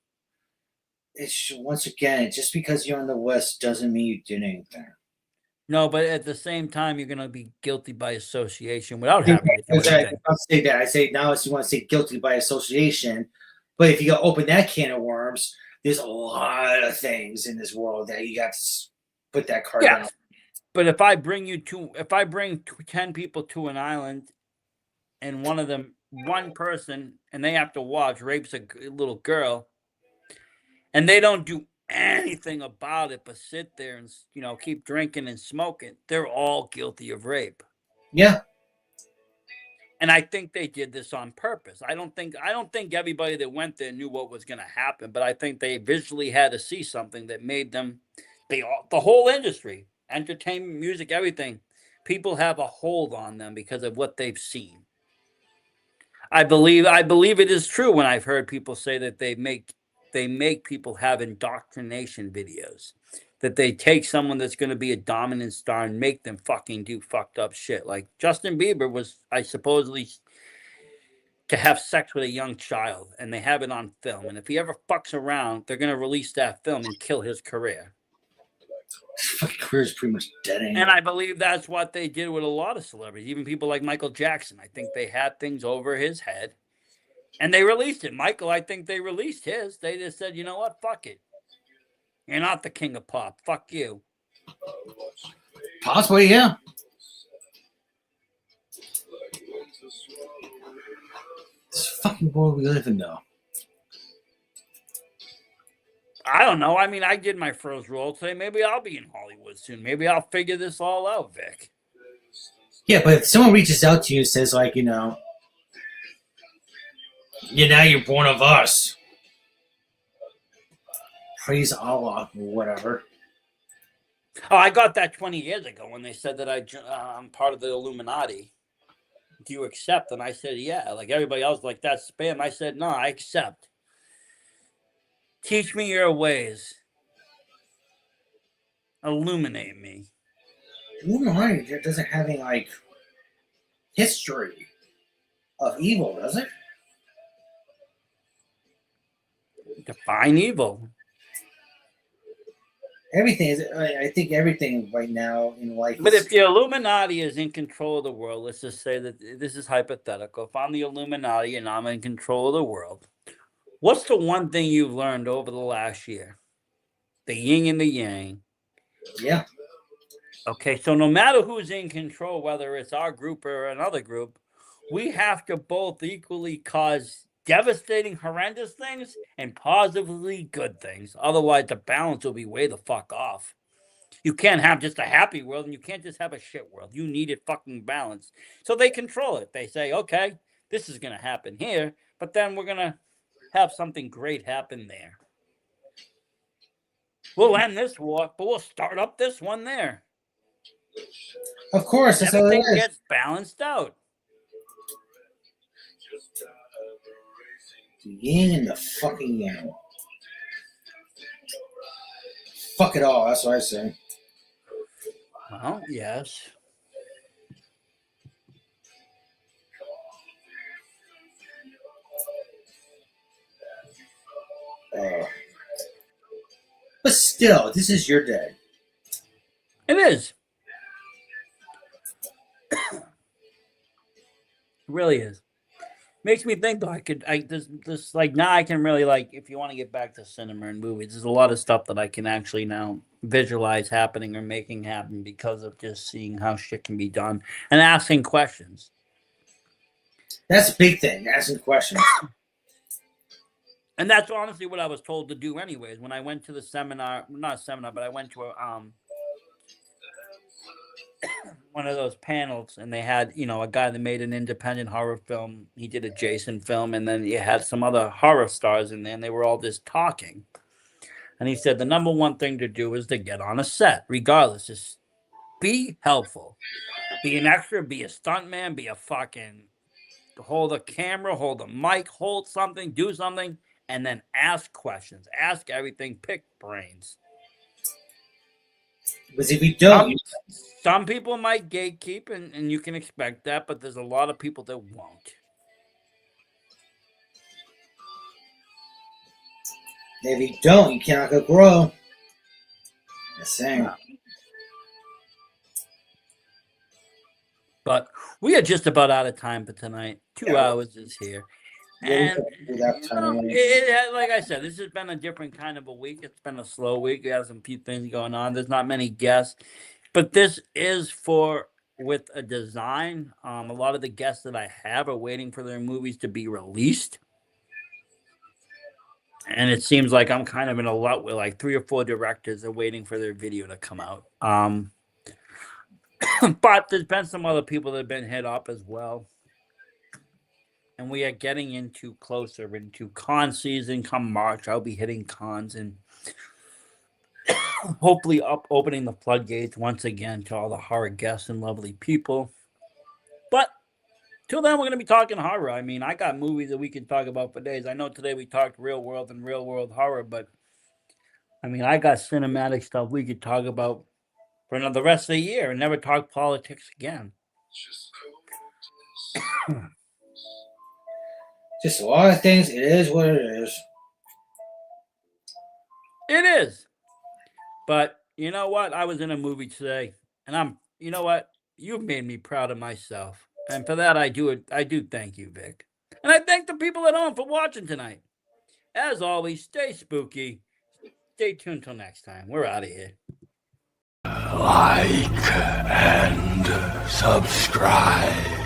It's once again, just because you're on the list doesn't mean you did anything. No, but at the same time, you're gonna be guilty by association without having to do Because I anything. don't say that. I say now if you want to say guilty by association, but if you go open that can of worms, there's a lot of things in this world that you got to put that card Yeah. down. But if I bring 10 people to an island, and one person, and they have to watch rapes a little girl, and they don't do anything about it but sit there and keep drinking and smoking, they're all guilty of rape. Yeah. And I think they did this on purpose. I don't think everybody that went there knew what was going to happen, but I think they visually had to see something that made them. The whole industry, entertainment, music, everything, people have a hold on them because of what they've seen. I believe it is true when I've heard people say that they make people have indoctrination videos, that they take someone that's going to be a dominant star and make them fucking do fucked up shit. Like Justin Bieber was, I supposedly, to have sex with a young child, and they have it on film. And if he ever fucks around, they're going to release that film and kill his career. His fucking career's pretty much dead anyway. And I believe that's what they did with a lot of celebrities, even people like Michael Jackson. I think they had things over his head, and they released it. Michael, I think they released his. They just said, you know what? Fuck it. You're not the king of pop. Fuck you. Possibly, yeah. This fucking world we live in, though. I don't know. I mean, I did my first role today. Maybe I'll be in Hollywood soon. Maybe I'll figure this all out, Vic. Yeah, but if someone reaches out to you and says, like, now you're one of us. Praise Allah or whatever. Oh, I got that 20 years ago when they said that I'm part of the Illuminati. Do you accept? And I said, yeah. Like everybody else, like, that's spam. I said, no, I accept. Teach me your ways. Illuminate me. Illuminati doesn't have any, like, history of evil, does it? Define evil. Everything is. I think everything right now in life. But if the Illuminati is in control of the world, let's just say that this is hypothetical. If I'm the Illuminati and I'm in control of the world, what's the one thing you've learned over the last year? The yin and the yang. Yeah. Okay, so no matter who's in control, whether it's our group or another group, we have to both equally cause devastating, horrendous things and positively good things. Otherwise, the balance will be way the fuck off. You can't have just a happy world, and you can't just have a shit world. You need it fucking balanced. So they control it. They say, okay, this is going to happen here, but then we're going to have something great happen there. We'll end this war, but we'll start up this one there. Of course, that's how it Everything is. gets balanced out. The yin and the fucking yang. Fuck it all. That's what I say. Well, yes. But still, this is your day. It is. It really is. Makes me think though. This like now I can really, like, if you want to get back to cinema and movies, there's a lot of stuff that I can actually now visualize happening or making happen because of just seeing how shit can be done and asking questions. That's a big thing, asking questions. And that's honestly what I was told to do anyways. When I went to the seminar, not a seminar, but I went to a one of those panels, and they had, a guy that made an independent horror film. He did a Jason film, and then you had some other horror stars in there, and they were all just talking. And he said the number one thing to do is to get on a set, regardless. Just be helpful. Be an extra, be a stuntman, be a fucking, hold a camera, hold a mic, hold something, do something, and then ask questions. Ask everything, pick brains. Because if you don't, Some people might gatekeep, and you can expect that, but there's a lot of people that won't. if you don't, you cannot go grow. Just saying. But we are just about out of time for tonight. 2 hours is here. And like I said, this has been a different kind of a week. It's been a slow week. We have some few things going on. There's not many guests, but this is with a design. A lot of the guests that I have are waiting for their movies to be released. And it seems like I'm kind of in a lot where like 3 or 4 directors are waiting for their video to come out. But there's been some other people that have been hit up as well. And we are getting closer into con season. Come March, I'll be hitting cons and hopefully opening the floodgates once again to all the horror guests and lovely people. But till then, we're going to be talking horror. I mean, I got movies that we can talk about for days. I know today we talked real world and real world horror, but I mean, I got cinematic stuff we could talk about for the rest of the year and never talk politics again. Just a lot of things. It is what it is. It is. But you know what? I was in a movie today, and you know what? You've made me proud of myself. And for that, I do thank you, Vic. And I thank the people at home for watching tonight. As always, stay spooky. Stay tuned till next time. We're out of here. Like and subscribe.